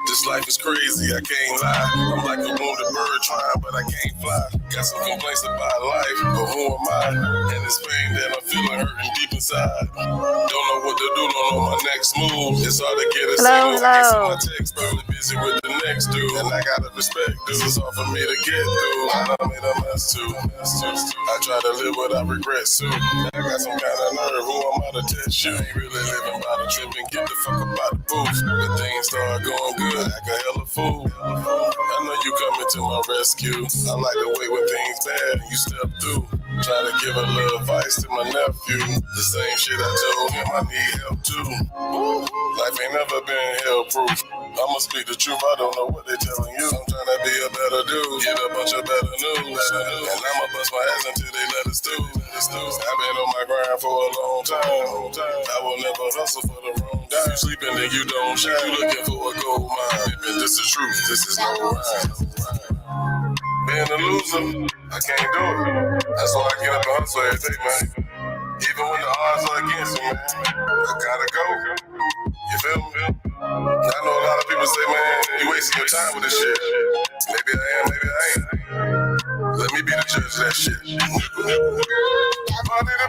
This life is crazy, I can't lie. I'm like a wounded bird trying, but I can't fly. Got some complaints about life, but who am I? And this pain that I'm feeling hurting deep inside. Don't know what to do, don't know my next move. It's hard to get a signal, I can't see my text. Probably busy with the next dude, and I gotta respect this is all for me to get through. I done made a mess too. I try to live without regret soon. I got some kind of nerve, who am I to test you? Ain't really living by the trip and get the fuck up out the booth. But things start going good, act a hella fool. I know you coming to my rescue. I like the way when things bad and you step through. Try to give a little advice to my nephew. The same shit I told him I need help too. Life ain't never been hell proof. I'ma speak the truth, I don't know what they telling you. I'm trying to be a better dude, get a bunch of better news. And I'ma bust my ass until they let us do. I've been on my grind for a long time. I will never hustle for the wrong dime. You sleeping then you don't shine. You looking for a gold mine. This is truth, this is no rhyme. Being a loser, I can't do it. That's why I get up and hustle every day, man. Even when the odds are against me, man, I gotta go. You feel me? I know a lot of people say, man, you wasting your time with this shit. Maybe I am, maybe I ain't. Let me be the judge of that shit. Money to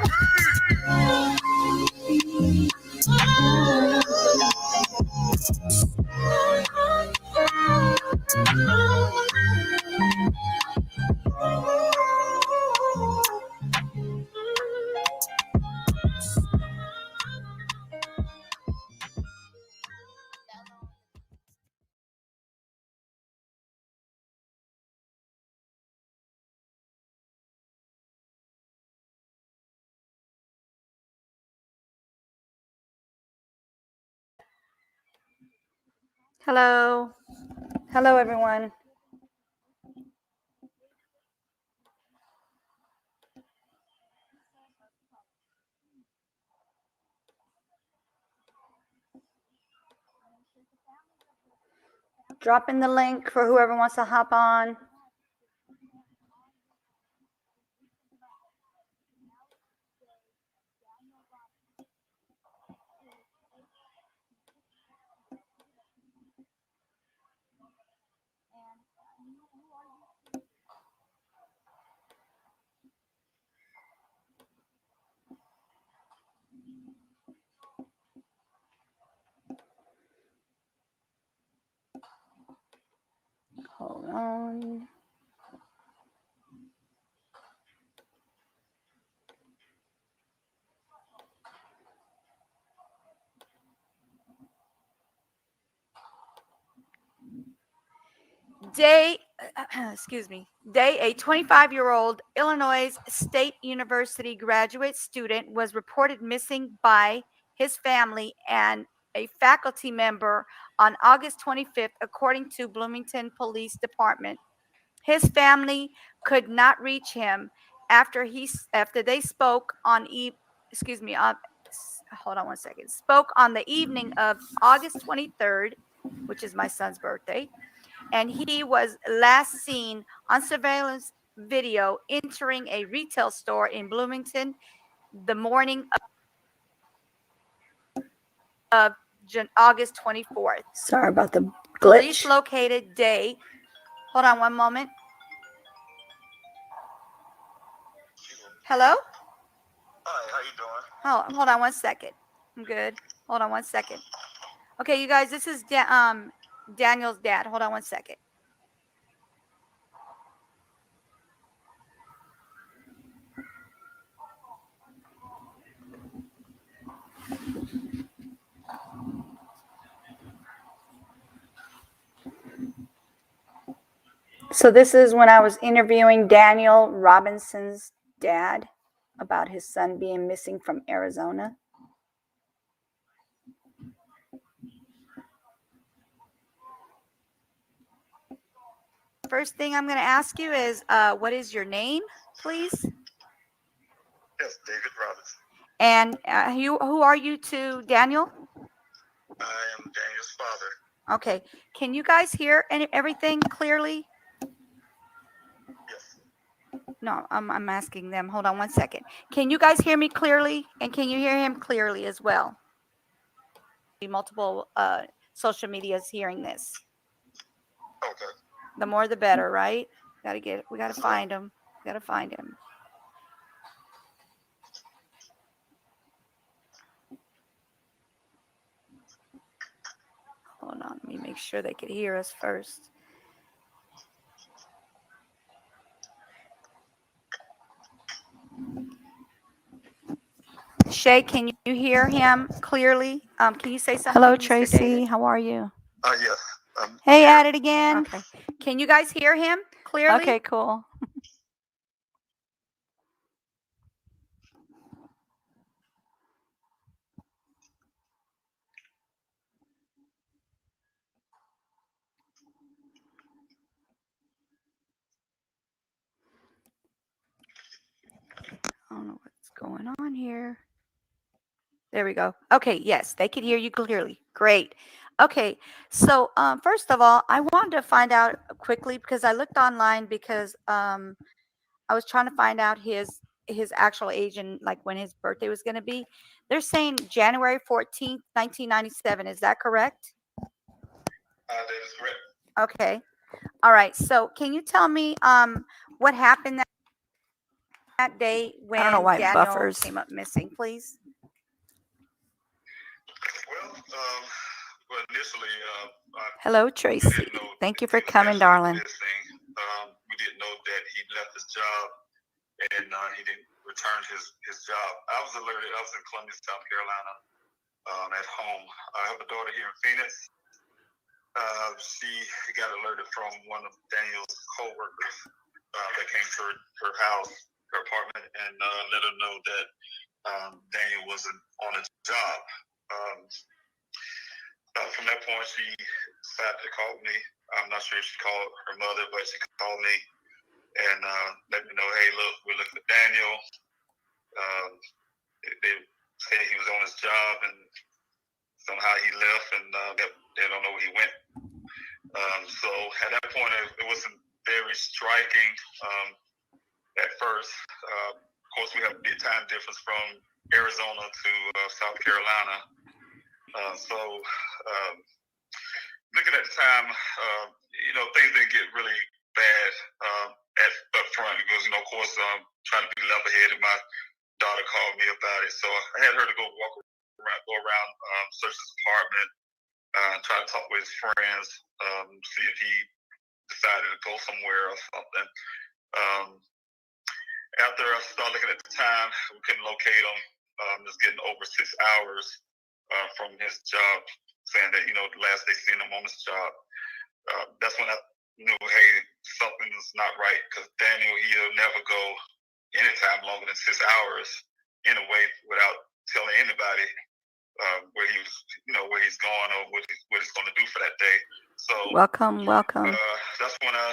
Hello. Hello, everyone. Drop in the link for whoever wants to hop on. Hold on. Day, a 25-year-old Illinois State University graduate student was reported missing by his family and a faculty member on August 25th, according to Bloomington Police Department. His family could not reach him after they spoke on spoke on the evening of August 23rd, which is my son's birthday, and he was last seen on surveillance video entering a retail store in Bloomington the morning of August 24th. Sorry about the glitch. Police located Day. Hold on one moment. Hello? Hi, how you doing? Oh, hold on one second. I'm good. Hold on one second. Okay, you guys, this is Daniel's dad. Hold on one second. So this is when I was interviewing Daniel Robinson's dad about his son being missing from Arizona. First thing I'm going to ask you is, what is your name, please? Yes, David Robinson. And who are you to Daniel? I am Daniel's father. Okay. Can you guys hear everything clearly? Yes. No, I'm asking them. Hold on one second. Can you guys hear me clearly? And can you hear him clearly as well? Multiple social medias hearing this. Okay. The more the better, right? We gotta Yes, find him. Gotta find him. Hold on, let me make sure they could hear us first. Shay, can you hear him clearly? Can you say something? Hello, Tracy. How are you? Yes. Hey, at it again. Okay. Can you guys hear him clearly? Okay, cool. I don't know what's going on here. There we go. Okay, yes, they could hear you clearly. Great. Okay, so first of all, I wanted to find out quickly because I looked online because I was trying to find out his actual age and like when his birthday was going to be. They're saying January 14th, 1997. Is that correct? That is correct. Okay. All right. So can you tell me what happened that day when I don't know why Daniel buffers. came up missing, please? Well, initially, Hello, Tracy. Thank you for coming, darling. We didn't know that he left his job and he didn't return his job. I was alerted. I was in Columbia, South Carolina, at home. I have a daughter here in Phoenix. She got alerted from one of Daniel's co-workers that came to her house, her apartment, and let her know that Daniel wasn't on a job. From that point, she decided to call me. I'm not sure if she called her mother, but she called me and let me know, hey, look, we're looking at Daniel. They said he was on his job and somehow he left and they don't know where he went. So at that point, it wasn't very striking at first. Of course, we have a big time difference from Arizona to South Carolina. Looking at the time, things didn't get really bad up front because, of course, trying to be level-headed. My daughter called me about it, so I had her to go around, search his apartment, try to talk with his friends, see if he decided to go somewhere or something. After I started looking at the time, we couldn't locate him. It's getting over 6 hours from his job, saying that, the last they seen him on his job. That's when I knew, hey, something's not right, because Daniel, he'll never go any time longer than 6 hours in a way without telling anybody where he's going or what he's going to do for that day. So Welcome. that's when I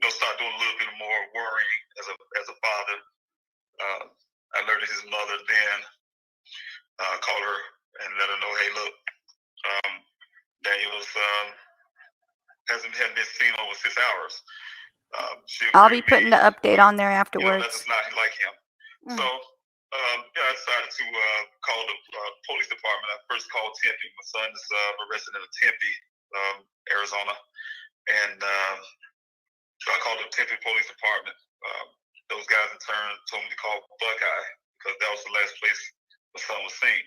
start doing a little bit more worrying as a father. I alerted his mother then, called her and let her know, hey, look, Daniel's hasn't been seen over 6 hours. I'll be putting the update on there afterwards. That's not like him. So I decided to call the police department. I first called Tempe. My son is a resident of Tempe, Arizona, and so I called the Tempe Police Department. Those guys in turn told me to call Buckeye because that was the last place my son was seen.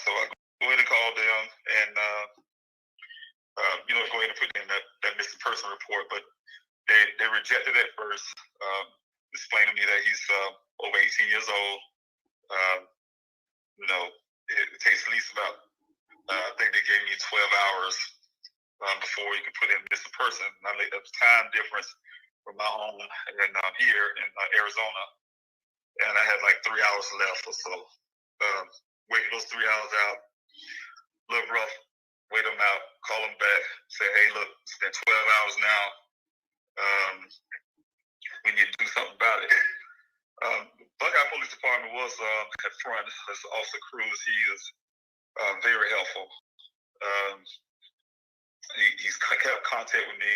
So I go ahead and call them and go ahead and put in that missing person report, but they rejected it first, explaining to me that he's over 18 years old. It takes at least about, I think they gave me 12 hours before you can put in missing person. And I laid up time difference from my home and here in Arizona, and I had like 3 hours left or so. Waiting those 3 hours out, a little rough. Wait them out, call them back, say, hey, look, it's been 12 hours now. We need to do something about it. Buckeye Police Department was at front. As Officer Cruz, he is very helpful. He's kept contact with me.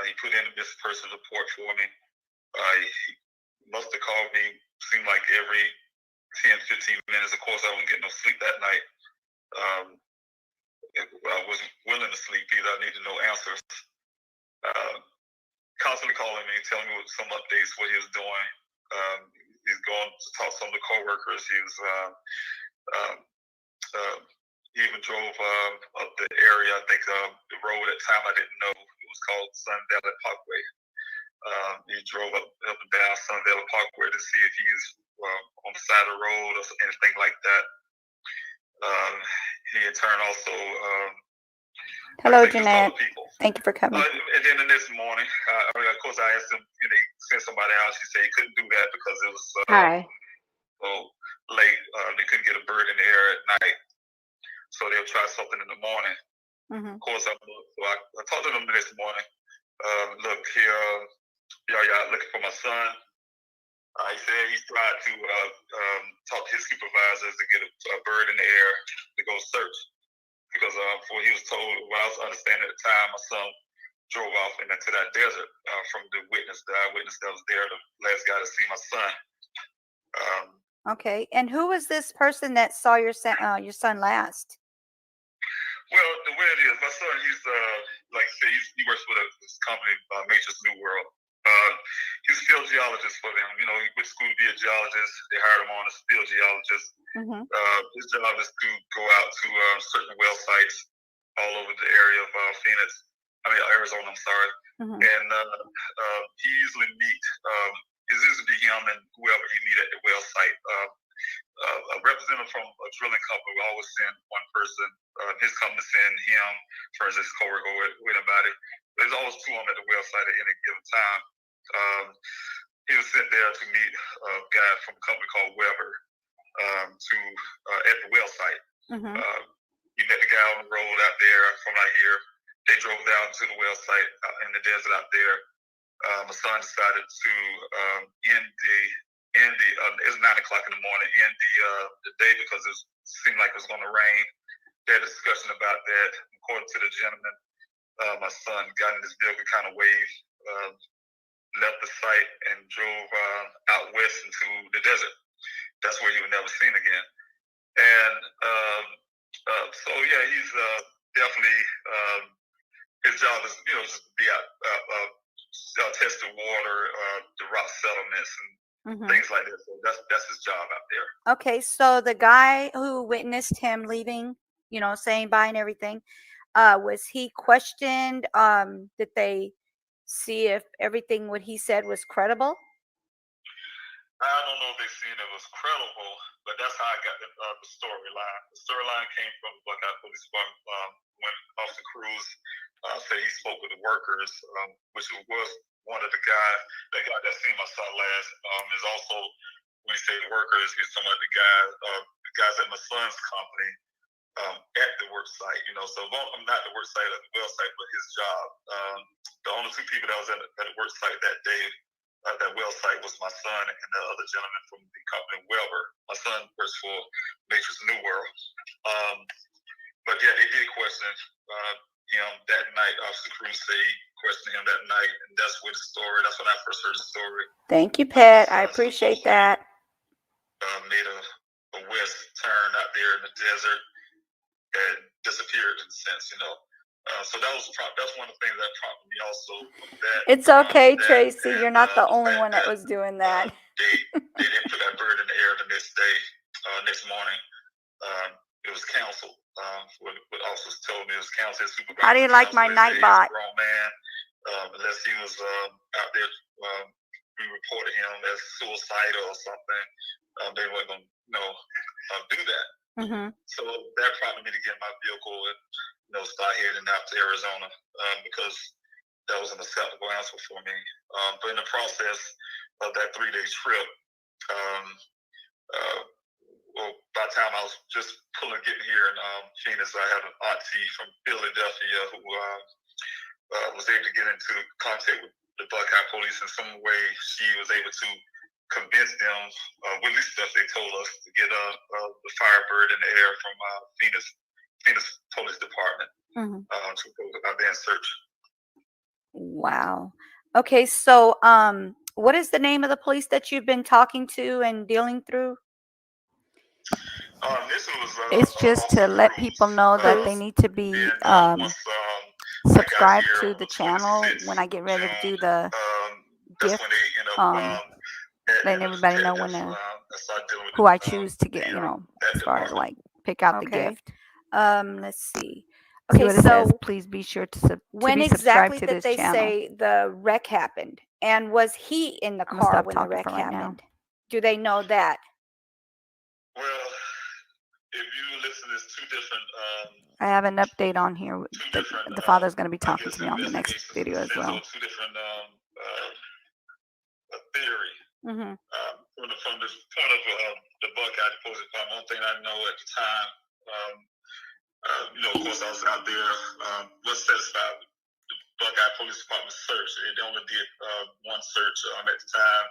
He put in a missing person report for me. He must have called me, seemed like every 10, 15 minutes. Of course, I wasn't getting no sleep that night. I wasn't willing to sleep either. I needed no answers. Constantly calling me, telling me some updates, what he was doing. He's going to talk to some of the coworkers. He even drove up the area. I think the road at the time I didn't know. It was called Sun Valley Parkway. He drove up and down Sun Valley Parkway to see if he's on the side of the road or anything like that. He in turn also Hello, Jeanette. Thank you for coming. And then the next morning, of course, I asked him, send somebody out. She said he couldn't do that because it was so late. They couldn't get a bird in the air at night, so they'll try something in the morning. Of course, I talked to them the next morning. Look here, y'all looking for my son. He said he tried to talk to his supervisors to get a bird in the air to go search. Because what he was told, what I was understanding at the time, my son drove off into that desert from the eyewitness that was there, the last guy to see my son. Okay, and who was this person that saw your son last? Well, the way it is, my son, he's like I said, he works for this company, MiSsInG New World. He's a field geologist for them. He went to school to be a geologist. They hired him on as a field geologist. His job is to go out to certain well sites all over the area of Arizona. I'm sorry. And he usually it's usually him and whoever he meet at the well site. A representative from a drilling company will always send one person. His company send him, for instance, coworker with anybody. There's always two of them at the well site at any given time. He was sent there to meet a guy from a company called Weber at the well site. He met the guy on the road out there from out here. They drove down to the well site in the desert out there. My son decided to end the it's 9 o'clock in the morning, end the day because it seemed like it was going to rain. They had a discussion about that. According to the gentleman, my son got in his vehicle, kind of waved, left the site and drove out west into the desert. That's where he was never seen again. And so yeah, he's definitely his job is just to be out test the water, the rock settlements and things like that. So that's his job out there. Okay, so the guy who witnessed him leaving, saying bye and everything, was he questioned? Did they see if everything what he said was credible? I don't know if they seen it was credible, but that's how I got the storyline. The storyline came from the Buckeye Police Department when Officer Cruz said he spoke with the workers, which was one of the guys that seen my son last. Is also when he say the workers, he's talking about the guys at my son's company at the work site. So I'm not the work site at the well site, but his job. The only two people that was at the work site that day. That well site was my son and the other gentleman from the company Weber. My son works for MiSsInG New World. But yeah, they did question him that night. Officer Cruz said he questioned him that night, and that's when I first heard the story. Thank you, Pat. I appreciate that. Made a west turn out there in the desert and disappeared in a sense, So that's one of the things that prompted me also. It's okay, Tracy. You're not the only one that was doing that. They didn't put that bird in the air the next day, next morning. It was canceled. What officers told me it was canceled. How do you like my Nightbot? Wrong man. Unless he was out there, we reported him as suicidal or something. They weren't going to do that. So that prompted me to get my vehicle and start heading out to Arizona because that was an acceptable answer for me. But in the process of that 3-day trip, by the time I was just getting here in Phoenix, I had an auntie from Philadelphia who was able to get into contact with the Buckeye Police in some way. She was able to convince them, with at least stuff they told us, to get the Firebird in the air from Phoenix Police Department to go out there and search. Wow. Okay, so what is the name of the police that you've been talking to and dealing through? This was, It's just to let Cruz. people know that they Cruz. need to be And once subscribed I got here to the on channel 26th when I get ready to June, do the that's gift. when they end up Letting everybody know when to, who I choose to get, as far as like pick out the gift. Let's see. Okay, See what it says. so Please be sure to when be exactly to did they say the wreck happened? And was he in the I'm gonna car stop when the talking wreck for right now. happened? Do they know that? Well, if you listen, there's two different. I have an update on here. The father's going to be talking to me on the next investigations video as well. Two different theory. From the point of the Buckeye Police Department, one thing I know at the time, of course, I was out there, was satisfied with the Buckeye Police Department search. They only did one search at the time,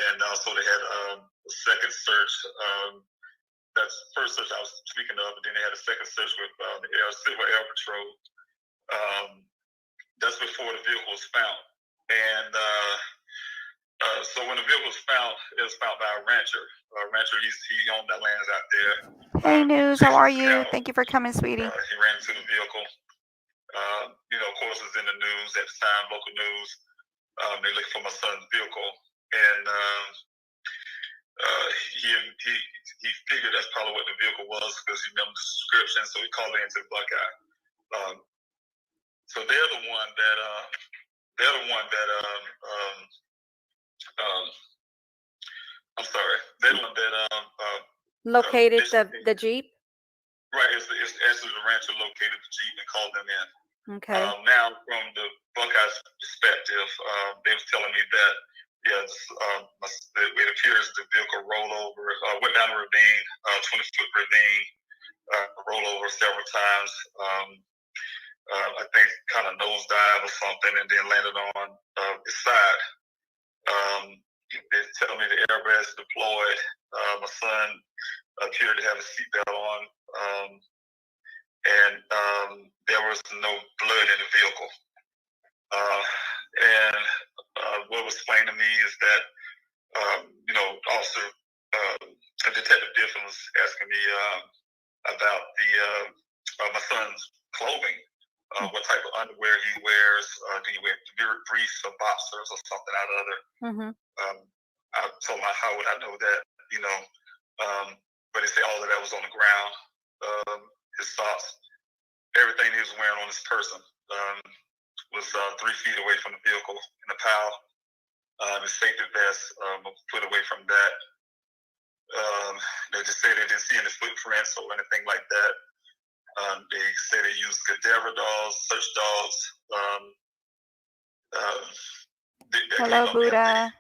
and also they had a second search. That's the first search I was speaking of, but then they had a second search with the Civil Air Patrol. That's before the vehicle was found. And so when the vehicle was found, it was found by a rancher. He owned that land out there. Hey, News, how are you? Thank you for coming, sweetie. He ran into the vehicle. Of course, it was in the news at the time, local news. They looked for my son's vehicle. And he figured that's probably what the vehicle was because he remembered the description, so he called it into the Buckeye. So they're the one that I'm sorry. They're the one that located the Jeep. Right, it's actually the rancher located the Jeep and called them in. Okay. Now, from the Buckeye's perspective, they was telling me that it appears the vehicle rolled over, went down a ravine, 20-foot ravine, rolled over several times. I think kind of nosedive or something, and then landed on its side. They tell me the airbags deployed. My son appeared to have a seatbelt on, and there was no blood in the vehicle. And what was explained to me is that, Officer Detective Diffin was asking me about my son's clothing, what type of underwear he wears. Do you wear briefs or boxers or something out of other? I told him, how would I know that? But they say all of that was on the ground. His socks, everything he was wearing on his person was 3 feet away from the vehicle in the pile. His safety vest a foot away from that. They just say they didn't see any footprints or anything like that. They say they used cadaver dogs, search dogs. Hello, Buddha.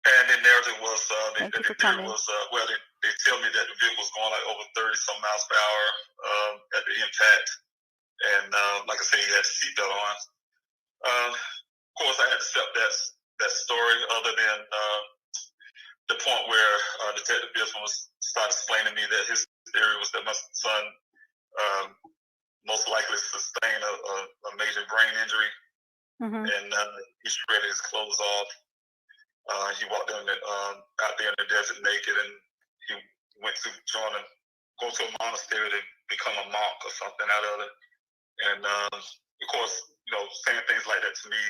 And the narrative was, they tell me that the vehicle was going like over 30-some miles per hour at the impact. And like I say, he had a seatbelt on. Of course, I had to accept that story, other than the point where Detective Biffin started explaining to me that his theory was that my son most likely sustained a major brain injury, and he shredded his clothes off. He walked out there in the desert naked, and he went to go to a monastery to become a monk or something out of it. And of course, saying things like that to me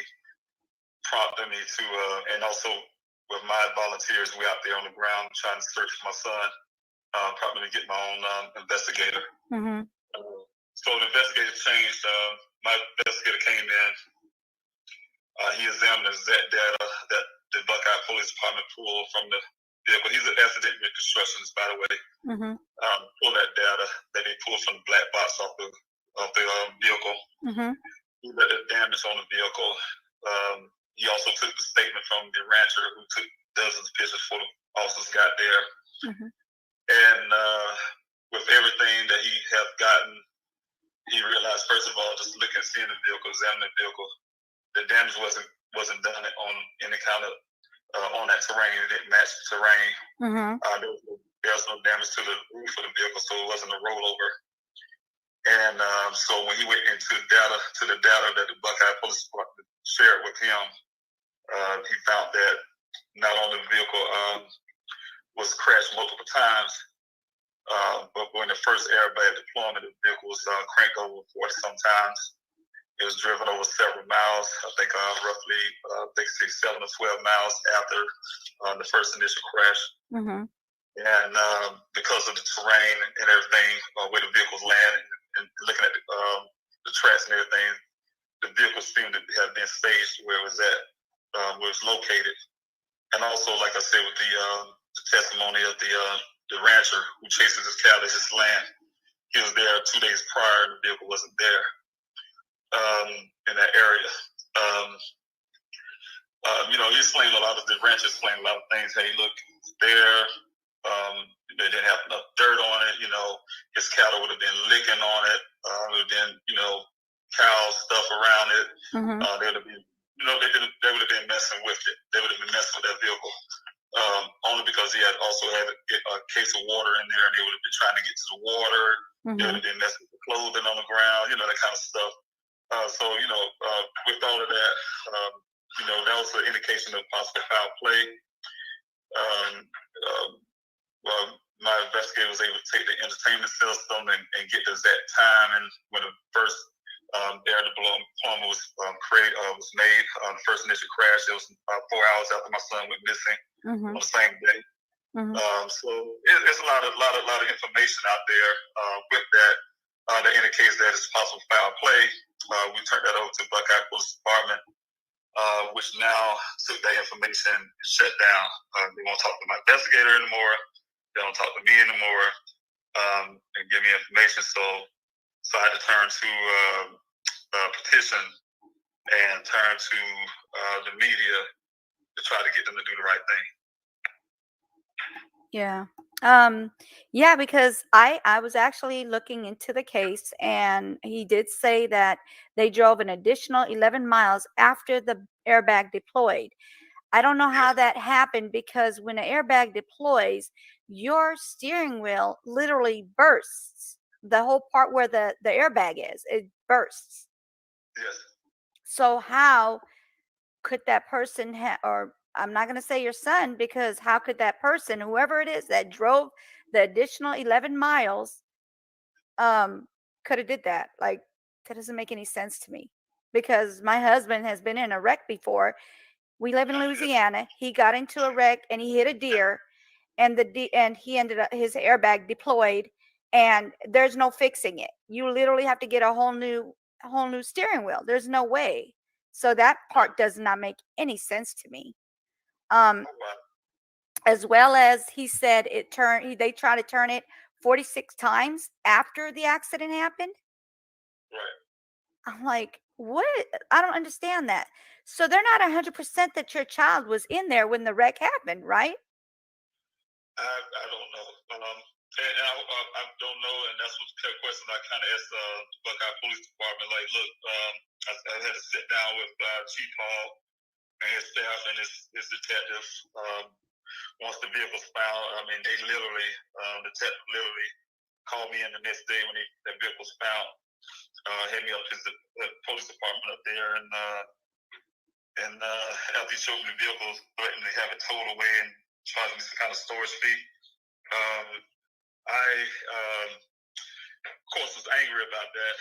prompted me to, and also with my volunteers, we out there on the ground trying to search for my son, prompted me to get my own investigator. So the investigator changed. My investigator came in. He examined the exact data that the Buckeye Police Department pulled from the vehicle. He's an accident reconstructionist, by the way. Pull that data that they pulled from the black box off the vehicle. He let the damage on the vehicle. He also took the statement from the rancher, who took dozens of pictures before the officers got there. And with everything that he had gotten, he realized, first of all, just looking, seeing the vehicle, examining the vehicle, the damage wasn't done on any kind of on that terrain. It didn't match the terrain. Mm-hmm. There was no damage to the roof of the vehicle, so it wasn't a rollover. And so when he went into the data that the Buckeye Police Department shared with him, he found that not only the vehicle was crashed multiple times, but when the first airbag deployment, the vehicle was cranked over 40 sometimes. It was driven over several miles, I think roughly, they say 7 or 12 miles after the first initial crash. Mm-hmm. And because of the terrain and everything, where the vehicles landed, and looking at the tracks and everything, the vehicle seemed to have been staged where it was at, where it was located. And also, like I said, with the testimony of the rancher who chases his cattle at his land, he was there 2 days prior, and the vehicle wasn't there in that area. He explained a lot of the rancher explained a lot of things. Hey, look, it's there. They didn't have enough dirt on it. His cattle would have been licking on it. There would have been, cow stuff around it. Mm-hmm. They would have been, they would have been messing with it. They would have been messing with that vehicle. Only because he had also had a case of water in there, and they would have been trying to get to the water. Mm-hmm. They would have been messing with the clothing on the ground, that kind of stuff. With all of that, that was an indication of possible foul play. My investigator was able to take the entertainment system and get the exact time and when the first air deployment was made. The first initial crash, it was 4 hours after my son went missing. Mm-hmm. On the same day. Mm-hmm. So it's a lot of information out there with that that indicates that it's possible foul play. We turned that over to Buckeye Police Department, which now took that information and shut down. They won't talk to my investigator anymore. They don't talk to me anymore and give me information. So I had to turn to petition and turn to the media to try to get them to do the right thing. Yeah. Yeah, because I was actually looking into the case, and he did say that they drove an additional 11 miles after the airbag deployed. I don't know how that happened, because when an airbag deploys, your steering wheel literally bursts. The whole part where the airbag is, it bursts. Yes. So how could that person or I'm not going to say your son, because how could that person, whoever it is that drove the additional 11 miles, could have did that? Like, that doesn't make any sense to me, because my husband has been in a wreck before. We live in Louisiana. He got into a wreck and he hit a deer, and he ended up, his airbag deployed, and there's no fixing it. You literally have to get a whole new steering wheel. There's no way. So that part does not make any sense to me. As well as he said they try to turn it 46 times after the accident happened. Right. I'm like, what? I don't understand that. So they're not 100% that your child was in there when the wreck happened, right? I don't know. I don't know, and that's what the question I kind of asked the Buckeye Police Department. Like, look, I had to sit down with Chief Hall and his staff and his detectives. Once the vehicle's found, they literally, the detective literally called me in the next day when the vehicle was found. Had me up to the police department up there, and after he showed me the vehicle, threatened to have it towed away and charged me some kind of storage fee. I, of course, was angry about that.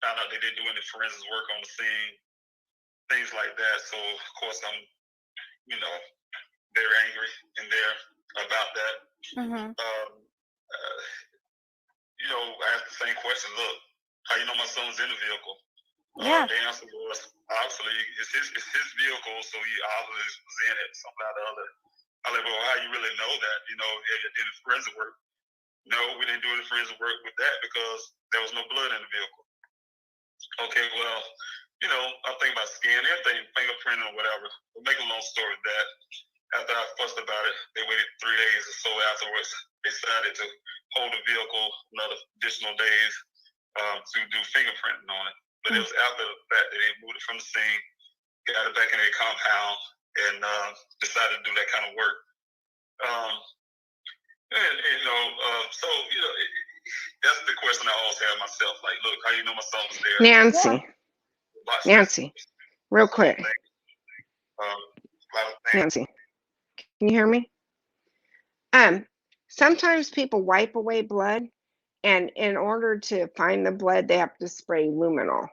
Found out they didn't do any forensics work on the scene, things like that. So, of course, I'm, very angry in there about that. Mm-hmm. I asked the same question. Look, how you know my son was in the vehicle? Yeah. The answer was, obviously, it's his vehicle, so he obviously was in it, something or the other. I was like, well, how you really know that? Did the forensic work? No, we didn't do any forensic work with that because there was no blood in the vehicle. Okay, well, I'm thinking about scan, everything, fingerprinting or whatever. We'll make a long story of that. After I fussed about it, they waited 3 days or so afterwards. They decided to hold the vehicle another additional days to do fingerprinting on it. But it was after the fact that they moved it from the scene, got it back in their compound, and decided to do that kind of work. So that's the question I always have myself. Like, look, how you know my son was there? Nancy, real quick. Nancy, can you hear me? Sometimes people wipe away blood, and in order to find the blood, they have to spray luminol.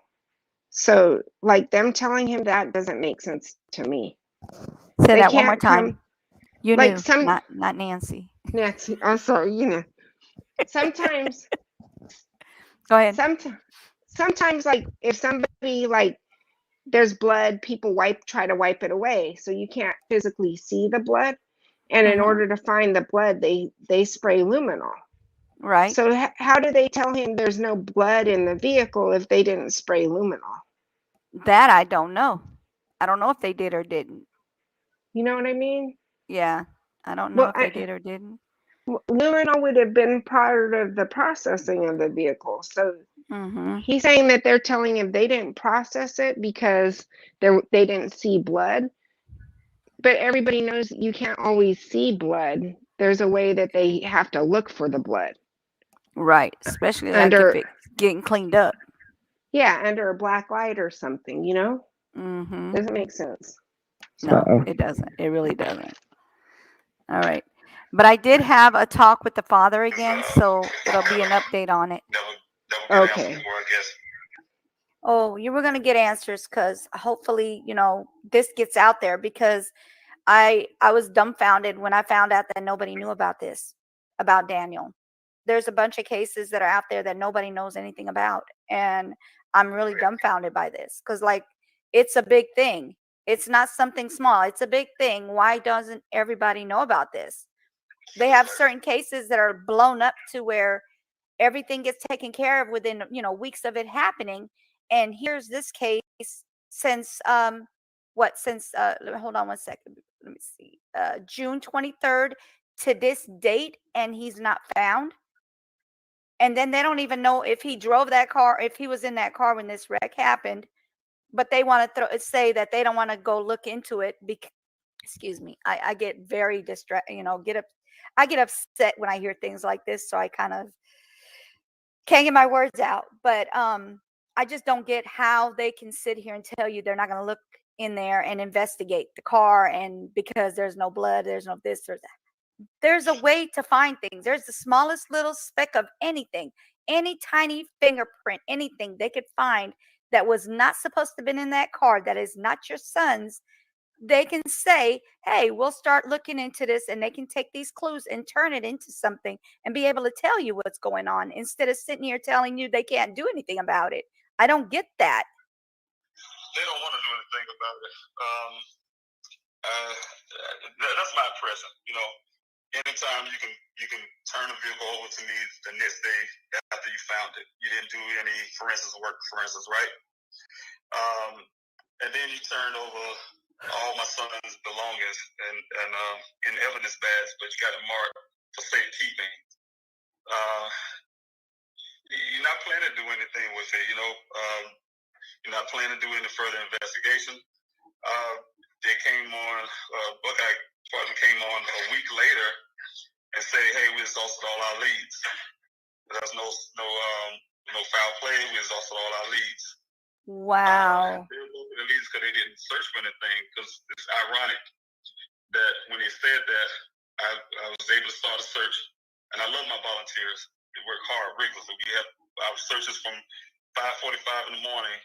So, like, them telling him that doesn't make sense to me. Say They that one more can't come- time. You like knew, not Nancy. Nancy, I'm sorry, sometimes Go ahead. sometimes like if somebody, like, there's blood, people try to wipe it away, so you can't physically see the blood, and in order to find the blood, they spray luminol. Right. So how do they tell him there's no blood in the vehicle if they didn't spray luminol? That I don't know. I don't know if they did or didn't. You know what I mean? Yeah, I don't know if they did or didn't. Luminol would have been part of the processing of the vehicle. So he's saying that they're telling him they didn't process it because they didn't see blood. But everybody knows you can't always see blood. There's a way that they have to look for the blood. Right, especially like if it's getting cleaned up. Yeah, under a black light or something, Doesn't make sense. No, it doesn't. It really doesn't. All right. But I did have a talk with the father again, so it'll be an update on it. Okay. Oh, you were going to get answers because hopefully, this gets out there, because I was dumbfounded when I found out that nobody knew about this, about Daniel. There's a bunch of cases that are out there that nobody knows anything about. And I'm really dumbfounded by this because, like, it's a big thing. It's not something small. It's a big thing. Why doesn't everybody know about this? They have certain cases that are blown up to where everything gets taken care of within, weeks of it happening. And here's this case since, hold on one second. Let me see. June 23rd to this date, and he's not found. And then they don't even know if he drove that car, if he was in that car when this wreck happened. But they want to say that they don't want to go look into it because, excuse me, I get very distracted, I get upset when I hear things like this, so I kind of can't get my words out. But I just don't get how they can sit here and tell you they're not going to look in there and investigate the car, and because there's no blood, there's no this or that. There's a way to find things. There's the smallest little speck of anything, any tiny fingerprint, anything they could find that was not supposed to have been in that car, that is not your son's. They can say, hey, we'll start looking into this, and they can take these clues and turn it into something and be able to tell you what's going on instead of sitting here telling you they can't do anything about it. I don't get that. They don't want to do anything about it. That's my impression. Anytime you can turn a vehicle over to me the next day after you found it. You didn't do any forensics work, right? And then you turn over all my son's belongings and in evidence bags, but you got it marked for safekeeping. You're not planning to do anything with it. You're not planning to do any further investigation. They came on, Buckeye Department came on a week later and say, hey, we exhausted all our leads. There's no foul play. We exhausted all our leads. Wow. They were looking at leads because they didn't search for anything, because it's ironic that when they said that, I was able to start a search. And I love my volunteers. They work hard, rigorously. We have our searches from 5:45 in the morning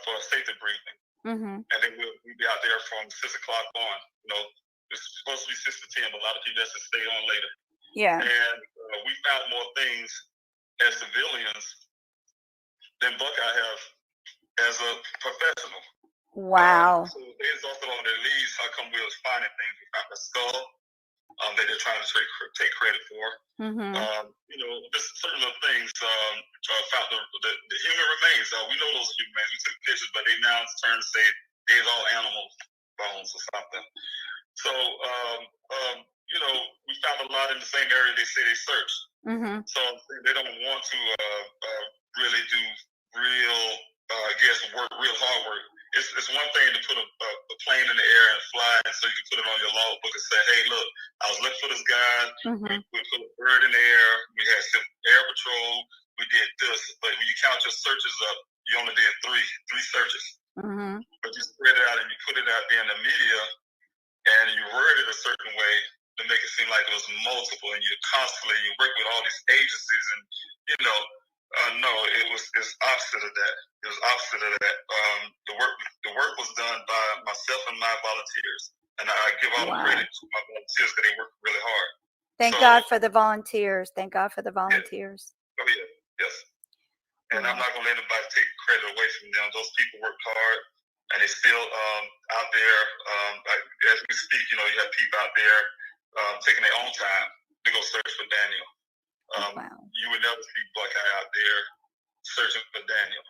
for a safety briefing. And then we'll be out there from 6 o'clock on. It's supposed to be 6 to 10, but a lot of people have to stay on later. Yeah. And we found more things as civilians than Buckeye have as a professional. Wow. So they exhausted all their leads. How come we was finding things? We found a skull that they're trying to take credit for. Just certain little things. Found the human remains. We know those are human remains. We took pictures, but they now turn to say they're all animal bones or something. So, we found a lot in the same area they say they searched. So they don't want to really do real, real hard work it's one thing to put a plane in the air and fly, and so you can put it on your logbook and say, hey, look, I was looking for this guy. We put a bird in the air. We had some air patrol. We did this. But when you count your searches up, you only did three searches. But you spread it out and you put it out there in the media, and you word it a certain way to make it seem like it was multiple, and you work with all these agencies, and no, it's opposite of that. It was opposite of that. The work was done by myself and my volunteers, and I give all the credit to my volunteers because they worked really hard. Thank God for the volunteers. Thank God for the volunteers. Yeah. Oh yeah, yes. And I'm not gonna let anybody take credit away from them. Those people worked hard, and they still out there. Like, as we speak, you have people out there taking their own time to go search for Daniel. You would never see Buckeye out there searching for Daniel.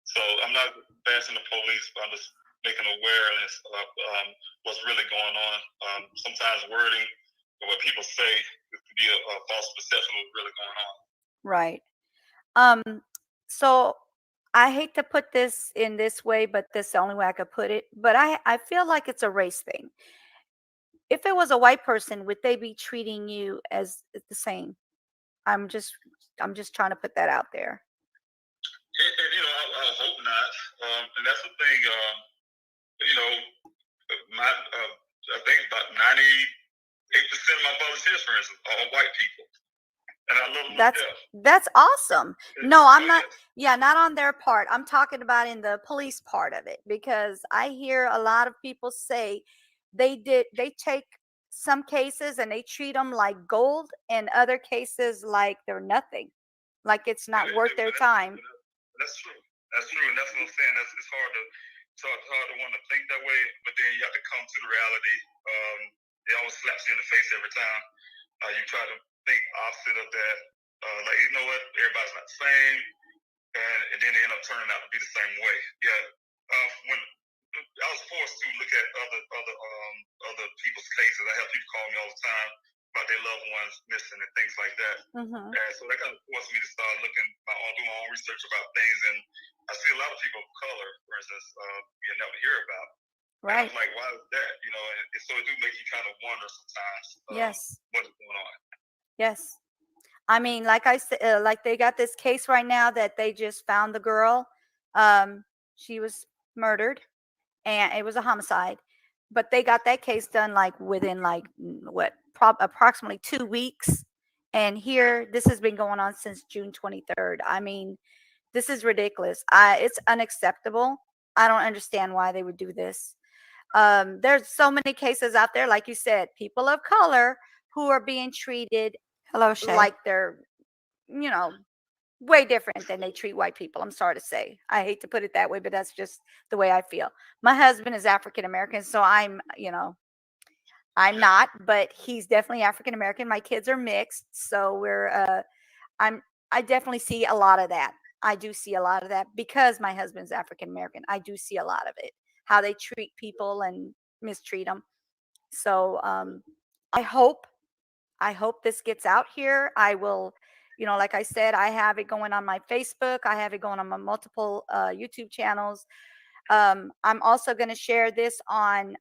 So I'm not bashing the police, but I'm just making awareness of what's really going on. Sometimes wording or what people say could be a false perception of what's really going on. Right. So I hate to put this in this way, but this is the only way I could put it. But I feel like it's a race thing. If it was a white person, would they be treating you as the same? I'm just trying to put that out there. I hope not. And that's the thing. I think about 98% of my volunteers, for instance, are white people. And I love them. That's awesome. No, I'm not. Yeah, not on their part. I'm talking about in the police part of it, because I hear a lot of people say they take some cases and they treat them like gold, and other cases like they're nothing, like it's not worth their time. That's true. And that's what I'm saying. It's hard to want to think that way, but then you have to come to the reality. It always slaps you in the face every time. You try to think opposite of that. Like, you know what? Everybody's not the same, and then they end up turning out to be the same way. Yeah. When I was forced to look at other people's cases, I have people call me all the time about their loved ones missing and things like that. And so that kind of forced me to start do my own research about things. And I see a lot of people of color, for instance, you never hear about. Right. And I was like, why is that? And so it do make you kind of wonder sometimes. Yes. What's going on? Yes. I mean, like I said, like they got this case right now that they just found the girl. She was murdered, and it was a homicide. But they got that case done like within approximately 2 weeks. And here, this has been going on since June 23rd. I mean, this is ridiculous. It's unacceptable. I don't understand why they would do this. There's so many cases out there, like you said, people of color who are being treated like they're, way different than they treat white people. I'm sorry to say. I hate to put it that way, but that's just the way I feel. My husband is African American, so I'm not, but he's definitely African American. My kids are mixed, so I definitely see a lot of that. I do see a lot of that because my husband's African American. I do see a lot of it, how they treat people and mistreat them. So I hope this gets out here. I will, like I said, I have it going on my Facebook. I have it going on my multiple YouTube channels. I'm also going to share this on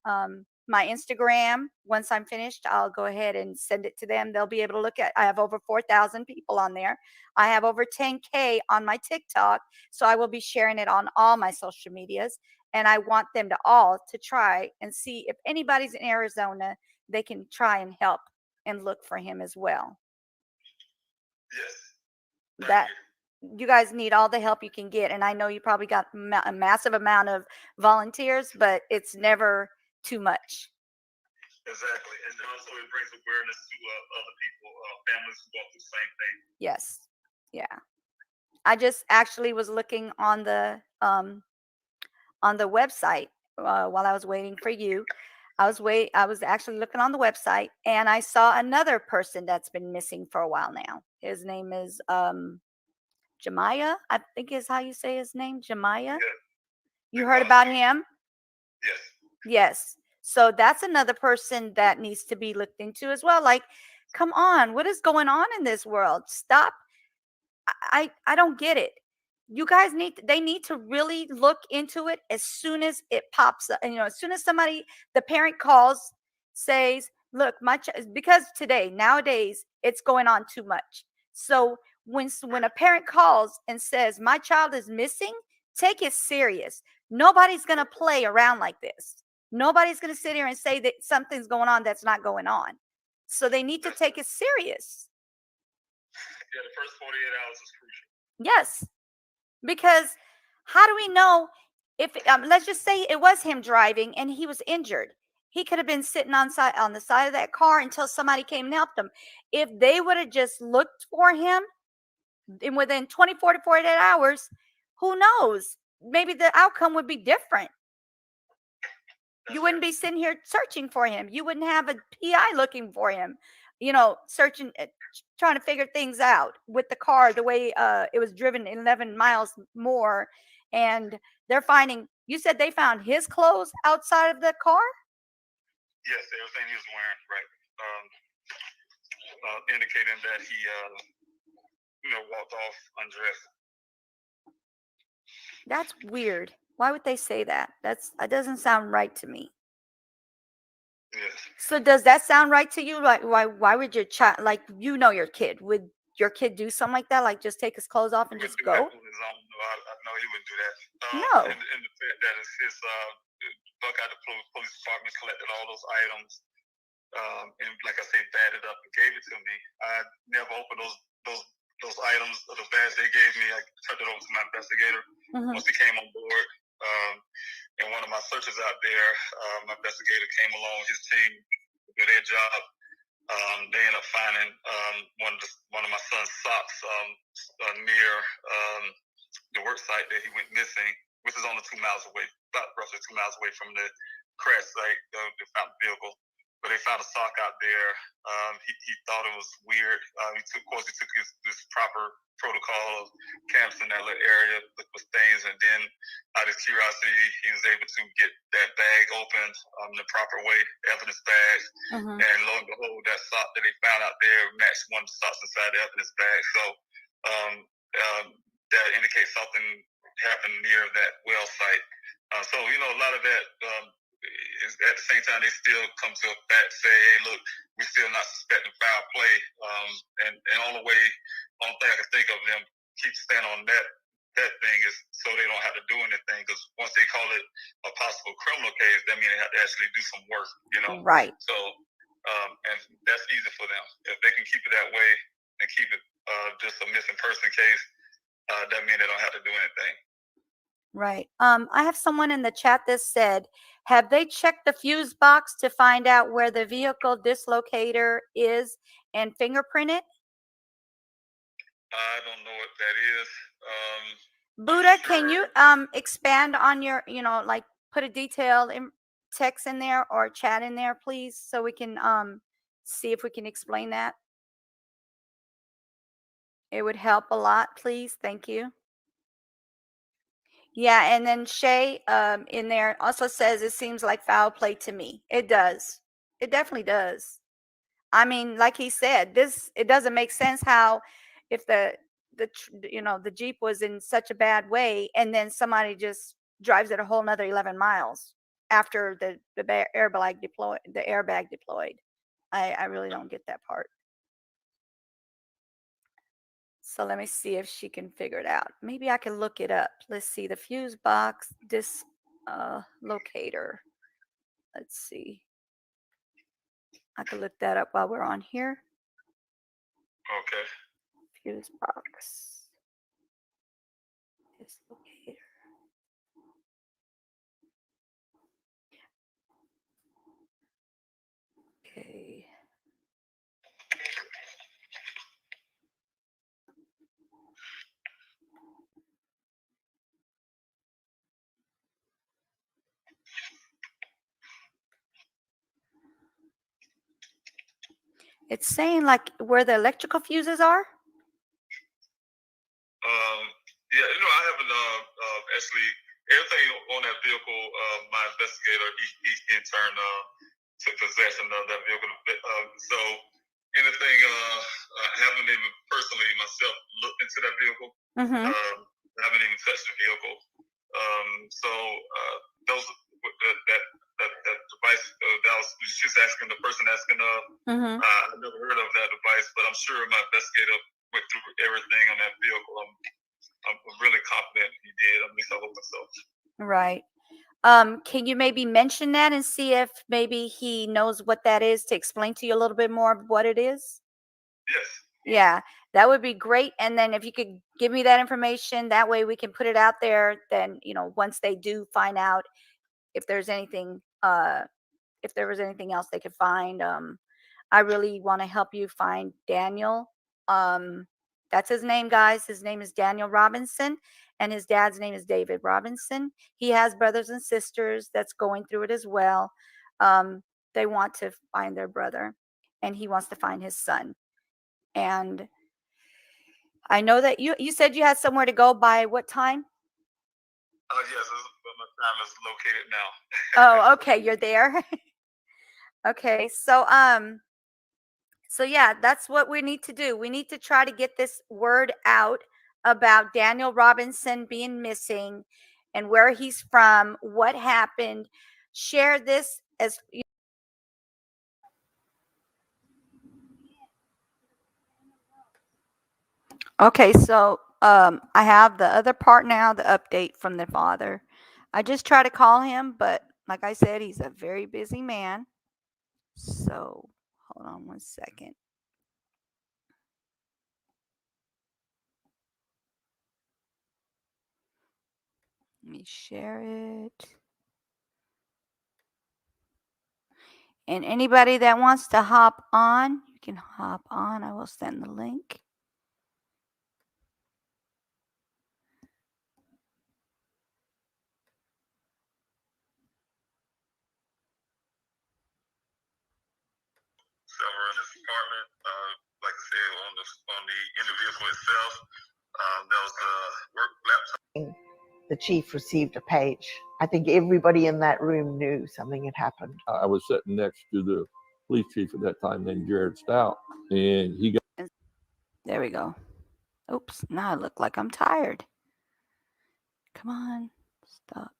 my Instagram. Once I'm finished, I'll go ahead and send it to them. They'll be able to look at. I have over 4,000 people on there. I have over 10K on my TikTok. So I will be sharing it on all my social medias. And I want them to try and see if anybody's in Arizona, they can try and help and look for him as well. Yes. That you guys need all the help you can get. And I know you probably got a massive amount of volunteers, but it's never too much. Exactly. And also it brings awareness to other people, families who go through the same thing. Yes. Yeah. I just actually was looking on the website while I was waiting for you. I was actually looking on the website, and I saw another person that's been missing for a while now. His name is Jemiah, I think is how you say his name, Jemiah. Yeah. You heard about him? Yes. Yes. So that's another person that needs to be looked into as well. Like, come on, what is going on in this world? Stop. I don't get it. you guys they need to really look into it as soon as it pops up. And as soon as the parent calls, says, look, because nowadays it's going on too much. So when a parent calls and says my child is missing, take it serious. Nobody's going to play around like this. Nobody's going to sit here and say that something's going on that's not going on. So they need to take it serious. Yeah, the first 48 hours is crucial. Yes. Because how do we know if let's just say it was him driving and he was injured? He could have been sitting on the side of that car until somebody came and helped him. If they would have just looked for him within 24 to 48 hours, who knows? Maybe the outcome would be different. You wouldn't be sitting here searching for him. You wouldn't have a PI looking for him, searching, trying to figure things out with the car, the way it was driven 11 miles more. And they're finding, you said they found his clothes outside of the car? Yes, everything he was wearing, right. Indicating that he, walked off undressed. That's weird. Why would they say that? That doesn't sound right to me. Yes. So does that sound right to you? Like why would your child, like your kid, would your kid do something like that? Like just take his clothes off and just go? No, I know he wouldn't do that. No. And the fact that it's his Buckeye police department collected all those items, and like I said, batted up and gave it to me. I never opened those items or the bags they gave me. I turned it over to my investigator once he came on board. And one of my searchers out there, my investigator came along, his team did their job. They ended up finding one of my son's socks near the work site that he went missing, which is only 2 miles away, about roughly 2 miles away from the crash site. They found the vehicle, but they found a sock out there. He thought it was weird. He took his proper protocol of canvassing that little area with stains, and then out of curiosity, he was able to get that bag opened the proper way, evidence bag, and lo and behold, that sock that they found out there matched one of the socks inside the evidence bag. So that indicates something happened near that well site. So a lot of that is at the same time they still come to a fact, say, hey, look, we're still not suspecting foul play, and only thing I can think of them keep standing on that thing is so they don't have to do anything, because once they call it a possible criminal case, that means they have to actually do some work, Right. So and that's easy for them. If they can keep it that way and keep it just a missing person case, that means they don't have to do anything. Right. I have someone in the chat that said, have they checked the fuse box to find out where the vehicle dislocator is and fingerprint it? I don't know what that is. Buddha, can you expand on your, like put a detail in text in there or chat in there, please, so we can see if we can explain that. It would help a lot, please. Thank you. Yeah, and then Shay in there also says it seems like foul play to me. It does. It definitely does. I mean, like he said, it doesn't make sense how if the Jeep was in such a bad way and then somebody just drives it a whole nother 11 miles after the airbag deployed. I really don't get that part. So let me see if she can figure it out. Maybe I can look it up. Let's see, the fuse box locator. Let's see. I can look that up while we're on here. Okay. Fuse box dislocator. Okay. It's saying like where the electrical fuses are. Yeah, I haven't actually everything on that vehicle. My investigator, he in turn took possession of that vehicle. So anything, I haven't even personally myself looked into that vehicle. haven't even touched the vehicle. So those that device that was she's asking the person asking I never heard of that device, but I'm sure my investigator went through everything on that vehicle. I'm really confident he did. At least I hope so. Right. Can you maybe mention that and see if maybe he knows what that is to explain to you a little bit more of what it is? Yes. Yeah, that would be great. And then if you could give me that information, that way we can put it out there. Then, once they do find out if there's anything, if there was anything else they could find, I really want to help you find Daniel. That's his name, guys. His name is Daniel Robinson, and his dad's name is David Robinson. He has brothers and sisters that's going through it as well. They want to find their brother, and he wants to find his son. And I know that you said you had somewhere to go by what time? Yes, my time is located now. Oh, okay, you're there. Okay, so yeah, that's what we need to do. We need to try to get this word out about Daniel Robinson being missing and where he's from, what happened. Share this as okay, so I have the other part now, the update from the father. I just try to call him, but like I said, he's a very busy man. So hold on one second. Let me share it. And anybody that wants to hop on, you can hop on. I will send the link. Several in his apartment. Like I said, on the in the vehicle itself, there was a work laptop. The chief received a page. I think everybody in that room knew something had happened. I was sitting next to the police chief at that time named Jared Stout, and he got. There we go. Oops, now I look like I'm tired. Come on, stop.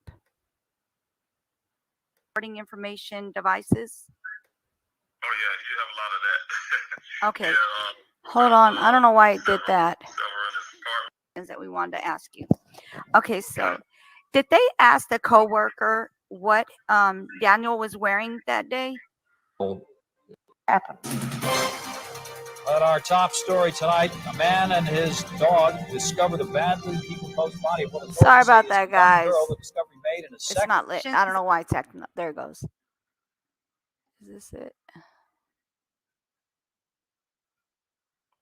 Recording information devices. Oh yeah, you have a lot of that. Okay. Yeah, hold on. I don't know why it did that. Several in his apartment. That we wanted to ask you. Okay, so did they ask the coworker what Daniel was wearing that day? Happened. At our top story tonight, a man and his dog discovered a badly decomposed body. Sorry about that, guys. The discovery made in a it's not lit. I don't know why it's acting up. There it goes. Is this it?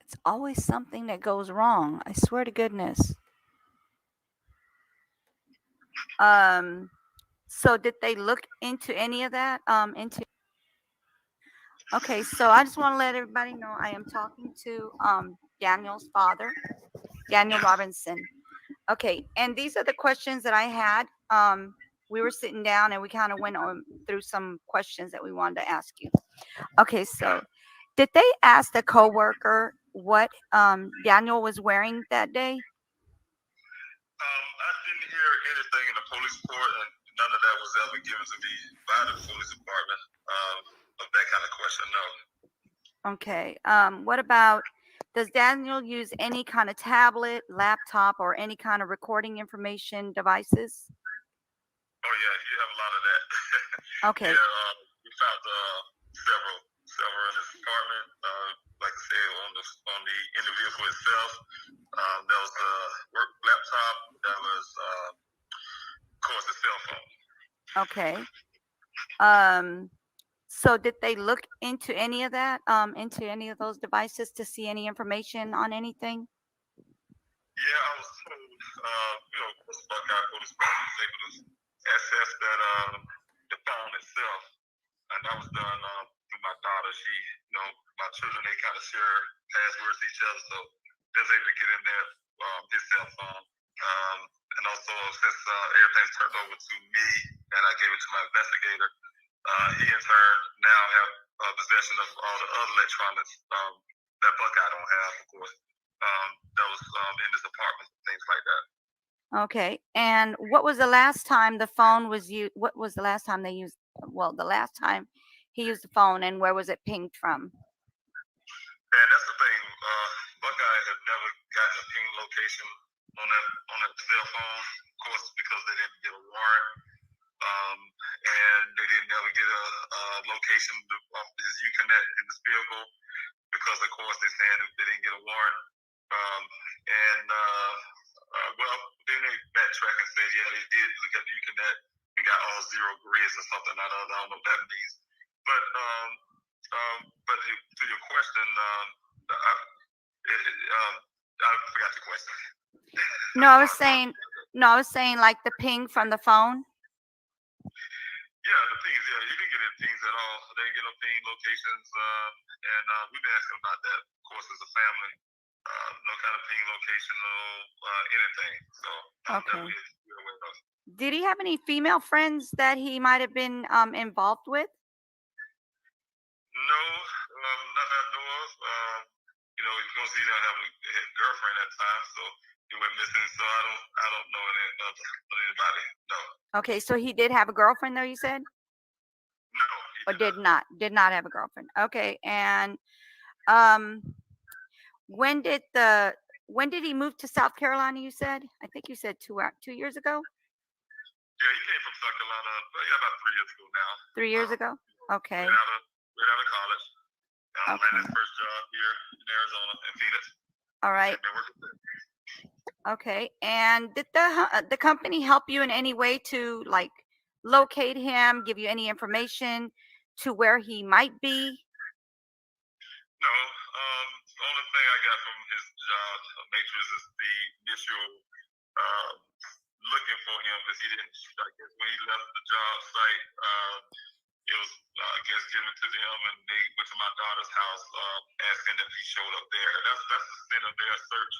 It's always something that goes wrong. I swear to goodness. So did they look into any of that? Okay, so I just want to let everybody know I am talking to Daniel's father, Daniel Robinson. Okay, and these are the questions that I had. We were sitting down and we kind of went through some questions that we wanted to ask you. Okay, so did they ask the coworker what Daniel was wearing that day? I didn't hear anything in the police report, and none of that was ever given to me by the police department of that kind of question, no. Okay. What about, does Daniel use any kind of tablet, laptop, or any kind of recording information devices? Oh yeah, you have a lot of that. Okay. Yeah, we found several in his apartment. Like I said, on the in the vehicle itself, there was a work laptop. That was, of course, a cell phone. Okay. So did they look into any of that, into any of those devices to see any information on anything? Yeah, I was told, the Buckeye Police Department was able to access that, the phone itself, and that was done through my daughter. She, my children, they kind of share passwords to each other, so they was able to get in there, his cell phone. And also, since everything's turned over to me, and I gave it to my investigator, he in turn now have possession of all the other electronics that Buckeye don't have, of course. That was in his apartment, things like that. Okay. And what was the last time the phone was used? What was the last time they used? Well, the last time he used the phone, and where was it pinged from? And that's the thing. Buckeye had never gotten a ping location on that cell phone, of course, because they didn't get a warrant, and they didn't never get a location of his Uconnect in this vehicle because, of course, they're saying that they didn't get a warrant. Well, then they backtrack and said, yeah, they did look at the Uconnect and got all 0 grids or something. I don't know what that means, but. But to your question, I forgot your question. No, I was saying like the ping from the phone. Yeah, the pings. Yeah, you didn't get any pings at all. They didn't get no ping locations, and we've been asking about that, of course, as a family. No kind of ping location, no anything. So Okay. we're aware of. Did he have any female friends that he might have been involved with? No, not that I know of. Because he didn't have a girlfriend at the time, so he went missing. So I don't know anybody. No. Okay, so he did have a girlfriend, though. You said, No. or did not have a girlfriend. Okay, and when did he move to South Carolina? You said, I think you said 2 years ago. Yeah, he came from South Carolina. About 3 years ago now. 3 years ago. Okay. Right out of college. Okay. Landed his first job here in Arizona, in Phoenix. All right. Been working there. Okay. And did the company help you in any way to like locate him, give you any information to where he might be? No. The only thing I got from his job matrix is the initial looking for him because he didn't. I guess when he left the job site, it was given to them, and they went to my daughter's house asking if he showed up there. That's the extent of their search.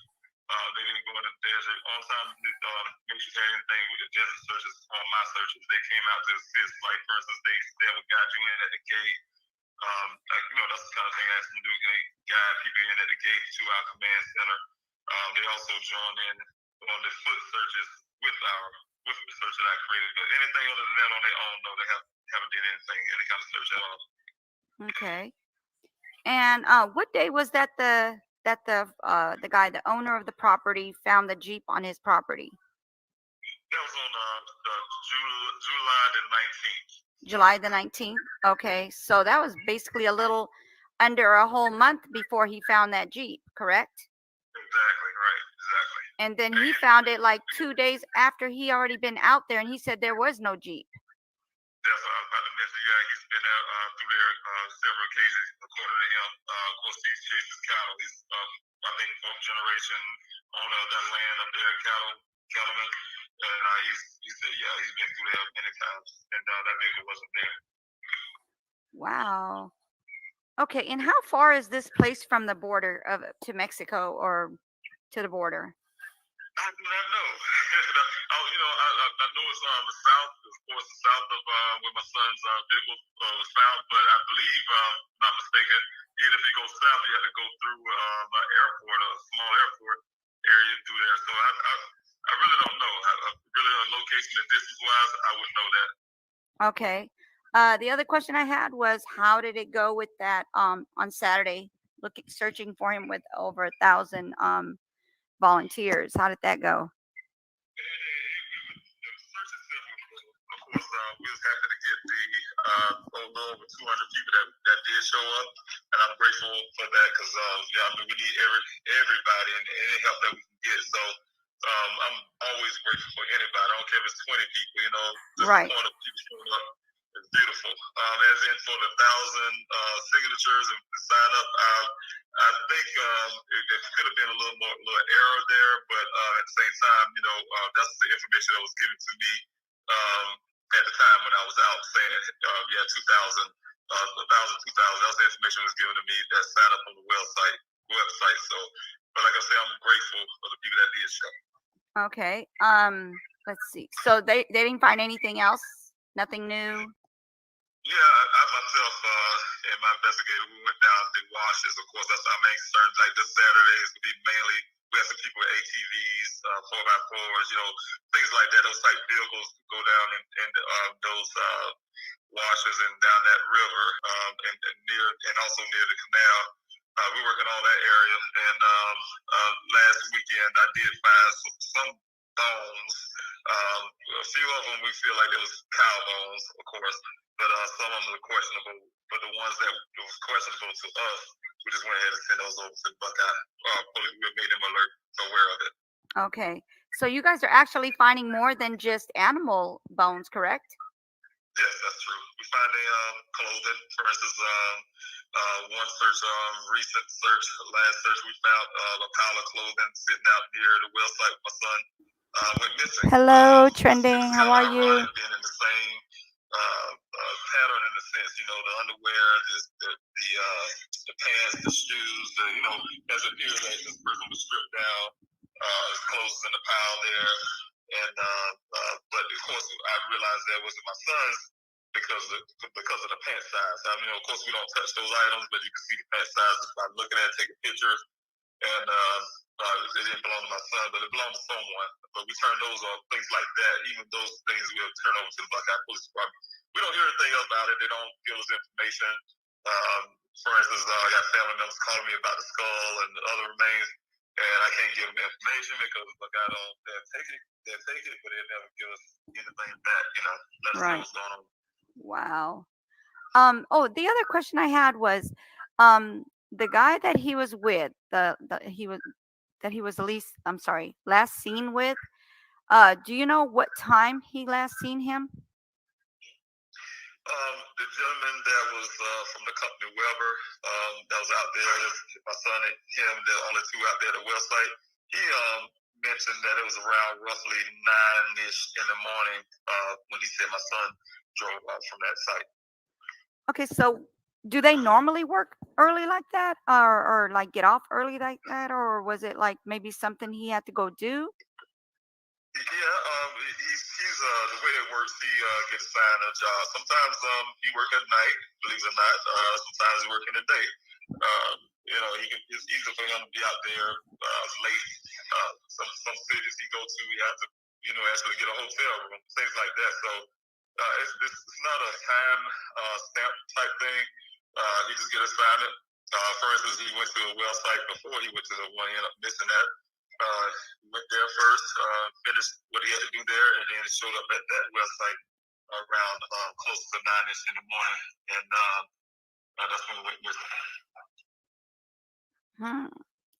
They didn't go in the desert. On time, make sure they had anything with the desert searches on my searches. They came out to assist. Like, for instance, they got you in at the gate. That's the kind of thing I asked them to do. They guide people in at the gate to our command center. They also joined in on the foot searches with the search that I created. But anything other than that on their own, no, they haven't done anything, any kind of search at all. Okay. And what day was that the guy, the owner of the property, found the Jeep on his property? That was on July the 19th. July the 19th. Okay, so that was basically a little under a whole month before he found that Jeep, correct? Exactly, right, exactly. And then he found it like 2 days after he already been out there, and he said there was no Jeep. That's what I was about to mention. Yeah, he's been there through there several occasions, according to him. Of course, he chases cattle. He's, I think, 4th generation owner of that land up there, cattleman. And he said, yeah, he's been through there many times, and that vehicle wasn't there. Wow. Okay, and how far is this place from the border to Mexico or to the border? I do not know. I know it's the south, of course, the south of where my son's vehicle was found, but I believe, not mistaken, even if you go south, you have to go through an airport, a small airport area through there. So I really don't know. Really, a location and distance-wise, I wouldn't know that. Okay. The other question I had was, how did it go with that on Saturday, searching for him with over 1,000 volunteers? How did that go? The search itself, of course, we was happy to get the over 200 people that did show up, and I'm grateful for that because we need everybody and any help that we can get. So I'm always grateful for anybody. I don't care if it's 20 people. Just right. The point of people showing up is beautiful. As in for the 1,000 signatures and sign up, I think there could have been a little error there, but at the same time, that's the information that was given to me at the time when I was out saying, 2,000, 1,000, 2,000. That was the information that was given to me that signed up on the website. So, but like I say, I'm grateful for the people that did show. Okay. Let's see. So they didn't find anything else? Nothing new? Yeah, I myself and my investigator, we went down to washes. Of course, that's our main concern. Like this Saturday is going to be mainly we had some people with ATVs, 4x4s, things like that. Those type vehicles go down in those washes and down that river, and also near the canal. We work in all that area, and last weekend I did find some bones. A few of them we feel like it was cow bones, of course, but some of them are questionable. But the ones that was questionable to us, we just went ahead and sent those over to Buckeye. Police, we made them aware of it. Okay, so you guys are actually finding more than just animal bones, correct? Yes, that's true. We find the clothing. For instance, one search, recent search, last search, we found a pile of clothing sitting out near the well site. My son went missing. Hello, It's Trending. How are you? being in the same pattern in a sense. The underwear, the pants, the shoes. As it appears that this person was stripped down. His clothes in the pile there. And but of course, I realized that wasn't my son's because of the pant size. Of course, we don't touch those items, but you can see the pant size just by looking at it, taking pictures. And it didn't belong to my son, but it belonged to someone. But we turn those off, things like that. Even those things we'll turn over to the Buckeye Police Department. We don't hear anything about it. They don't give us information. For instance, I got family members calling me about the skull and the other remains. And I can't give them information because they'll take it, but they'll never give us anything back, let us know what's going on. Wow. The other question I had was, the guy that he was with, that he was last seen with. Do you know what time he last seen him? The gentleman that was from the company Weber, that was out there, my son and him, the only two out there at the well site, he mentioned that it was around roughly 9-ish in the morning when he said my son drove off from that site. Okay, so do they normally work early like that, or like get off early like that, or was it like maybe something he had to go do? Yeah, he's the way it works. He gets assigned a job. Sometimes he work at night, believe it or not. Sometimes he work in the day. It's easy for him to be out there late. Some cities he go to, he has to, actually get a hotel room, things like that. So it's not a time stamp type thing. He just get assignment. For instance, he went to a well site before he went to the one. He ended up missing that. Went there first, finished what he had to do there, and then showed up at that well site around close to 9-ish in the morning, and that's when we went missing.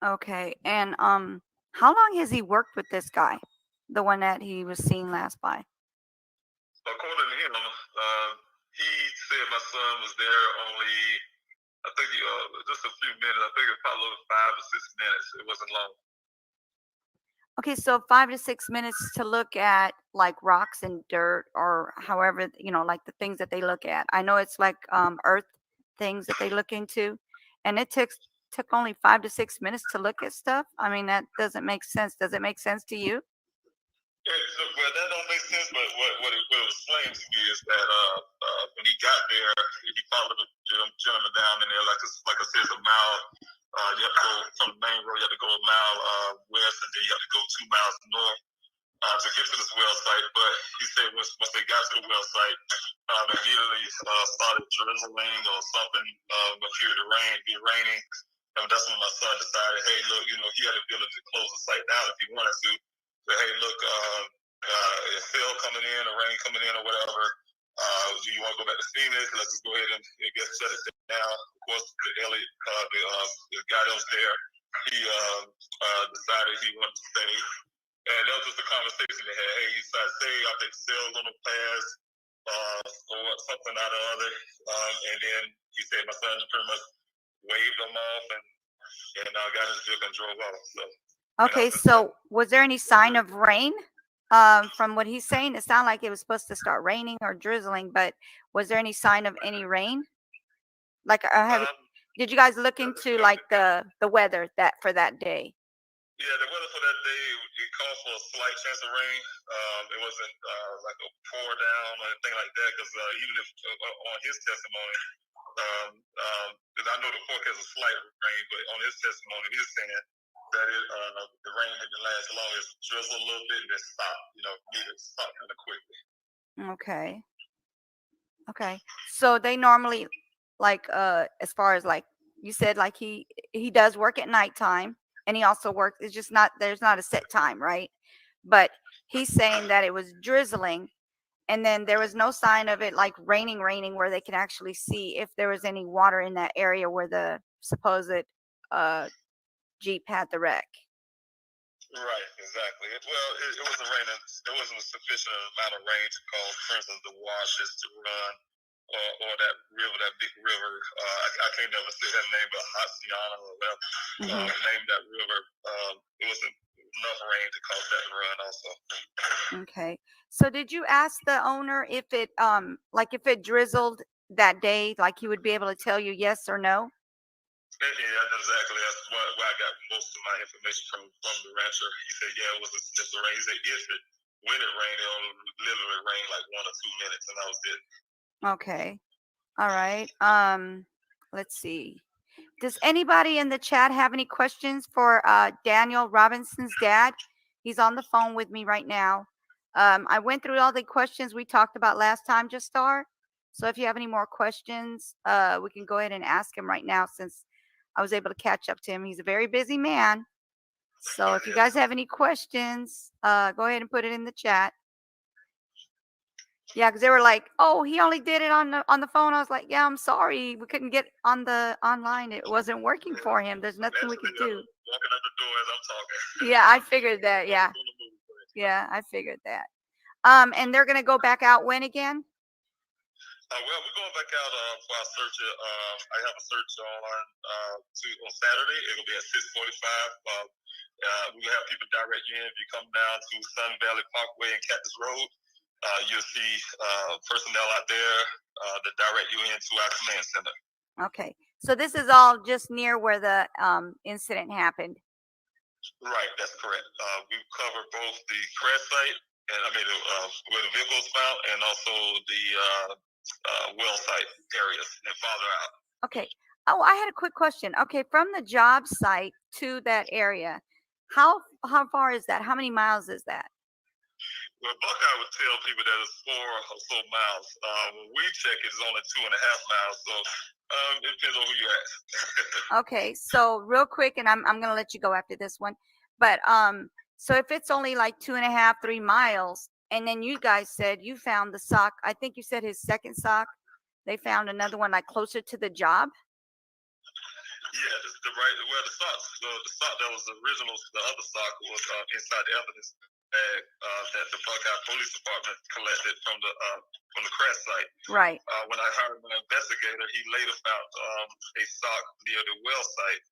Okay, and how long has he worked with this guy, the one that he was seen last by? According to him, he said my son was there only, I think, just a few minutes. I think it was probably 5 or 6 minutes. It wasn't long. Okay, so 5 to 6 minutes to look at like rocks and dirt, or however, like the things that they look at. I know it's like earth things that they look into, and it took only 5 to 6 minutes to look at stuff. I mean, that doesn't make sense. Does it make sense to you? Well, that don't make sense, but what it was explained to me is that when he got there, he followed the gentleman down in there, like I said, it's a mile. You have to go from the main road, you have to go a mile west, and then you have to go 2 miles north to get to this well site. But he said once they got to the well site, immediately started drizzling or something, appeared to be raining. And that's when my son decided, hey, look, he had the ability to close the site down if he wanted to. But hey, look, if hell coming in or rain coming in or whatever, do you want to go back to Phoenix? Let's just go ahead and shut it down. Of course, the guy that was there, he decided he wanted to stay. And that was just a conversation they had. Hey, you decided to stay. I think sales on the pass or something out of other. And then he said my son pretty much waved them off and got his vehicle and drove off. So. Okay, so was there any sign of rain? From what he's saying, it sounded like it was supposed to start raining or drizzling, but was there any sign of any rain? Like, did you guys look into like the weather for that day? Yeah, the weather for that day, it called for a slight chance of rain. It wasn't like a pour down or anything like that, because even if on his testimony, because I know the forecast was slight rain, but on his testimony, he was saying that the rain didn't last long. It's drizzle a little bit and then stop. Needed to stop kind of quickly. Okay. Okay. So they normally like as far as like you said, like he does work at nighttime and he also works, it's just not, there's not a set time, right? But he's saying that it was drizzling and then there was no sign of it like raining where they can actually see if there was any water in that area where the supposed Jeep had the wreck. Right, exactly. It wasn't raining. There wasn't a sufficient amount of rain to cause, for instance, the washes to run, or that river, that big river. I can't never say that name, but Haciana or whatever. Name that river. It wasn't enough rain to cause that to run. Also. Okay. So did you ask the owner if it like if it drizzled that day, like he would be able to tell you yes or no? Yeah, exactly. That's where I got most of my information from the rancher. He said, yeah, it was a sniff of rain. He said, when it rained, it only literally rained like 1 or 2 minutes, and that was it. Okay. All right. Let's see. Does anybody in the chat have any questions for Daniel Robinson's dad? He's on the phone with me right now. I went through all the questions we talked about last time, Just Star. So if you have any more questions, we can go ahead and ask him right now since I was able to catch up to him. He's a very busy man. So if you guys have any questions, go ahead and put it in the chat. Yeah, because they were like, "Oh, he only did it on the phone." I was like, "Yeah, I'm sorry, we couldn't get on the online. It wasn't working for him. There's nothing we could do." Walking out the door as I'm talking. Yeah, I figured that. Yeah, I figured that. And they're gonna go back out when again? We're going back out for our search. I have a search on Saturday. It'll be at 6:45. We will have people direct you in. If you come down to Sun Valley Parkway and Cactus Road, you'll see personnel out there to direct you into our command center. Okay, so this is all just near where the incident happened. Right, that's correct. We cover both the crash site and where the vehicle was found, and also the well site areas and farther out. Okay. Oh, I had a quick question. Okay, from the job site to that area, how far is that? How many miles is that? Well, Buckeye would tell people that it's 4 or so miles. When we check, it's only 2.5 miles. So it depends on who you ask. Okay, so real quick, and I'm gonna let you go after this one, but so if it's only like 2.5, 3 miles, and then you guys said you found the sock, I think you said his second sock, they found another one like closer to the job. Yeah, the sock that was the original, the other sock was inside the evidence bag that the Buckeye Police Department collected from the crash site. Right. When I hired my investigator, he later found a sock near the well site.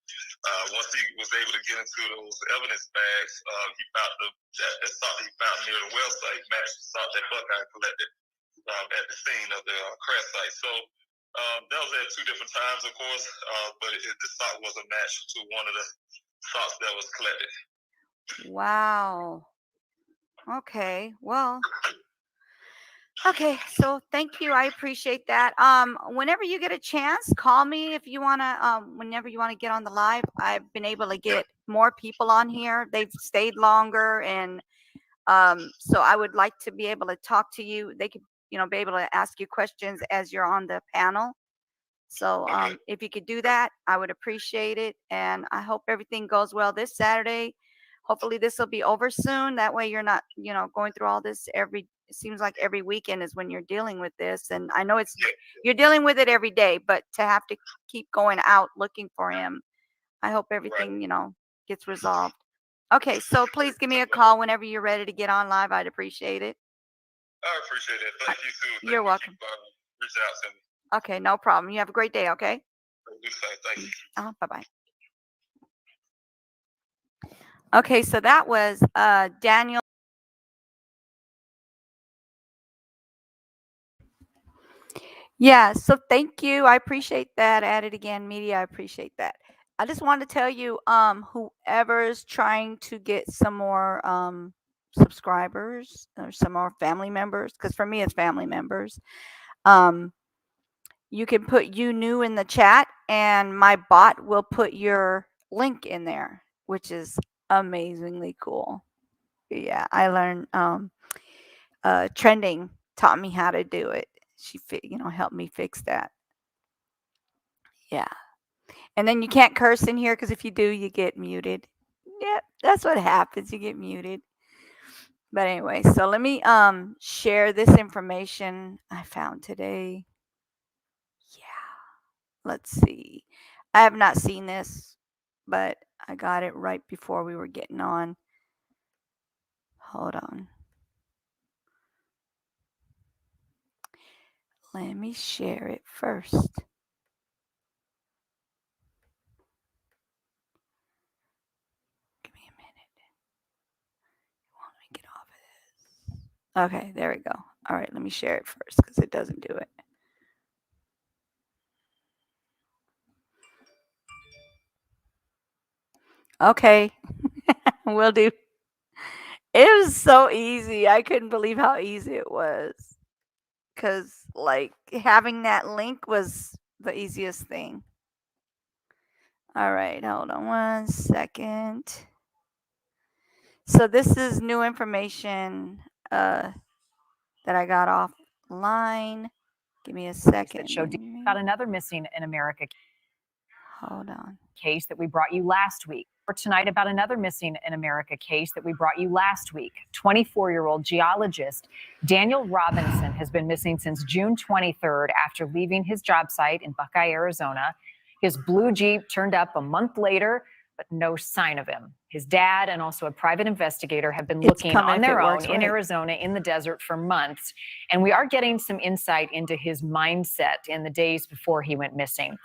Once he was able to get into those evidence bags, he found the sock he found near the well site matched the sock that Buckeye collected at the scene of the crash site. So that was at 2 different times, of course, but the sock was a match to one of the socks that was collected. Wow. Okay. Well. Okay. So thank you. I appreciate that. Whenever you get a chance, call me if you wanna. Whenever you want to get on the live, I've been able to get more people on here. They've stayed longer, and so I would like to be able to talk to you. They could, be able to ask you questions as you're on the panel. So if you could do that, I would appreciate it. And I hope everything goes well this Saturday. Hopefully this will be over soon. That way you're not, going through all this it seems like every weekend is when you're dealing with this. And I know you're dealing with it every day, but to have to keep going out looking for him, I hope everything, gets resolved. Okay, so please give me a call whenever you're ready to get on live. I'd appreciate it. I appreciate it. Thank you, Sue. You're welcome. Reach out to me. Okay, no problem. You have a great day, okay? Thank you. Bye-bye. Okay, so that was Daniel. Yeah, so thank you. I appreciate that. Add it again, media. I appreciate that. I just wanted to tell you, whoever's trying to get some more subscribers or some more family members, because for me it's family members. You can put "you new" in the chat, and my bot will put your link in there. which is amazingly cool. Yeah, I learned trending taught me how to do it. She helped me fix that. Yeah. And then you can't curse in here because if you do, you get muted. Yep, that's what happens. You get muted. But anyway, so let me share this information I found today. Yeah. Let's see. I have not seen this, but I got it right before we were getting on. Hold on. Let me share it first. Give me a minute. Let me get off of this. Okay, there we go. All right, let me share it first because it doesn't do it. Okay, will do. It was so easy. I couldn't believe how easy it was. Because, like, having that link was the easiest thing. All right, hold on one second. So this is new information that I got offline. Give me a second. That showed about another missing in America Hold on. case that we brought you last week. Or tonight about another missing in America case that we brought you last week. 24-year-old geologist Daniel Robinson has been missing since June 23rd after leaving his job site in Buckeye, Arizona. His blue Jeep turned up a month later, but no sign of him. His dad and also a private investigator have been looking on their own in Arizona in the desert for months. And we are getting some insight into his mindset in the days before he went missing.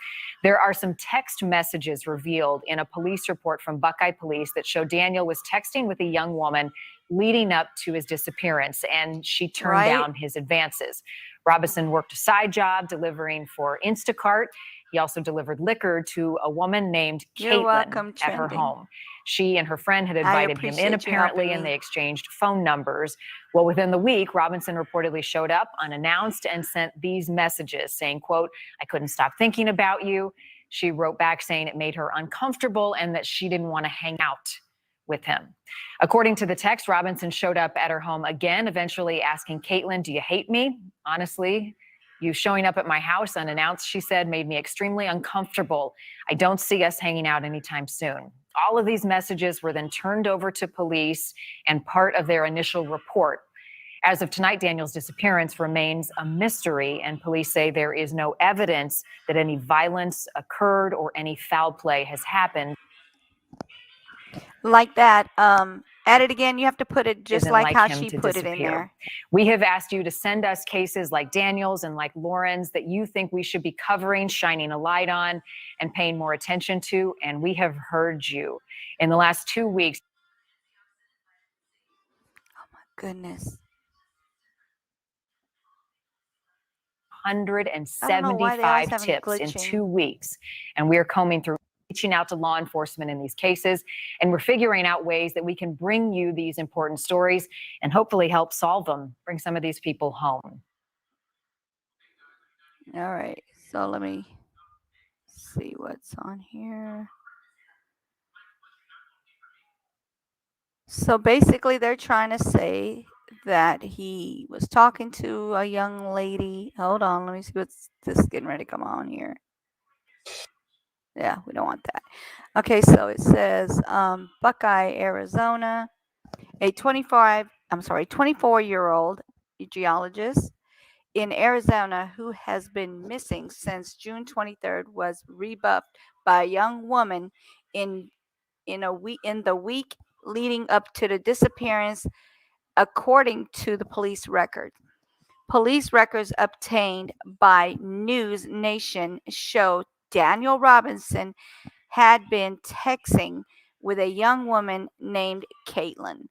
There are some text messages revealed in a police report from Buckeye Police that show Daniel was texting with a young woman leading up to his disappearance, and she turned down his advances. Robinson worked a side job delivering for Instacart. He also delivered liquor to a woman named Caitlin at her home. She and her friend had invited him in, apparently, and they exchanged phone numbers. Well, within the week, Robinson reportedly showed up unannounced and sent these messages saying, quote, "I couldn't stop thinking about you." She wrote back saying it made her uncomfortable and that she didn't want to hang out with him. According to the text, Robinson showed up at her home again, eventually asking Caitlin, "Do you hate me? Honestly, you showing up at my house unannounced," she said, "made me extremely uncomfortable. I don't see us hanging out anytime soon." All of these messages were then turned over to police and part of their initial report. As of tonight, Daniel's disappearance remains a mystery, and police say there is no evidence that any violence occurred or any foul play has happened. Like that. Add it again. You have to put it just like how she put it in there. We have asked you to send us cases like Daniel's and like Lauren's that you think we should be covering, shining a light on, and paying more attention to, and we have heard you. In the last 2 weeks. Oh my goodness. 175 tips in 2 weeks, and we are combing through, reaching out to law enforcement in these cases, and we're figuring out ways that we can bring you these important stories and hopefully help solve them, bring some of these people home. All right, so let me see what's on here. So basically they're trying to say that he was talking to a young lady. Hold on, let me see what's this getting ready to come on here. Yeah, we don't want that. Okay, so it says Buckeye, Arizona, a 24-year-old geologist in Arizona who has been missing since June 23rd was rebuffed by a young woman in the week leading up to the disappearance, according to the police record. Police records obtained by News Nation show Daniel Robinson had been texting with a young woman named Caitlin.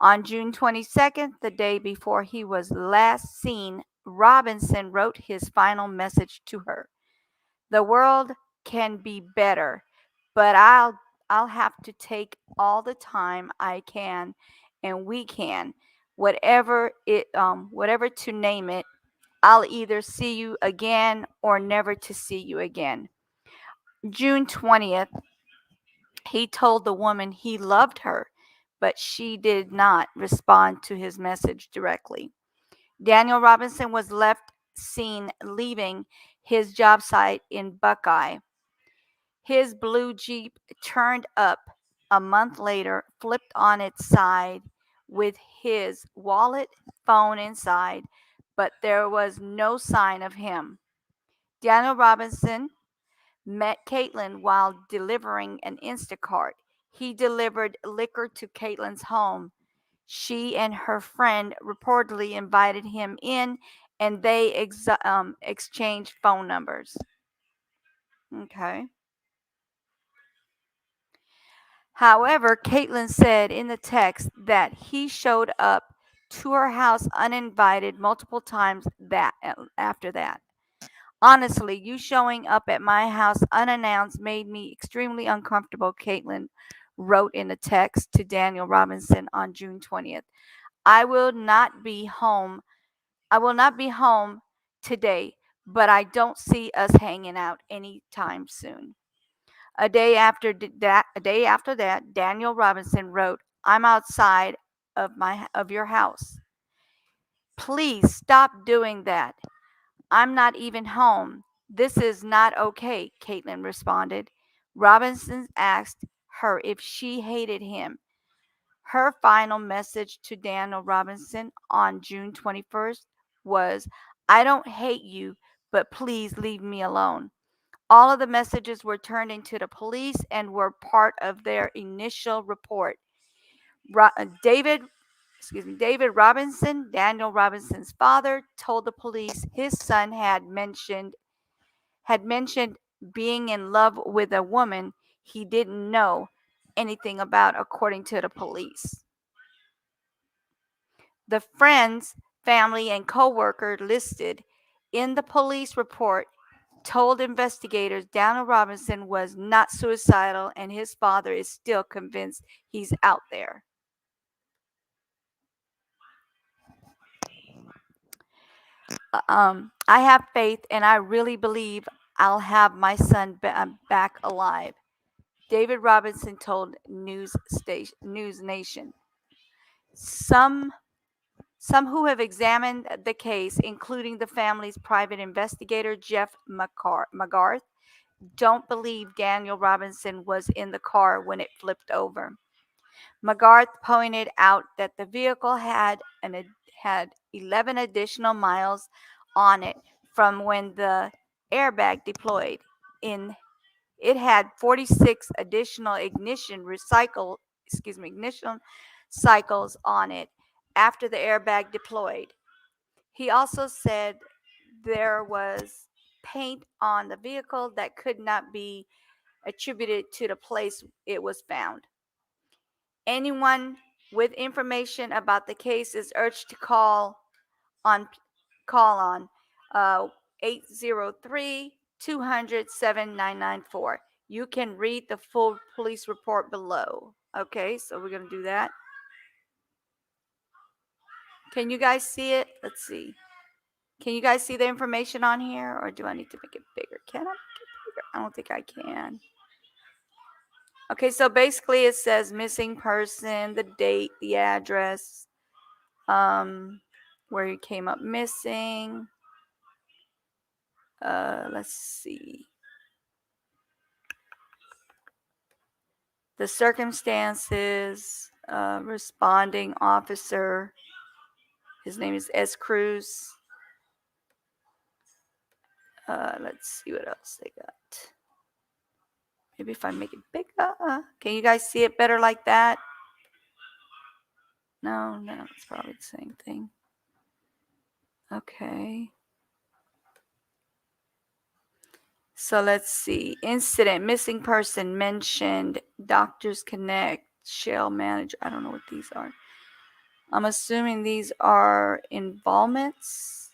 On June 22nd, the day before he was last seen, Robinson wrote his final message to her. "The world can be better, but I'll have to take all the time I can and we can, whatever to name it. I'll either see you again or never to see you again." June 20th, He told the woman he loved her, but she did not respond to his message directly. Daniel Robinson was left seen leaving his job site in Buckeye. His blue Jeep turned up a month later, flipped on its side with his wallet, phone inside, but there was no sign of him. Daniel Robinson met Caitlin while delivering an Instacart. He delivered liquor to Caitlin's home. She and her friend reportedly invited him in, and they exchanged phone numbers. Okay. However, Caitlin said in the text that he showed up to her house uninvited multiple times after that. Honestly, you showing up at my house unannounced made me extremely uncomfortable, Caitlin wrote in a text to Daniel Robinson on June 20th. I will not be home today, but I don't see us hanging out anytime soon. A day after that, Daniel Robinson wrote, "I'm outside of your house. Please stop doing that. I'm not even home. This is not okay," Caitlin responded. Robinson asked her if she hated him. Her final message to Daniel Robinson on June 21st was, "I don't hate you, but please leave me alone." All of the messages were turned into the police and were part of their initial report. David Robinson, Daniel Robinson's father, told the police his son had mentioned being in love with a woman he didn't know anything about, according to the police. The friends, family, and co-worker listed in the police report told investigators Daniel Robinson was not suicidal, and his father is still convinced he's out there. I have faith, and I really believe I'll have my son back alive, David Robinson told News Nation. Some who have examined the case, including the family's private investigator, Jeff McGarth, don't believe Daniel Robinson was in the car when it flipped over. McGarth pointed out that the vehicle had 11 additional miles on it from when the airbag deployed. It had 46 additional ignition cycles on it after the airbag deployed. He also said there was paint on the vehicle that could not be attributed to the place it was found. Anyone with information about the case is urged to call on 803-200-7994. You can read the full police report below. Okay, so we're going to do that. Can you guys see it? Let's see. Can you guys see the information on here, or do I need to make it bigger? Can I make it bigger? I don't think I can. Okay, so basically it says missing person, the date, the address, where he came up missing. Let's see. The circumstances, responding officer. His name is S. Cruz. Let's see what else they got. Maybe if I make it bigger. Can you guys see it better like that? No, it's probably the same thing. Okay. So let's see. Incident, missing person mentioned, Doctors Connect, Shell Manager. I don't know what these are. I'm assuming these are involvements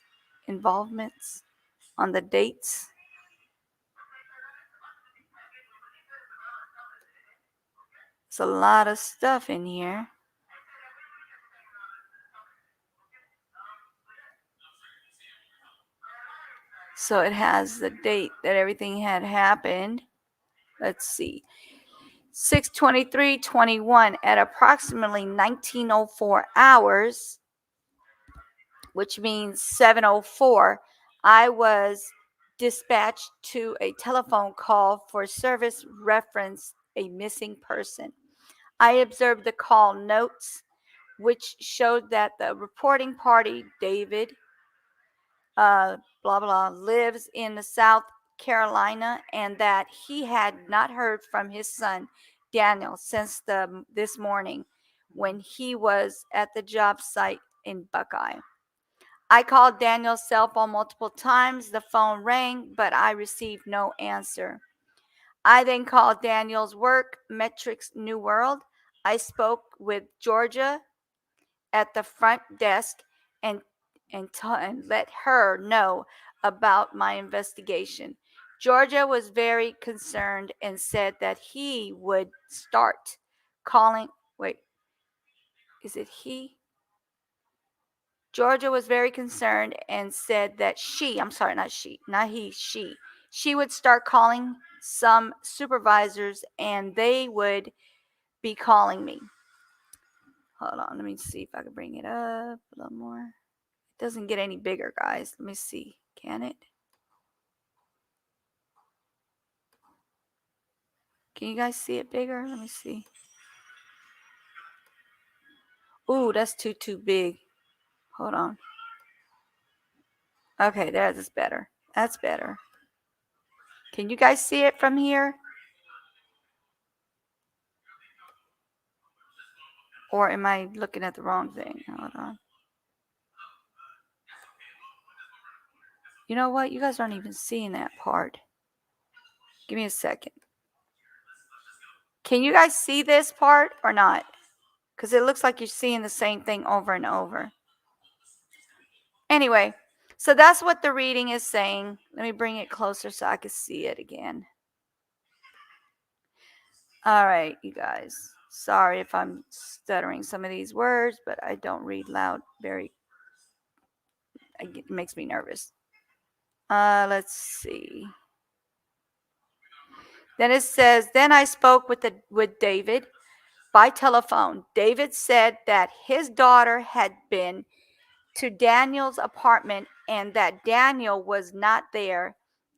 on the dates. It's a lot of stuff in here. So it has the date that everything had happened. Let's see. 6:23:21 at approximately 19:04 hours, which means 7:04, I was dispatched to a telephone call for service reference a missing person. I observed the call notes, which showed that the reporting party, David, blah, blah, lives in the South Carolina, and that he had not heard from his son, Daniel, since this morning when he was at the job site in Buckeye. I called Daniel's cell phone multiple times. The phone rang, but I received no answer. I then called Daniel's work, Metrics New World. I spoke with Georgia at the front desk and let her know about my investigation. Georgia was very concerned and said that he would start calling. Wait, is it he? Georgia was very concerned and said that she would start calling some supervisors and they would be calling me. Hold on, let me see if I can bring it up a little more. It doesn't get any bigger, guys. Let me see. Can it? Can you guys see it bigger? Let me see. Ooh, that's too big. Hold on. Okay, that's better. That's better. Can you guys see it from here? Or am I looking at the wrong thing? Hold on. You know what? You guys aren't even seeing that part. Give me a second. Can you guys see this part or not? Because it looks like you're seeing the same thing over and over. Anyway, so that's what the reading is saying. Let me bring it closer so I can see it again. All right, you guys. Sorry if I'm stuttering some of these words, but I don't read loud it makes me nervous. Let's see. Then it says, then I spoke with David by telephone. David said that his daughter had been to Daniel's apartment and that Daniel was not there,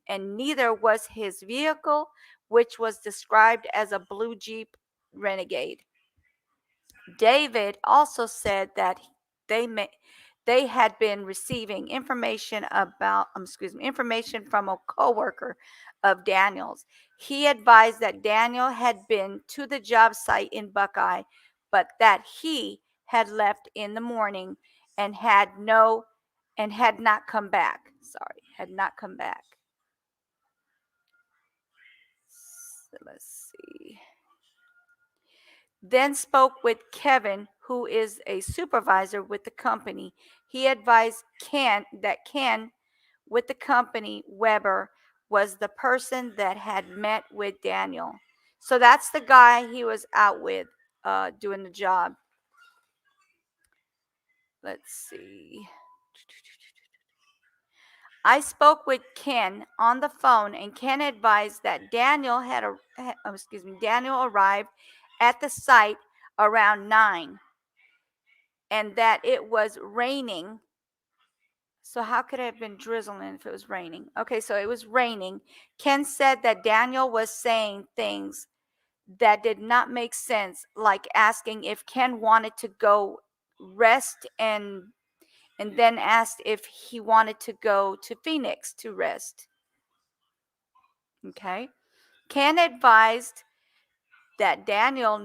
and neither was his vehicle, which was described as a blue Jeep Renegade. David also said that they had been receiving information from a coworker of Daniel's. He advised that Daniel had been to the job site in Buckeye, but that he had left in the morning and had not come back. Had not come back. So let's see. Then spoke with Kevin, who is a supervisor with the company. He advised Ken with the company, Weber, was the person that had met with Daniel. So that's the guy he was out with doing the job. Let's see. I spoke with Ken on the phone, and Ken advised that Daniel arrived at the site around 9 and that it was raining. So how could it have been drizzling if it was raining? Okay, so it was raining. Ken said that Daniel was saying things that did not make sense, like asking if Ken wanted to go rest and then asked if he wanted to go to Phoenix to rest. Okay. Ken advised that Daniel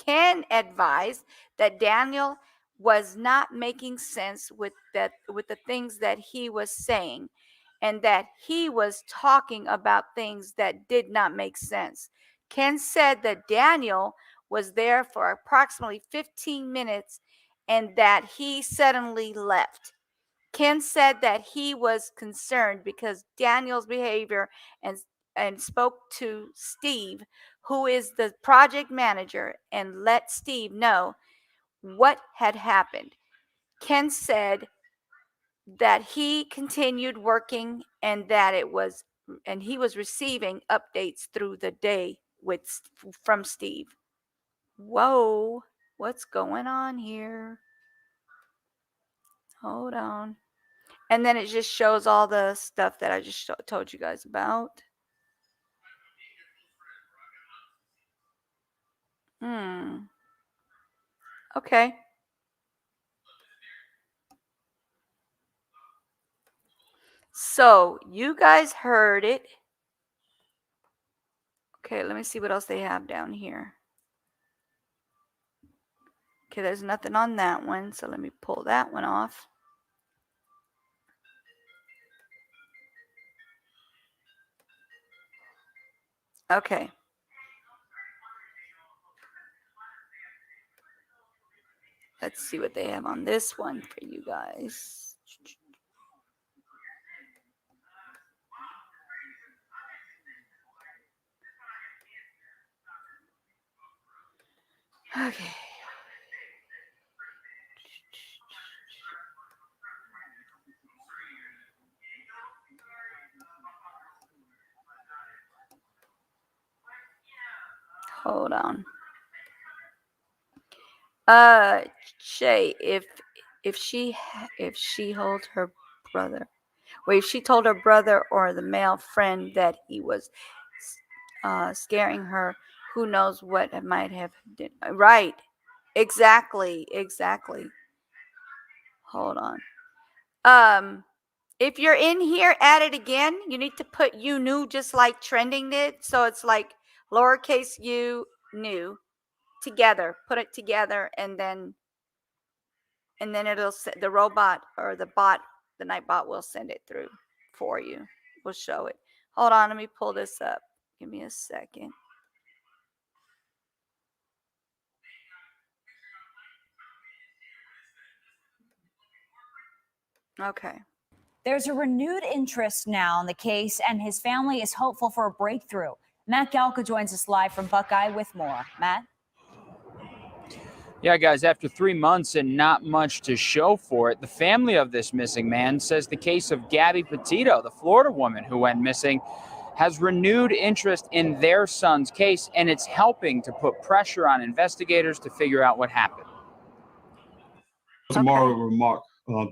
Ken advised that Daniel was not making sense with the things that he was saying, and that he was talking about things that did not make sense. Ken said that Daniel was there for approximately 15 minutes and that he suddenly left. Ken said that he was concerned because Daniel's behavior and spoke to Steve, who is the project manager, and let Steve know what had happened. Ken said that he continued working and that it was and he was receiving updates through the day from Steve. Whoa, what's going on here? Hold on. And then it just shows all the stuff that I just told you guys about. Okay. So you guys heard it. Okay, let me see what else they have down here. Okay, there's nothing on that one, so let me pull that one off. Okay. Let's see what they have on this one for you guys. Okay. Hold on. Shay, if she told her brother, if she told her brother or the male friend that he was scaring her, who knows what it might have done. Right. Exactly. Hold on. If you're in here, add it again. You need to put you knew, just like trending did. So it's like lowercase u new together. Put it together, and then it'll the robot or the bot, the night bot will send it through for you. We'll show it. Hold on, let me pull this up. Give me a second. Okay. There's a renewed interest now in the case, and his family is hopeful for a breakthrough. Matt Galka joins us live from Buckeye with more. Matt? Yeah, guys, after 3 months and not much to show for it, the family of this missing man says the case of Gabby Petito, the Florida woman who went missing, has renewed interest in their son's case, and it's helping to put pressure on investigators to figure out what happened. Tomorrow will mark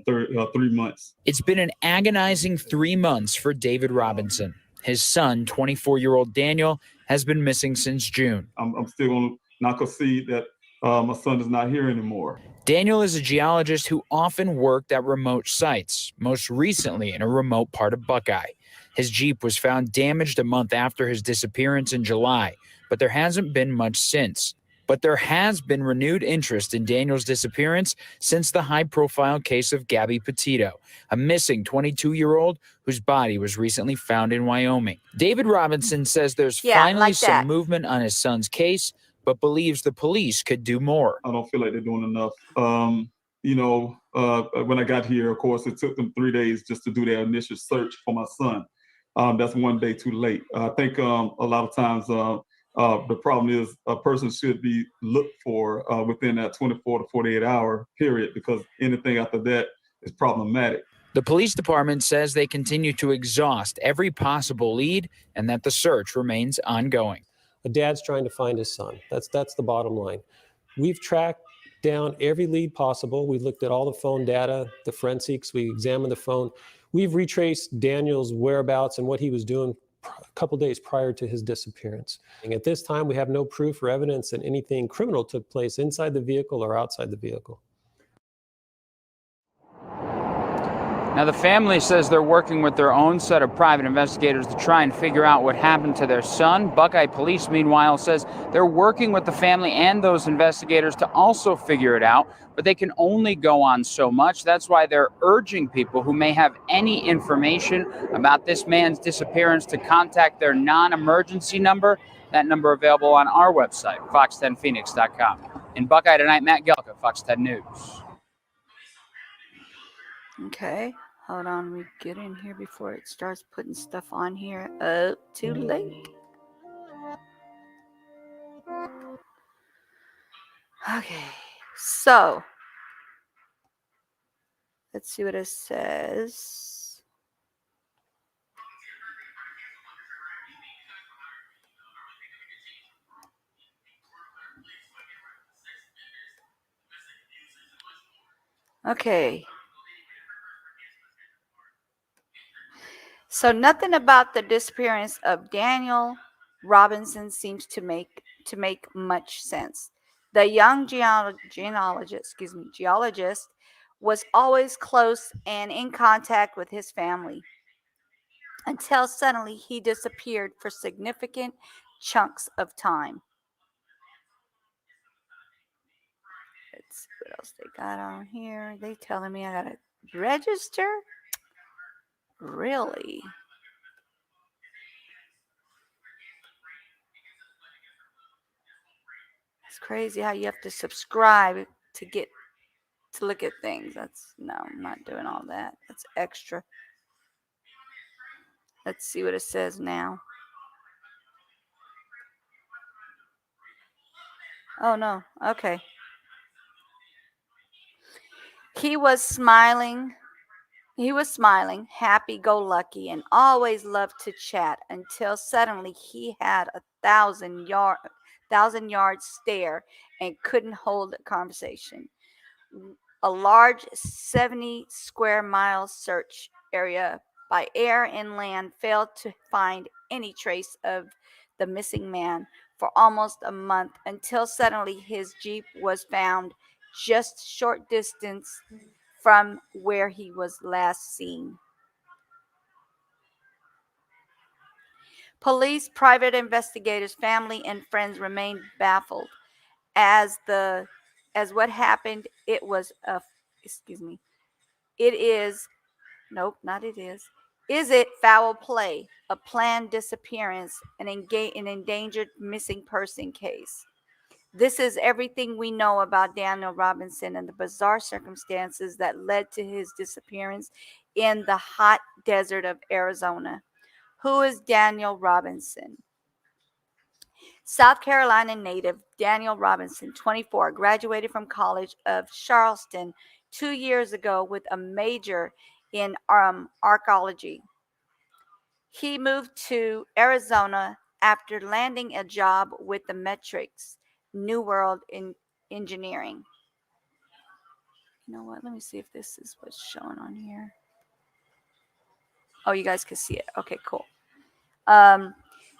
3 months. It's been an agonizing 3 months for David Robinson. His son, 24-year-old Daniel, has been missing since June. I'm still going to not concede that my son is not here anymore. Daniel is a geologist who often worked at remote sites, most recently in a remote part of Buckeye. His Jeep was found damaged a month after his disappearance in July, but there hasn't been much since. But there has been renewed interest in Daniel's disappearance since the high-profile case of Gabby Petito, a missing 22-year-old whose body was recently found in Wyoming. David Robinson says there's finally some movement on his son's case, but believes the police could do more. I don't feel like they're doing enough. When I got here, of course, it took them 3 days just to do their initial search for my son. That's 1 day too late. I think a lot of times the problem is a person should be looked for within that 24 to 48 hour period, because anything after that is problematic. The police department says they continue to exhaust every possible lead and that the search remains ongoing. A dad's trying to find his son. That's the bottom line. We've tracked down every lead possible. We looked at all the phone data, the forensics. We examined the phone. We've retraced Daniel's whereabouts and what he was doing a couple days prior to his disappearance. And at this time, we have no proof or evidence that anything criminal took place inside the vehicle or outside the vehicle. Now, the family says they're working with their own set of private investigators to try and figure out what happened to their son. Buckeye Police, meanwhile, says they're working with the family and those investigators to also figure it out, but they can only go on so much. That's why they're urging people who may have any information about this man's disappearance to contact their non-emergency number. That number available on our website, fox10phoenix.com. In Buckeye tonight, Matt Gelka, Fox 10 News. Okay. Hold on, we get in here before it starts putting stuff on here. Oh, too late. Okay, so let's see what it says. Okay. So nothing about the disappearance of Daniel Robinson seems to make much sense. The young geologist was always close and in contact with his family until suddenly he disappeared for significant chunks of time. Let's see what else they got on here. They telling me I gotta register? Really? It's crazy how you have to subscribe to look at things. No, I'm not doing all that. That's extra. Let's see what it says now. Oh no. Okay. He was smiling, happy-go-lucky, and always loved to chat until suddenly he had a thousand-yard stare and couldn't hold a conversation. A large 70 square mile search area by air and land failed to find any trace of the missing man for almost a month until suddenly his Jeep was found just short distance from where he was last seen. Police, private investigators, family, and friends remained baffled as what happened. It was a excuse me. It is nope, not it is. Is it foul play, a planned disappearance, an endangered missing person case? This is everything we know about Daniel Robinson and the bizarre circumstances that led to his disappearance in the hot desert of Arizona. Who is Daniel Robinson? South Carolina native Daniel Robinson, 24, graduated from College of Charleston 2 years ago with a major in archaeology. He moved to Arizona after landing a job with the Metrics New World in Engineering. You know what? Let me see if this is what's showing on here. Oh, you guys can see it. Okay, cool.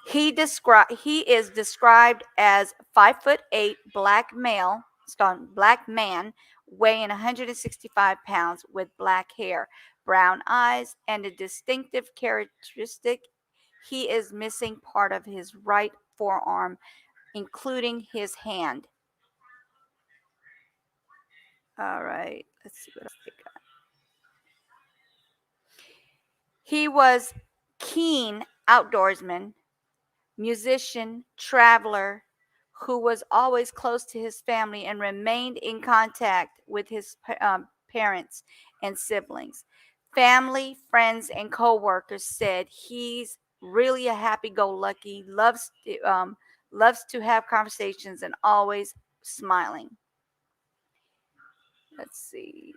He is described as 5'8" black man, weighing 165 pounds with black hair, brown eyes, and a distinctive characteristic. He is missing part of his right forearm, including his hand. All right, let's see what else they got. He was keen outdoorsman, musician, traveler, who was always close to his family and remained in contact with his parents and siblings. Family, friends, and co-workers said he's really a happy-go-lucky, loves to have conversations and always smiling. Let's see.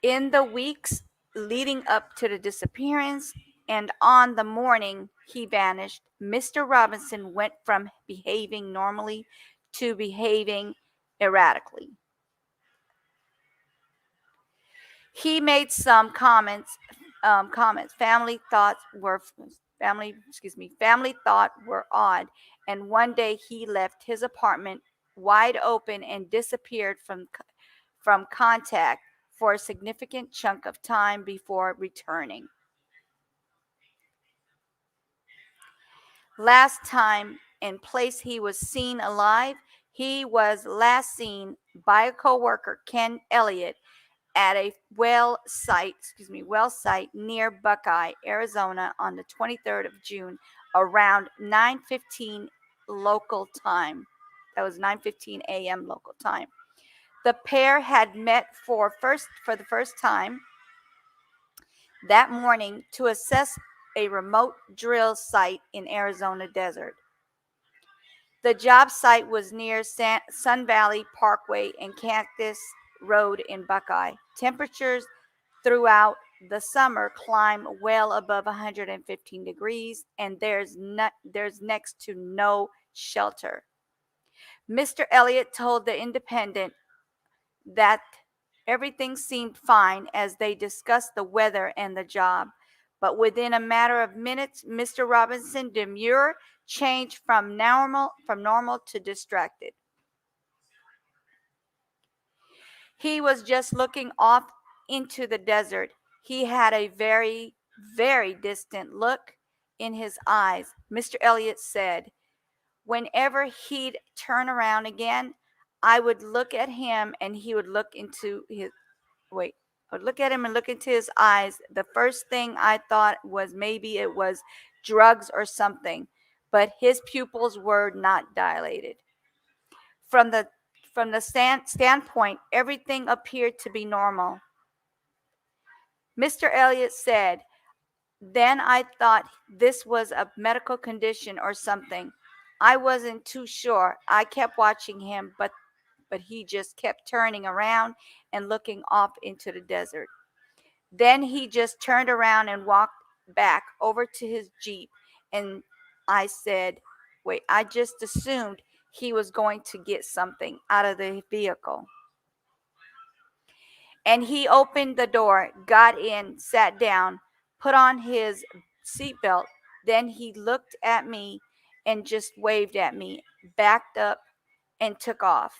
In the weeks leading up to the disappearance and on the morning he vanished, Mr. Robinson went from behaving normally to behaving erratically. He made some comments. Family thought were odd, and one day he left his apartment wide open and disappeared from contact for a significant chunk of time before returning. Last time and place he was seen alive, he was last seen by a co-worker, Ken Elliott, at a well site near Buckeye, Arizona on the 23rd of June around 9:15 local time. That was 9:15 a.m. local time. The pair had met for the first time that morning to assess a remote drill site in Arizona desert. The job site was near Sun Valley Parkway and Cactus Road in Buckeye. Temperatures throughout the summer climb well above 115 degrees, and there's next to no shelter. Mr. Elliott told the Independent that everything seemed fine as they discussed the weather and the job. But within a matter of minutes, Mr. Robinson demure changed from normal to distracted. He was just looking off into the desert. He had a very, very distant look in his eyes. Mr. Elliott said, whenever he'd turn around again, I would look at him and he would look into his I would look at him and look into his eyes. The first thing I thought was maybe it was drugs or something, but his pupils were not dilated. From the standpoint, everything appeared to be normal. Mr. Elliott said, then I thought this was a medical condition or something. I wasn't too sure. I kept watching him, but he just kept turning around and looking off into the desert. Then he just turned around and walked back over to his Jeep. And I said, wait, I just assumed he was going to get something out of the vehicle. And he opened the door, got in, sat down, put on his seatbelt. Then he looked at me and just waved at me, backed up, and took off.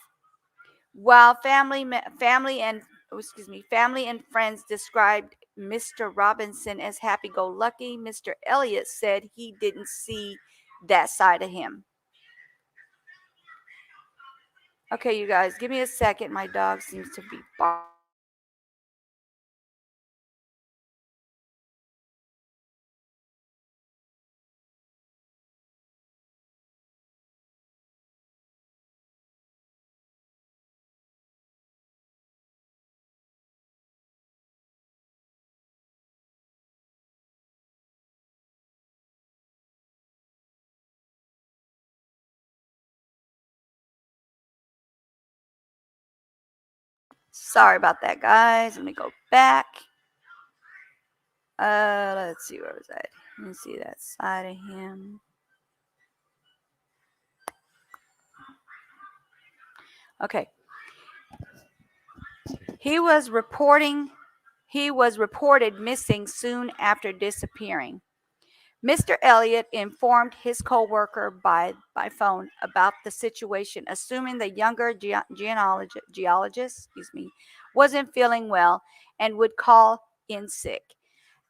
While family and friends described Mr. Robinson as happy-go-lucky, Mr. Elliott said he didn't see that side of him. Okay, you guys, give me a second. My dog seems to be barking. Sorry about that, guys. Let me go back. Let's see, where was I? Let me see that side of him. Okay. He was reported missing soon after disappearing. Mr. Elliott informed his co-worker by phone about the situation, assuming the younger geologist wasn't feeling well and would call in sick.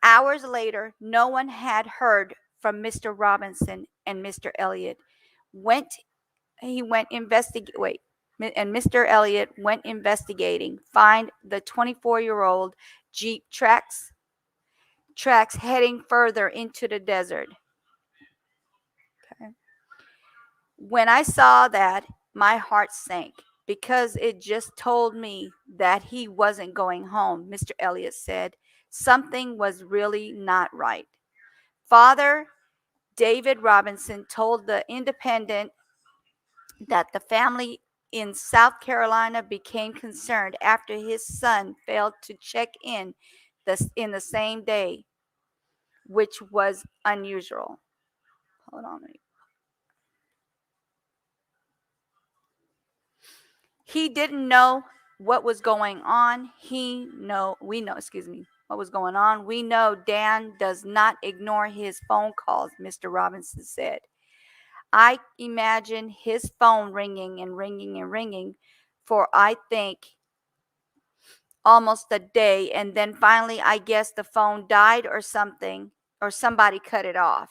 Hours later, no one had heard from Mr. Robinson, and Mr. Elliott went investigating, find the 24-year-old Jeep tracks heading further into the desert. Okay. When I saw that, my heart sank because it just told me that he wasn't going home, Mr. Elliott said. Something was really not right. Father David Robinson told the Independent that the family in South Carolina became concerned after his son failed to check in the same day, which was unusual. Hold on. He didn't know what was going on. What was going on. We know Dan does not ignore his phone calls, Mr. Robinson said. I imagine his phone ringing and ringing and ringing for, I think, almost a day. And then finally, I guess the phone died or something, or somebody cut it off.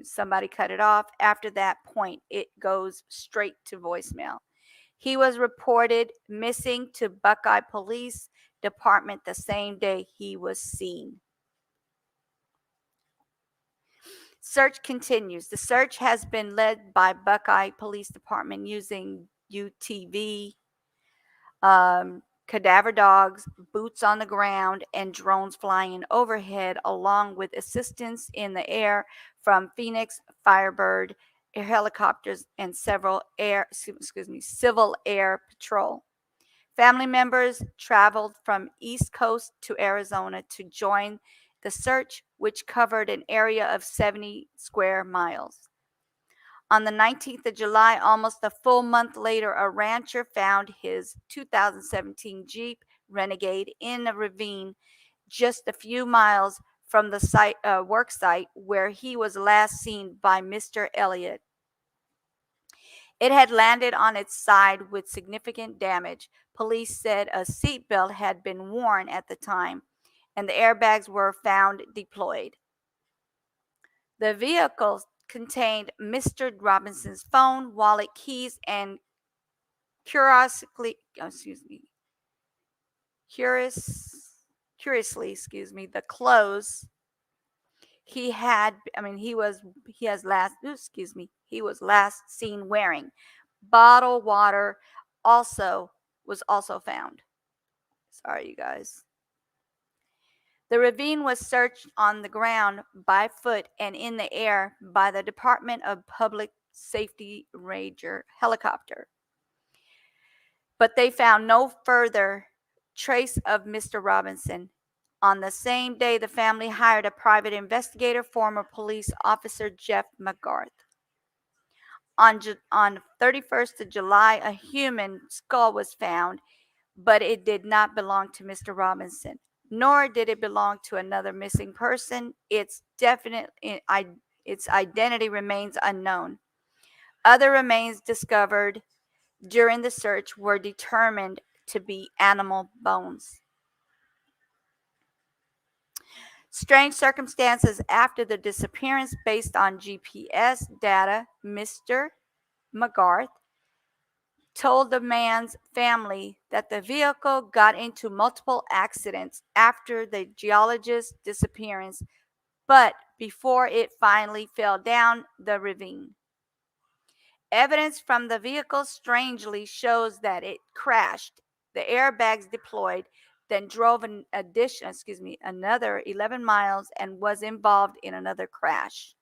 Somebody cut it off. After that point, it goes straight to voicemail. He was reported missing to Buckeye Police Department the same day he was seen. Search continues. The search has been led by Buckeye Police Department using UTV, cadaver dogs, boots on the ground, and drones flying overhead, along with assistance in the air from Phoenix Firebird helicopters and civil air patrol. Family members traveled from East Coast to Arizona to join the search, which covered an area of 70 square miles. On the 19th of July, almost a full month later, a rancher found his 2017 Jeep Renegade in a ravine just a few miles from the work site where he was last seen by Mr. Elliott. It had landed on its side with significant damage. Police said a seatbelt had been worn at the time, and the airbags were found deployed. The vehicle contained Mr. Robinson's phone, wallet, keys, and curiously, the clothes he had. He was last seen wearing. Bottled water was also found. Sorry, you guys. The ravine was searched on the ground, by foot, and in the air by the Department of Public Safety Ranger helicopter. But they found no further trace of Mr. Robinson. On the same day, the family hired a private investigator, former police officer Jeff McGarth. On 31st of July, a human skull was found, but it did not belong to Mr. Robinson, nor did it belong to another missing person. Its identity remains unknown. Other remains discovered during the search were determined to be animal bones. Strange circumstances after the disappearance. Based on GPS data, Mr. McGarth told the man's family that the vehicle got into multiple accidents after the geologist's disappearance, but before it finally fell down the ravine. Evidence from the vehicle strangely shows that it crashed. The airbags deployed, then drove another 11 miles and was involved in another crash,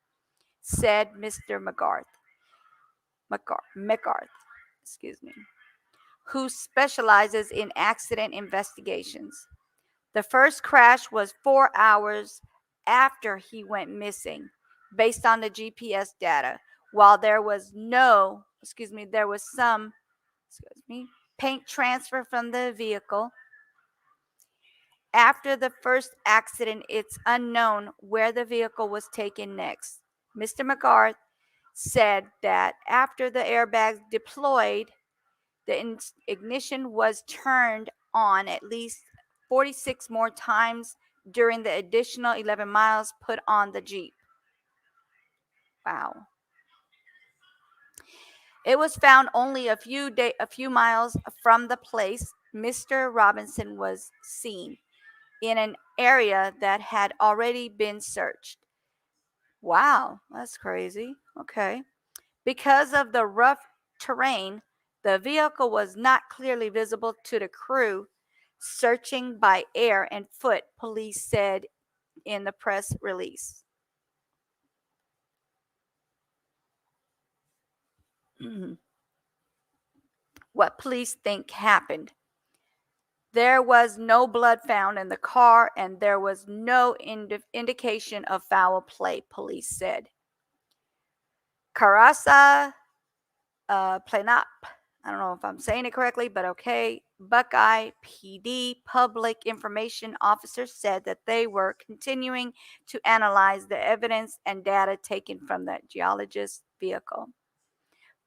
said Mr. McGarth, who specializes in accident investigations. The first crash was 4 hours after he went missing, based on the GPS data. While there was some paint transfer from the vehicle. After the first accident, it's unknown where the vehicle was taken next. Mr. McGarth said that after the airbags deployed, the ignition was turned on at least 46 more times during the additional 11 miles put on the Jeep. Wow. It was found only a few miles from the place Mr. Robinson was seen, in an area that had already been searched. Wow, that's crazy. Okay. Because of the rough terrain, the vehicle was not clearly visible to the crew searching by air and foot, police said in the press release. What police think happened. There was no blood found in the car, and there was no indication of foul play, police said. Carasa Planap, I don't know if I'm saying it correctly, but okay. Buckeye PD public information officer said that they were continuing to analyze the evidence and data taken from the geologist's vehicle,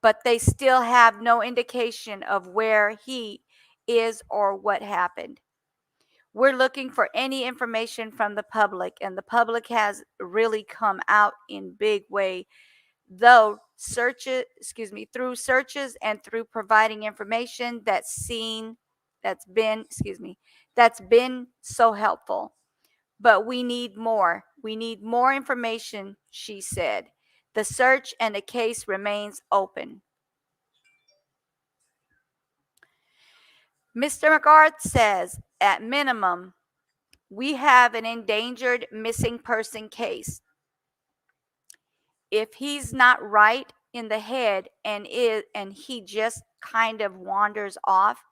but they still have no indication of where he is or what happened. We're looking for any information from the public, and the public has really come out in big way, though through searches and through providing information that's been so helpful. But we need more. We need more information, she said. The search and the case remains open. Mr. McGarth says, at minimum, we have an endangered missing person case. If he's not right in the head and he just kind of wanders off,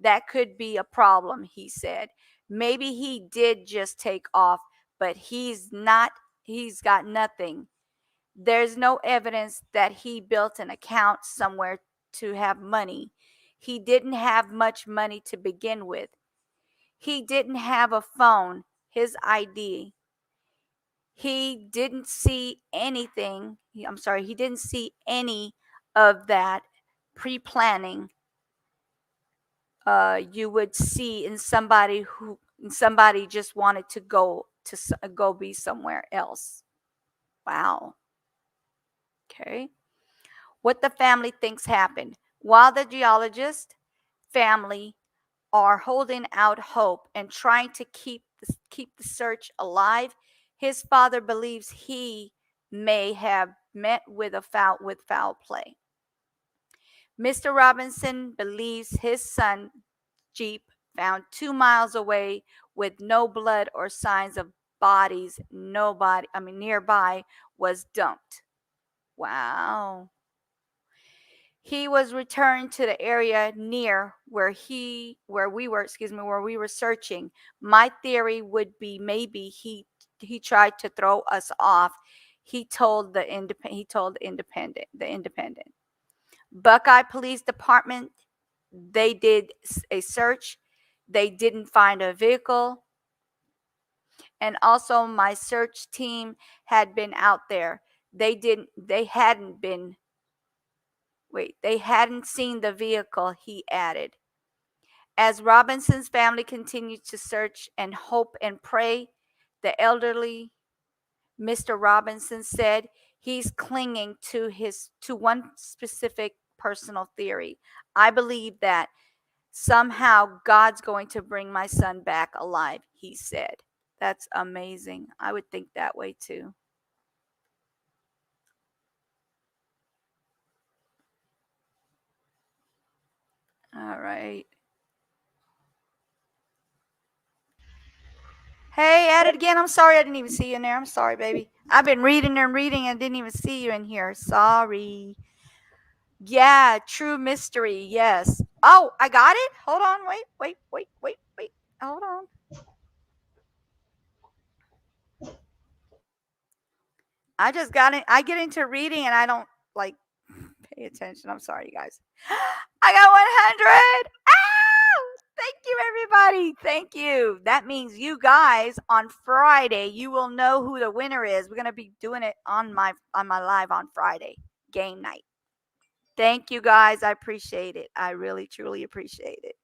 That could be a problem, he said. Maybe he did just take off, but he's got nothing. There's no evidence that he built an account somewhere to have money. He didn't have much money to begin with. He didn't have a phone, his ID. He didn't see anything. He didn't see any of that pre-planning you would see in somebody just wanted to go be somewhere else. Wow. Okay. What the family thinks happened. While the geologist family are holding out hope and trying to keep the search alive, his father believes he may have met with foul play. Mr. Robinson believes his son Jeep found 2 miles away with no blood or signs of bodies nearby was dumped. Wow. He was returned to the area near where we were searching. My theory would be maybe he tried to throw us off. He told the Independent. Buckeye Police Department, they did a search. They didn't find a vehicle. And also my search team had been out there. They hadn't seen the vehicle, he added. As Robinson's family continued to search and hope and pray, the elderly Mr. Robinson said he's clinging to one specific personal theory. I believe that somehow God's going to bring my son back alive, he said. That's amazing. I would think that way too. All right. Hey, at it again. I'm sorry I didn't even see you in there. I'm sorry, baby. I've been reading and reading and didn't even see you in here. Sorry. Yeah, true mystery. Yes. Oh, I got it. Hold on. Wait. Hold on. I just got it. I get into reading and I don't like pay attention. I'm sorry, you guys. I got 100. Oh, thank you, everybody. Thank you. That means you guys on Friday, you will know who the winner is. We're gonna be doing it on my live on Friday, game night. Thank you, guys. I appreciate it. I really, truly appreciate it.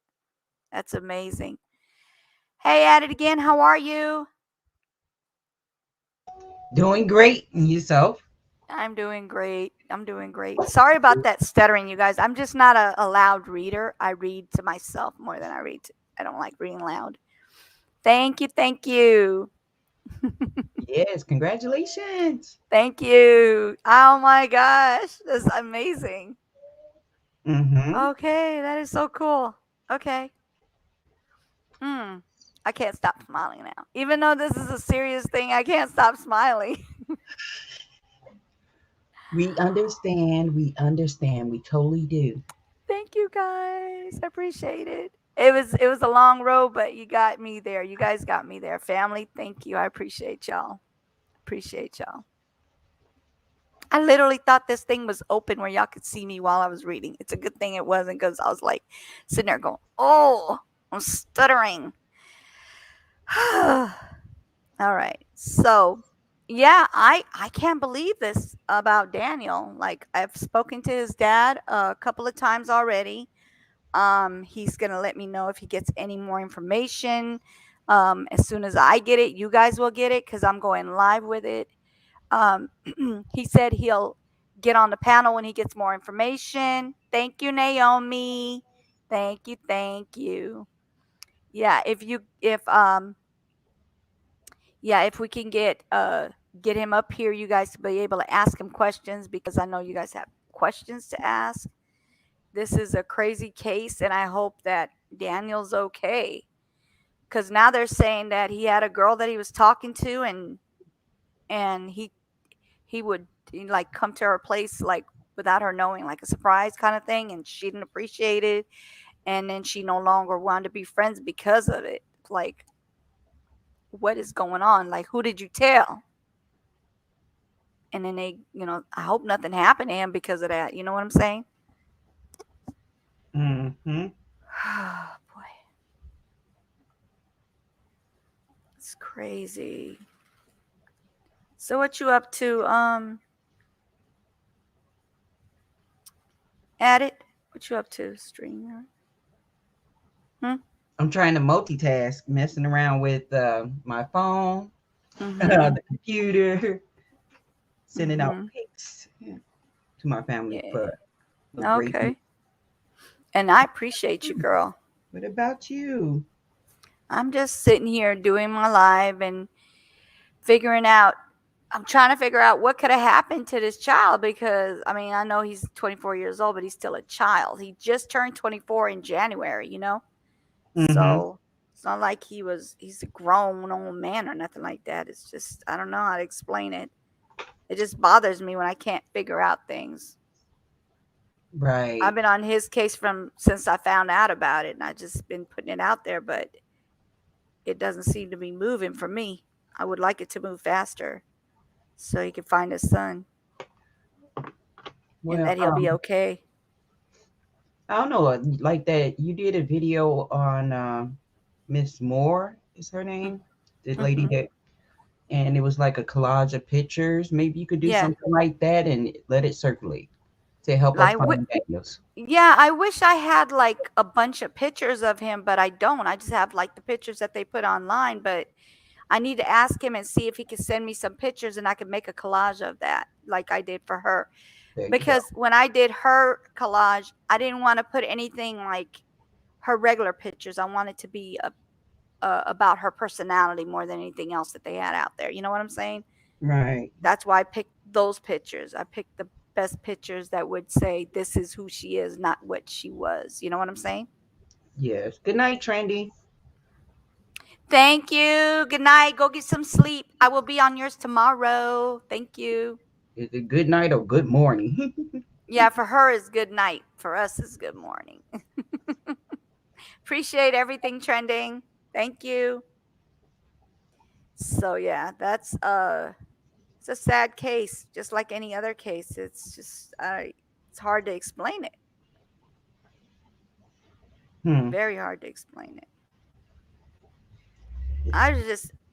That's amazing. Hey, at it again. How are you? Doing great. And yourself? I'm doing great. Sorry about that stuttering, you guys. I'm just not a loud reader. I read to myself more than I don't like reading loud. Thank you. Yes, congratulations. Thank you. Oh my gosh, that's amazing. Okay, that is so cool. Okay. I can't stop smiling now. Even though this is a serious thing, I can't stop smiling. We understand. We totally do. Thank you, guys. I appreciate it. It was a long road, but you got me there. You guys got me there. Family, thank you. I appreciate y'all. I literally thought this thing was open where y'all could see me while I was reading. It's a good thing it wasn't, because I was like sitting there going, oh, I'm stuttering. All right. So yeah, I can't believe this about Daniel. Like, I've spoken to his dad a couple of times already. He's gonna let me know if he gets any more information. As soon as I get it, you guys will get it, because I'm going live with it. He said he'll get on the panel when he gets more information. Thank you, Naomi. Thank you. Yeah, if we can get him up here, you guys to be able to ask him questions, because I know you guys have questions to ask. This is a crazy case, and I hope that Daniel's okay, because now they're saying that he had a girl that he was talking to, and he would like come to her place like without her knowing, like a surprise kind of thing, and she didn't appreciate it. and then she no longer wanted to be friends because of it. Like, what is going on? Like, who did you tell? And then they, I hope nothing happened to him because of that. You know what I'm saying? Mm-hmm. Oh, boy. It's crazy. So what you up to, at it? What you up to, streamer? I'm trying to multitask, messing around with my phone, Mm-hmm. the computer, sending out Mm-hmm. pics to my family for a Yeah. great. Okay. And I appreciate you, girl. What about you? I'm just sitting here doing my live and I'm trying to figure out what could have happened to this child because, I mean, I know he's 24 years old, but he's still a child. He just turned 24 in January, Mm-hmm. So it's not like he's a grown old man or nothing like that. It's just, I don't know how to explain it. It just bothers me when I can't figure out things. Right. I've been on his case since I found out about it, and I just been putting it out there, but it doesn't seem to be moving for me. I would like it to move faster so he can find his son and that he'll be okay. I don't know, like that. You did a video on Miss Moore, is her name, the lady that, and it was like a collage of pictures. Maybe you could do Yeah. something like that and let it circulate to help us find Daniels. Yeah, I wish I had like a bunch of pictures of him, but I don't. I just have like the pictures that they put online, but I need to ask him and see if he can send me some pictures and I can make a collage of that like I did for her. Because when I did her collage, I didn't want to put anything like her regular pictures. I wanted to be about her personality more than anything else that they had out there. You know what I'm saying? Right. That's why I picked those pictures. I picked the best pictures that would say this is who she is, not what she was. You know what I'm saying? Yes. Good night, Trendy. Thank you. Good night. Go get some sleep. I will be on yours tomorrow. Thank you. Is it good night or good morning? Yeah, for her is good night. For us is good morning. Appreciate everything trending. Thank you. So yeah, that's it's a sad case, just like any other case. It's just it's hard to explain it. Very hard to explain it.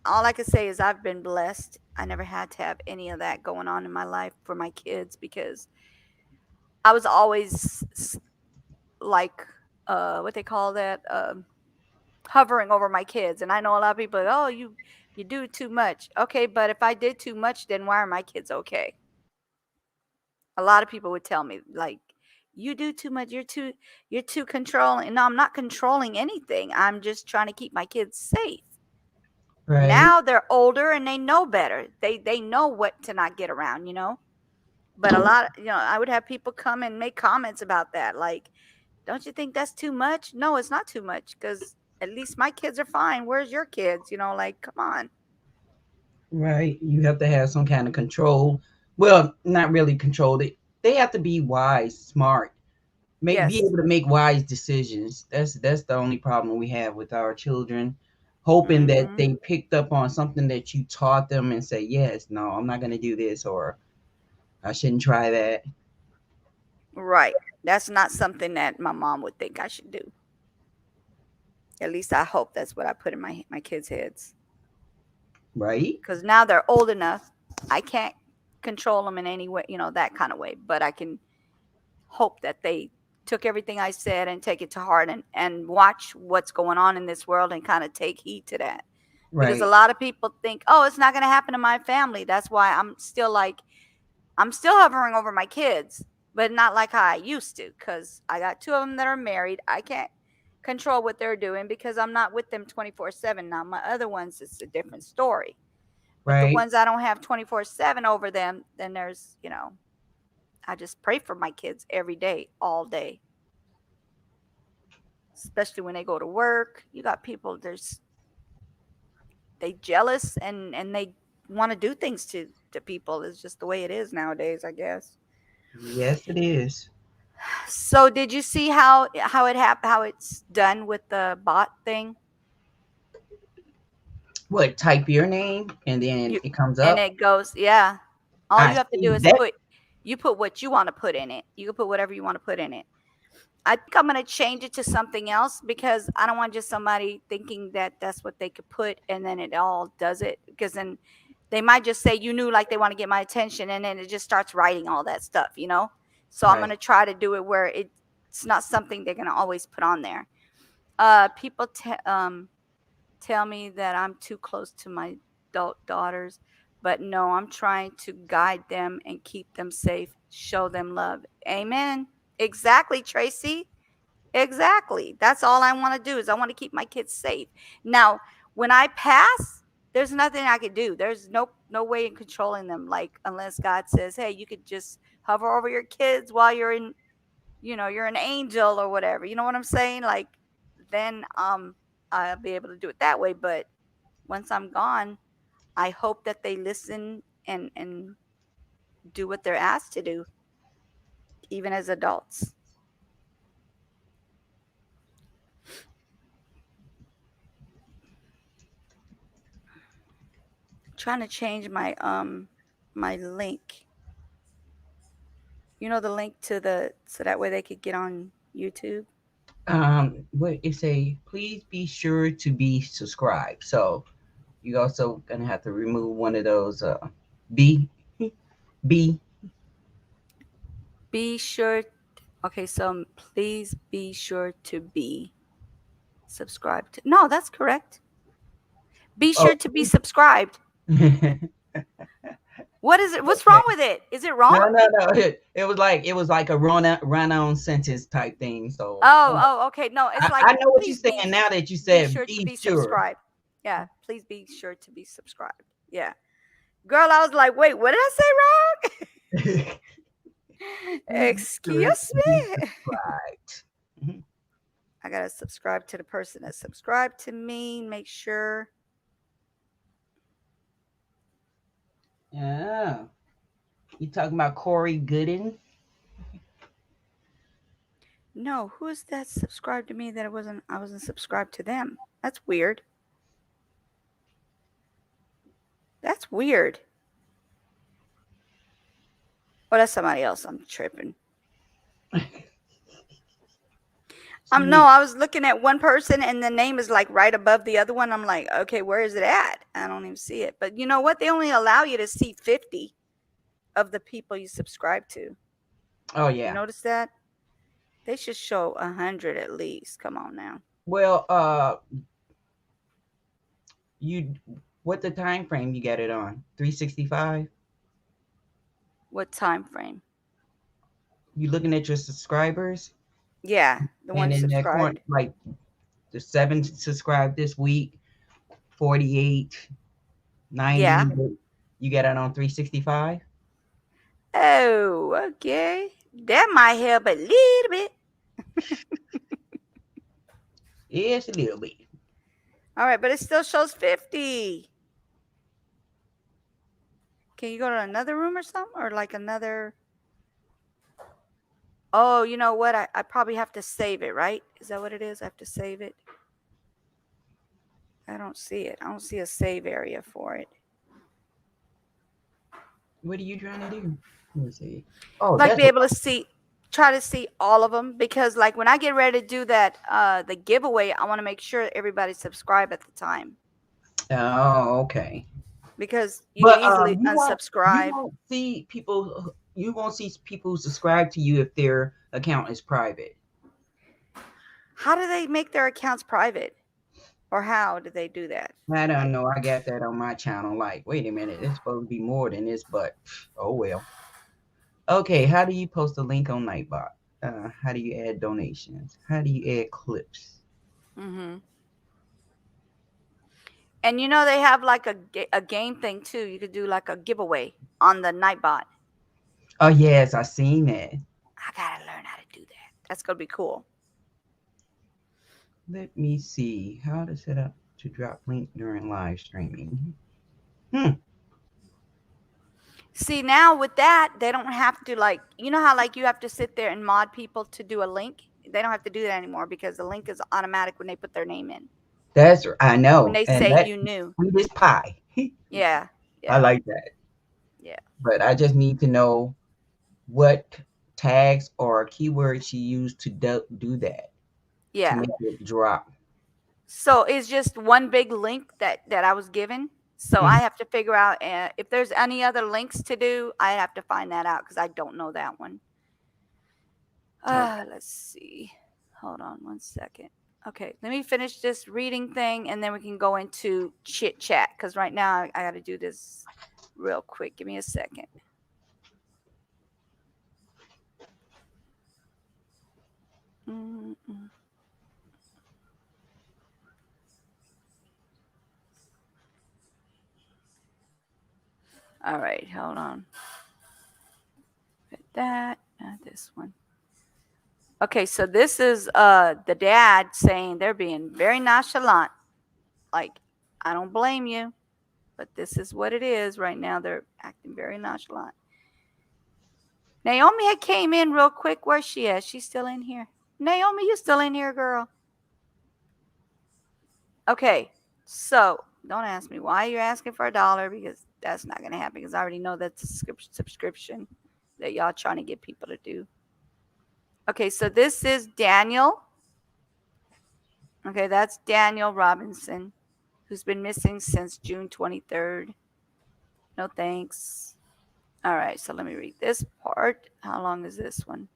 All I can say is I've been blessed. I never had to have any of that going on in my life for my kids because I was always like what they call that, hovering over my kids. And I know a lot of people, oh, you do too much. Okay, but if I did too much, then why are my kids okay? A lot of people would tell me like, you do too much, you're too controlling. No, I'm not controlling anything. I'm just trying to keep my kids safe. Right. Now they're older and they know better. They know what to not get around, But a lot, I would have people come and make comments about that. Like, don't you think that's too much? No, it's not too much because at least my kids are fine. Where's your kids? Like, come on. Right. You have to have some kind of control. Well, not really control. They have to be wise, smart, be able to make wise decisions. That's the only problem we have with our children. Hoping that they picked up on something that you taught them and say, yes, no, I'm not going to do this, or I shouldn't try that. Right. That's not something that my mom would think I should do. At least I hope that's what I put in my kids' heads. Right. Because now they're old enough. I can't control them in any way, that kind of way. But I can hope that they took everything I said and take it to heart and watch what's going on in this world and kind of take heed to that. Right. Because a lot of people think, oh, it's not going to happen to my family. That's why I'm still hovering over my kids, but not like how I used to. Because I got 2 of them that are married. I can't control what they're doing because I'm not with them 24/7 now. My other ones, it's a different story. But the ones I don't have 24/7 over them, then there's, I just pray for my kids every day, all day. Especially when they go to work. You got people, they jealous and they want to do things to people. It's just the way it is nowadays, I guess. Yes, it is. So did you see how it's done with the bot thing? What, type your name and then it comes And up? it goes, yeah. All I you have to see do is that. put what you want to put in it. You can put whatever you want to put in it. I think I'm going to change it to something else because I don't want just somebody thinking that that's what they could put and then it all does it, because then they might just say you knew, like they want to get my attention, and then it just starts writing all that stuff, you know? So I'm going to try to do it where it's not something they're going to always put on there. People tell me that I'm too close to my adult daughters, but no, I'm trying to guide them and keep them safe, show them love. Amen. Exactly, Tracy. Exactly. That's all I want to do is I want to keep my kids safe. Now, when I pass, there's nothing I could do. There's no way in controlling them, like unless God says, "Hey, you could just hover over your kids while you're in, you're an angel or whatever." You know what I'm saying? Like then I'll be able to do it that way, but once I'm gone, I hope that they listen and do what they're asked to do, even as adults. Trying to change my link. The link to so that way they could get on YouTube. What it say? Please be sure to be subscribed. So you also gonna have to remove one of those. Be sure. Okay, so please be sure to be subscribed. No, that's correct. Be sure to be subscribed. What is it? What's wrong with it? Is it wrong? No. It was like a run-on sentence type thing. So okay. No, it's like I know what you're saying now that you said be sure to be subscribed. Yeah, please be sure to be subscribed. Yeah, girl, I was like, wait, what did I say wrong? Excuse me. I gotta subscribe to the person that subscribed to me. Make sure. Yeah. You talking about Corey Gooden? No, who is that subscribed to me that I wasn't subscribed to them? That's weird. That's weird. Oh, that's somebody else. I'm tripping. No, I was looking at one person and the name is like right above the other one. I'm like, okay, where is it at? I don't even see it. But you know what? They only allow you to see 50 of the people you subscribe to. Oh yeah. You notice that? They should show 100 at least. Come on now. Well, what the time frame you got it on? 365? What time frame? You looking at your subscribers? Yeah, the one subscribed. Like the 7 subscribed this week, 48, 90. Yeah. You got it on 365? Oh, okay. That might help a little bit. Yes, a little bit. All right, but it still shows 50. Can you go to another room or something? Or like another... Oh, you know what? I probably have to save it, right? Is that what it is? I have to save it. I don't see it. I don't see a save area for it. What are you trying to do? Let me see. Oh, like be able to try to see all of them, because like when I get ready to do that, the giveaway, I want to make sure everybody subscribe at the time. Oh, okay. Because you can easily unsubscribe. You won't see people subscribe to you if their account is private. How do they make their accounts private? Or how do they do that? I don't know. I got that on my channel. Like, wait a minute, it's supposed to be more than this, but oh well. Okay, how do you post a link on Nightbot? How do you add donations? How do you add clips? Mm-hmm. And they have like a game thing too. You could do like a giveaway on the Nightbot. Oh yes, I seen that. I gotta learn how to do that. That's gonna be cool. Let me see how to set up to drop link during live streaming. See, now with that, they don't have to, like, you know how like you have to sit there and mod people to do a link? They don't have to do that anymore because the link is automatic when they put their name in. I When know, they and say that you knew. sweet as pie. Yeah. I Yeah. like that. Yeah. But I just need to know what tags or keywords she used to do that to Yeah. make it drop. So it's just one big link that I was given. So I Mhm. have to figure out if there's any other links to do. I have to find that out because I don't know that one. Let's see. Hold on one second. Okay, let me finish this reading thing and then we can go into chit chat because right now I got to do this real quick. Give me a second. Mm-mm. All right, hold on. Put that, this one. Okay, so this is the dad saying they're being very nonchalant. Like, I don't blame you, but this is what it is right now. They're acting very nonchalant. Naomi had came in real quick. Where's she at? She's still in here. Naomi, you still in here, girl? Okay, so don't ask me why you're asking for $1 because that's not going to happen because I already know that's a subscription that y'all trying to get people to do. Okay, so this is Daniel. Okay, that's Daniel Robinson, who's been missing since June 23rd. No thanks. All right, so let me read this part. How long is this one?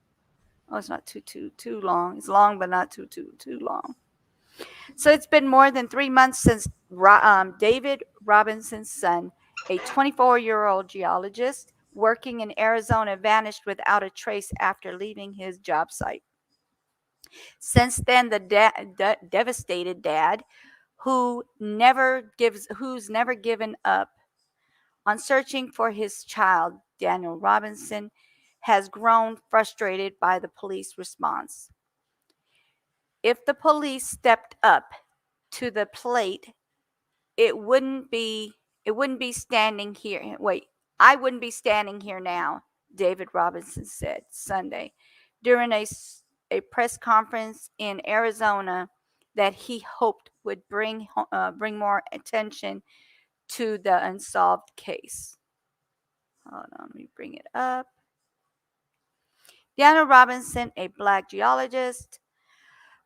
Oh, it's not too long. It's long, but not too long. So it's been more than 3 months since David Robinson's son, a 24-year-old geologist working in Arizona, vanished without a trace after leaving his job site. Since then, the devastated dad, who's never given up on searching for his child, Daniel Robinson, has grown frustrated by the police response. If the police stepped up to the plate, it wouldn't be standing here. Wait, I wouldn't be standing here now, David Robinson said Sunday during a press conference in Arizona that he hoped would bring more attention to the unsolved case. Hold on, let me bring it up. Daniel Robinson, a black geologist,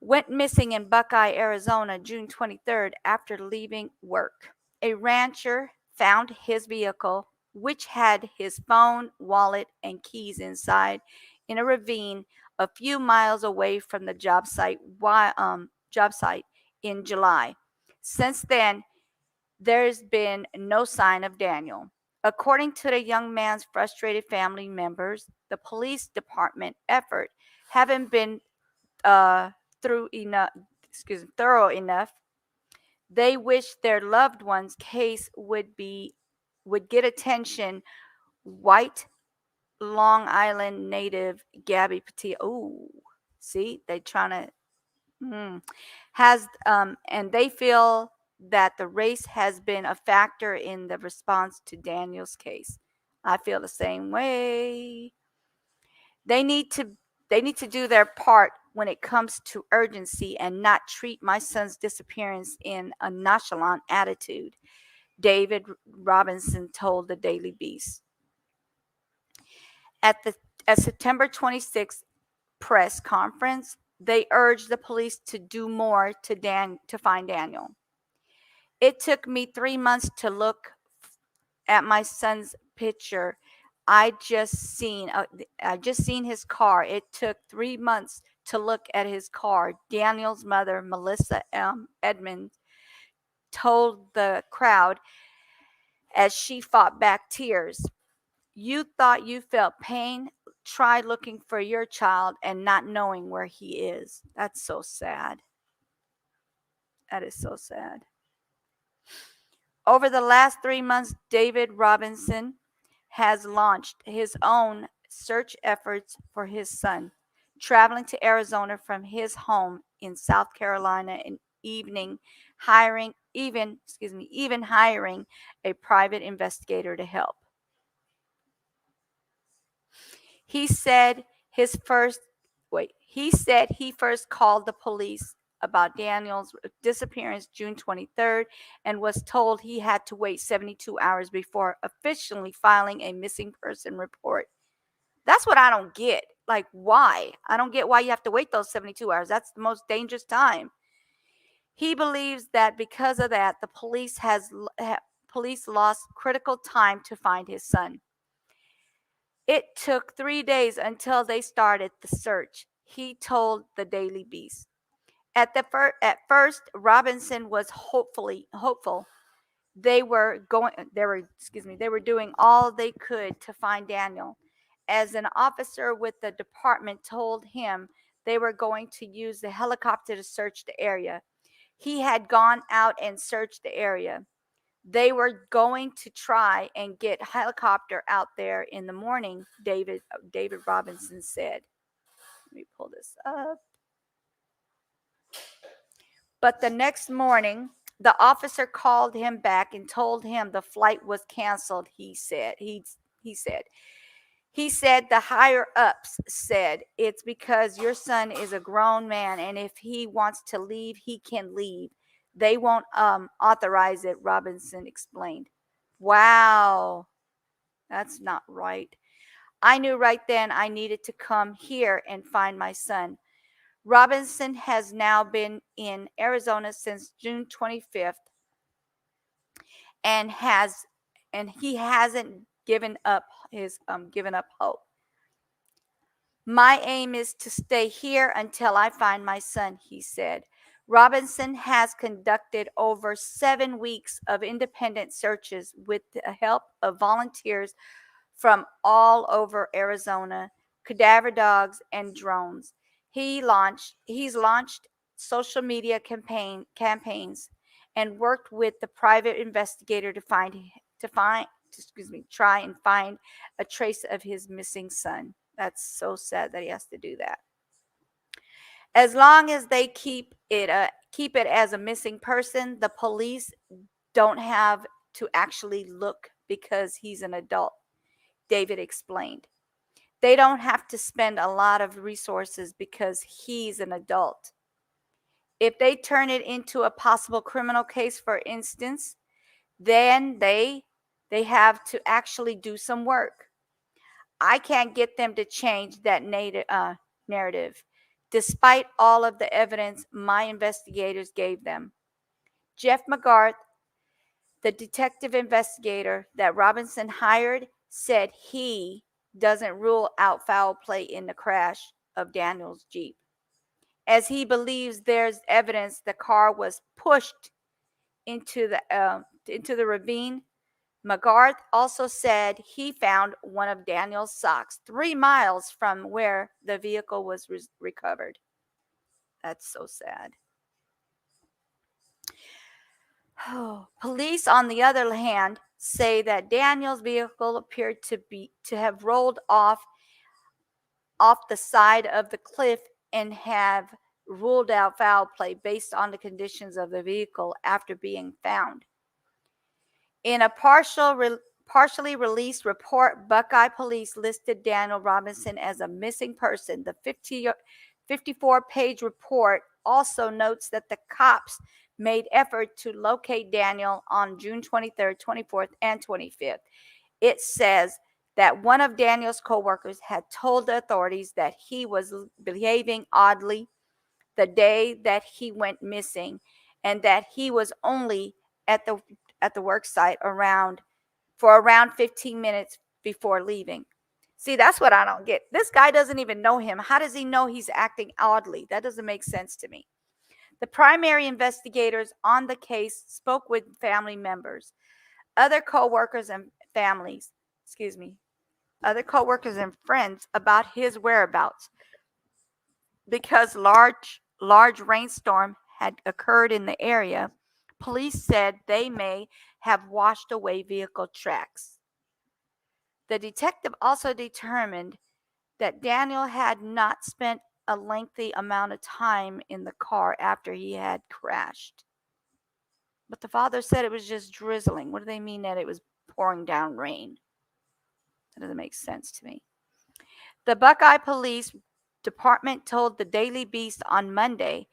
went missing in Buckeye, Arizona, June 23rd after leaving work. A rancher found his vehicle, which had his phone, wallet, and keys inside, in a ravine a few miles away from the job site in July. Since then, there's been no sign of Daniel. According to the young man's frustrated family members, the police department effort haven't been through enough, thorough enough. They wish their loved one's case would get attention. White Long Island native Gabby Petit. Oh, see, they trying to has and they feel that the race has been a factor in the response to Daniel's case. I feel the same way. They need to do their part when it comes to urgency and not treat my son's disappearance in a nonchalant attitude, David Robinson told the Daily Beast. At the September 26th press conference, they urged the police to do more to find Daniel. It took me 3 months to look at my son's picture. I just seen his car. It took 3 months to look at his car. Daniel's mother, Melissa Edmonds, told the crowd as she fought back tears. You thought you felt pain? Try looking for your child and not knowing where he is. That's so sad. That is so sad. Over the last 3 months, David Robinson has launched his own search efforts for his son, traveling to Arizona from his home in South Carolina and even hiring a private investigator to help. He said he first called the police about Daniel's disappearance June 23rd and was told he had to wait 72 hours before officially filing a missing person report. That's what I don't get. Like, why? I don't get why you have to wait those 72 hours. That's the most dangerous time. He believes that because of that, the police lost critical time to find his son. It took 3 days until they started the search, he told the Daily Beast. At first, Robinson was hopeful. They were doing all they could to find Daniel. As an officer with the department told him, they were going to use the helicopter to search the area. He had gone out and searched the area. They were going to try and get helicopter out there in the morning, David Robinson said. Let me pull this up. But the next morning, the officer called him back and told him the flight was canceled, he said. He said the higher ups said it's because your son is a grown man and if he wants to leave, he can leave. They won't authorize it, Robinson explained. Wow, that's not right. I knew right then I needed to come here and find my son. Robinson has now been in Arizona since June 25th and he hasn't given up hope. My aim is to stay here until I find my son, he said. Robinson has conducted over 7 weeks of independent searches with the help of volunteers from all over Arizona, cadaver dogs, and drones. He's launched social media campaigns and worked with the private investigator to try and find a trace of his missing son. That's so sad that he has to do that. As long as they keep it as a missing person, the police don't have to actually look because he's an adult, David explained. They don't have to spend a lot of resources because he's an adult. If they turn it into a possible criminal case, for instance, then they have to actually do some work. I can't get them to change that narrative, despite all of the evidence my investigators gave them. Jeff McGarth, the detective investigator that Robinson hired, said he doesn't rule out foul play in the crash of Daniel's Jeep, as he believes there's evidence the car was pushed into the ravine. McGarth also said he found one of Daniel's socks 3 miles from where the vehicle was recovered. That's so sad. Police, on the other hand, say that Daniel's vehicle appeared to have rolled off the side of the cliff and have ruled out foul play based on the conditions of the vehicle after being found. In a partially released report, Buckeye police listed Daniel Robinson as a missing person. The 54-page report also notes that the cops made effort to locate Daniel on June 23rd, 24th, and 25th. It says that one of Daniel's coworkers had told the authorities that he was behaving oddly the day that he went missing and that he was only at the work site for around 15 minutes before leaving. See, that's what I don't get. This guy doesn't even know him. How does he know he's acting oddly? That doesn't make sense to me. The primary investigators on the case spoke with family members, other coworkers and friends about his whereabouts. Because large rainstorm had occurred in the area, police said they may have washed away vehicle tracks. The detective also determined that Daniel had not spent a lengthy amount of time in the car after he had crashed. But the father said it was just drizzling. What do they mean that it was pouring down rain? That doesn't make sense to me. The Buckeye Police Department told the Daily Beast on Monday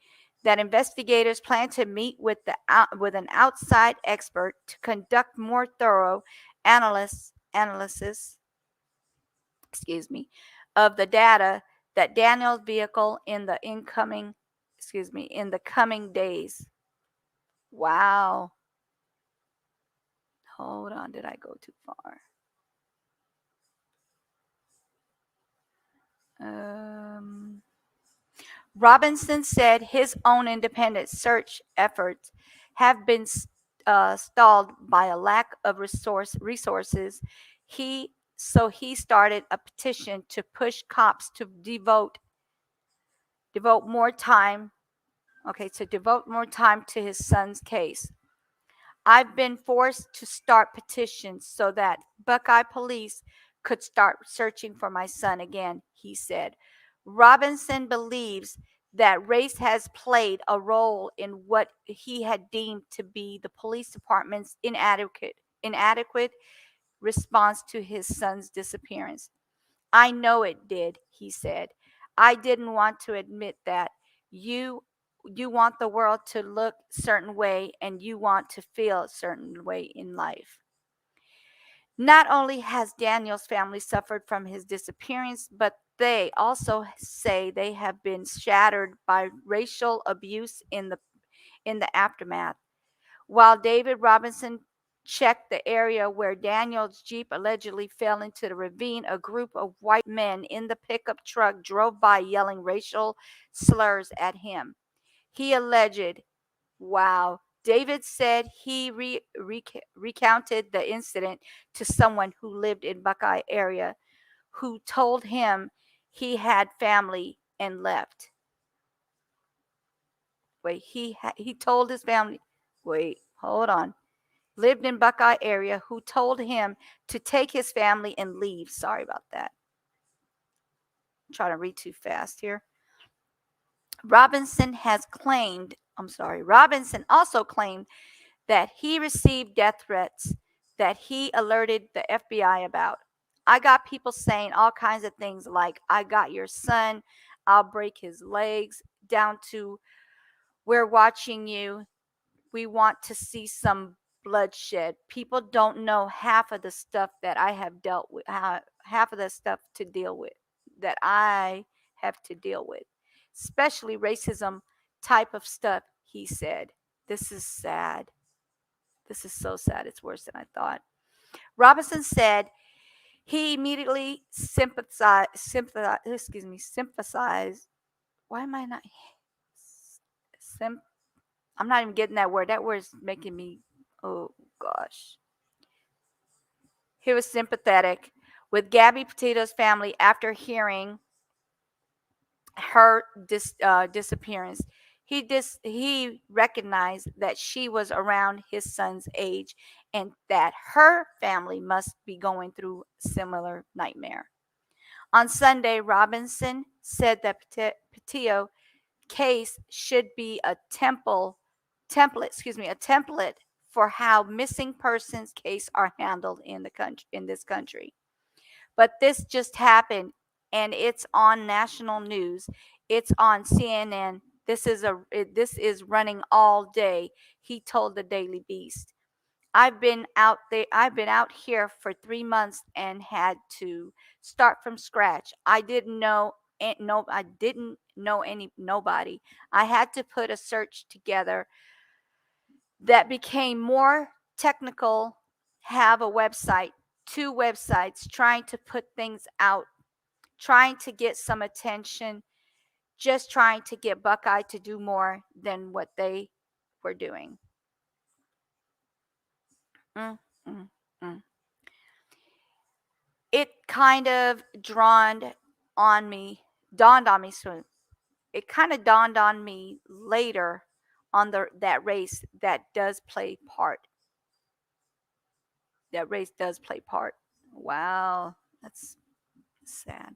that investigators plan to meet with an outside expert to conduct more thorough analysis of the data that Daniel's vehicle in the coming days. Wow. Hold on, did I go too far? Robinson said his own independent search efforts have been stalled by a lack of resources. He started a petition to push cops to devote more time to his son's case. I've been forced to start petitions so that Buckeye police could start searching for my son again, he said. Robinson believes that race has played a role in what he had deemed to be the police department's inadequate response to his son's disappearance. I know it did, he said. I didn't want to admit that. You want the world to look a certain way and you want to feel a certain way in life. Not only has Daniel's family suffered from his disappearance, but they also say they have been shattered by racial abuse in the aftermath. While David Robinson checked the area where Daniel's Jeep allegedly fell into the ravine, a group of white men in the pickup truck drove by yelling racial slurs at him. He alleged, David said he recounted the incident to someone who lived in Buckeye area, who told him he had family and left. He told his family. Hold on. Lived in Buckeye area, who told him to take his family and leave. Sorry about that. I'm trying to read too fast here. Robinson also claimed that he received death threats that he alerted the FBI about. I got people saying all kinds of things like, I got your son, I'll break his legs, down to, we're watching you, we want to see some bloodshed. People don't know half of the stuff that I have dealt with, half of the stuff to deal with, that I have to deal with, especially racism type of stuff, he said. This is sad. This is so sad. It's worse than I thought. Robinson said he immediately sympathized. Why am I not? I'm not even getting that word. That word's making me, oh gosh. He was sympathetic with Gabby Petito's family after hearing her disappearance. He recognized that she was around his son's age and that her family must be going through a similar nightmare. On Sunday, Robinson said that Petito case should be a template for how missing persons cases are handled in this country. But this just happened, and it's on national news. It's on CNN. This is running all day, he told the Daily Beast. I've been out here for 3 months and had to start from scratch. I didn't know nobody. I had to put a search together that became more technical, have a website, 2 websites, trying to put things out, trying to get some attention, just trying to get Buckeye to do more than what they were doing. It kind of dawned on me later on that race does play part. That race does play part. Wow, that's sad.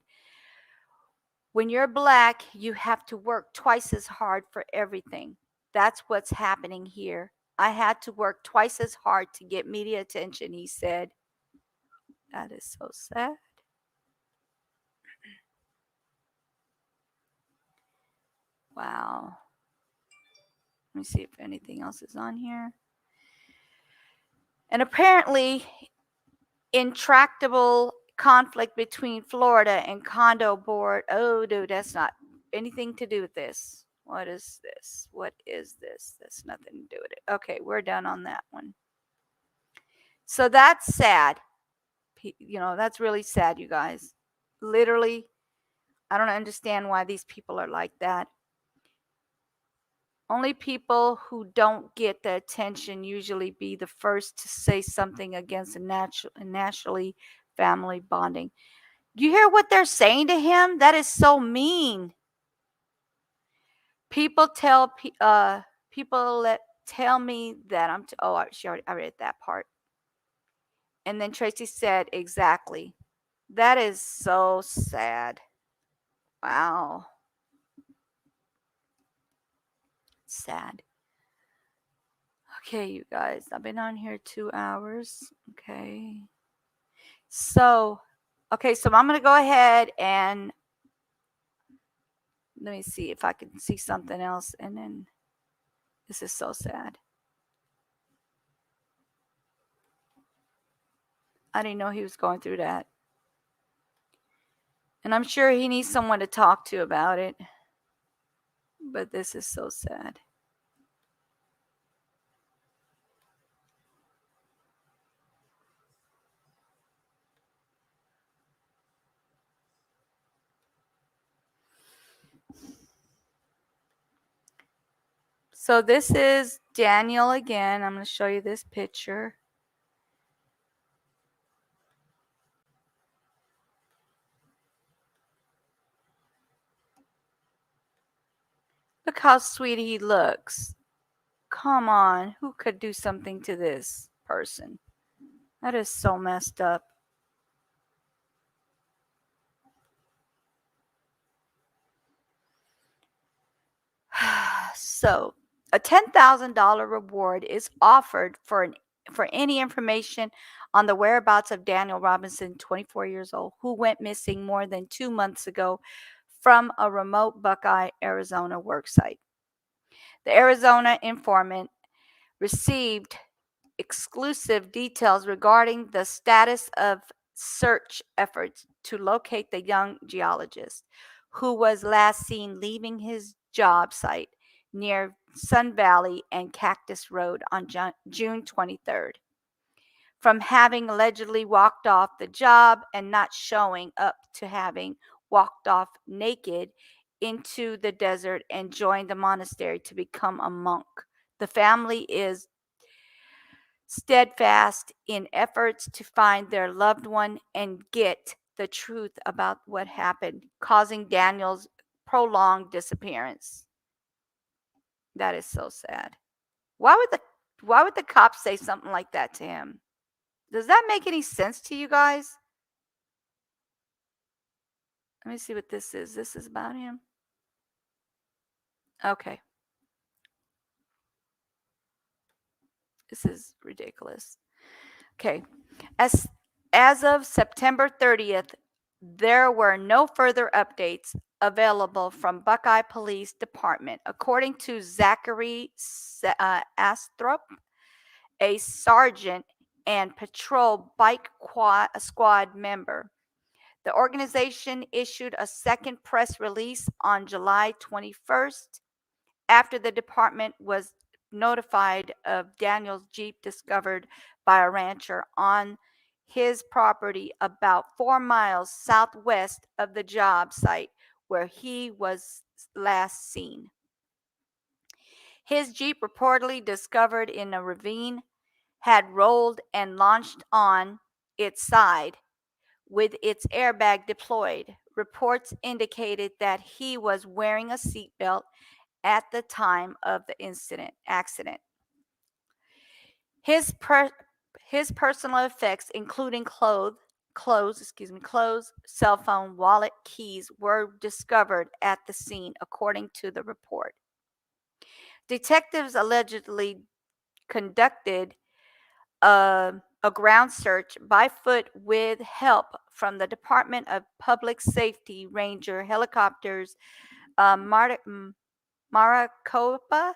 When you're black, you have to work twice as hard for everything. That's what's happening here. I had to work twice as hard to get media attention, he said. That is so sad. Wow. Let me see if anything else is on here. And apparently, intractable conflict between Florida and condo board. Oh, dude, that's not anything to do with this. What is this? What is this? That's nothing to do with it. Okay, we're done on that one. So that's sad. That's really sad, you guys. Literally, I don't understand why these people are like that. Only people who don't get the attention usually be the first to say something against naturally family bonding. You hear what they're saying to him? That is so mean. People tell me that I read that part. And then Tracy said, exactly. That is so sad. Wow. Sad. Okay, you guys, I've been on here 2 hours. Okay. So I'm going to go ahead and let me see if I can see something else. And then this is so sad. I didn't know he was going through that. And I'm sure he needs someone to talk to about it. But this is so sad. So this is Daniel again. I'm going to show you this picture. Look how sweet he looks. Come on, who could do something to this person? That is so messed up. So, a $10,000 reward is offered for any information on the whereabouts of Daniel Robinson, 24 years old, who went missing more than 2 months ago from a remote Buckeye, Arizona worksite. The Arizona informant received exclusive details regarding the status of search efforts to locate the young geologist who was last seen leaving his job site near Sun Valley and Cactus Road on June 23rd. From having allegedly walked off the job and not showing up to having walked off naked into the desert and joined the monastery to become a monk. The family is steadfast in efforts to find their loved one and get the truth about what happened, causing Daniel's prolonged disappearance. That is so sad. Why would the cops say something like that to him? Does that make any sense to you guys? Let me see what this is. This is about him. Okay. This is ridiculous. Okay. As of September 30th, there were no further updates available from Buckeye Police Department, according to Zachary Astrop, a sergeant and patrol bike squad member. The organization issued a second press release on July 21st after the department was notified of Daniel's Jeep discovered by a rancher on his property about 4 miles southwest of the job site where he was last seen. His Jeep, reportedly discovered in a ravine, had rolled and launched on its side with its airbag deployed. Reports indicated that he was wearing a seatbelt at the time of the accident. His personal effects, including clothes, cell phone, wallet, keys, were discovered at the scene, according to the report. Detectives allegedly conducted a ground search by foot with help from the Department of Public Safety Ranger helicopters, Maricopa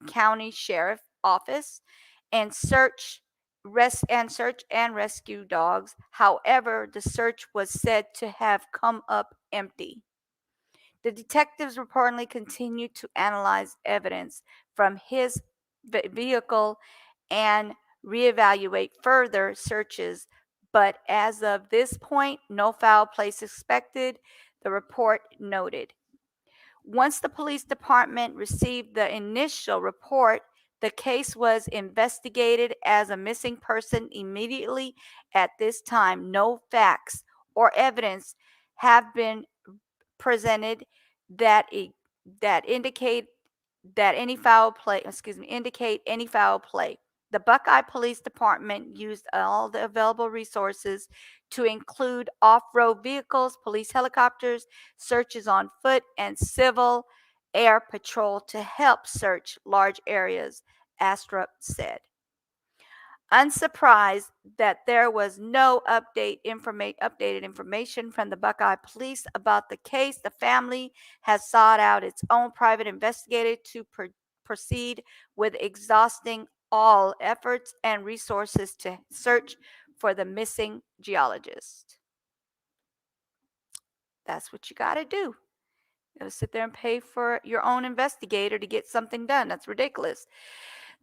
County Sheriff Office and search and rescue dogs. However, the search was said to have come up empty. The detectives reportedly continued to analyze evidence from his vehicle and reevaluate further searches, but as of this point, no foul play suspected, the report noted. Once the police department received the initial report, the case was investigated as a missing person immediately. At this time, no facts or evidence have been presented that that indicate that any foul play, indicate any foul play. The Buckeye Police Department used all the available resources to include off-road vehicles, police helicopters, searches on foot, and civil air patrol to help search large areas, Astrup said. Unsurprised that there was no updated information from the Buckeye Police about the case, the family has sought out its own private investigator to proceed with exhausting all efforts and resources to search for the missing geologist. That's what you got to do. You got to sit there and pay for your own investigator to get something done. That's ridiculous.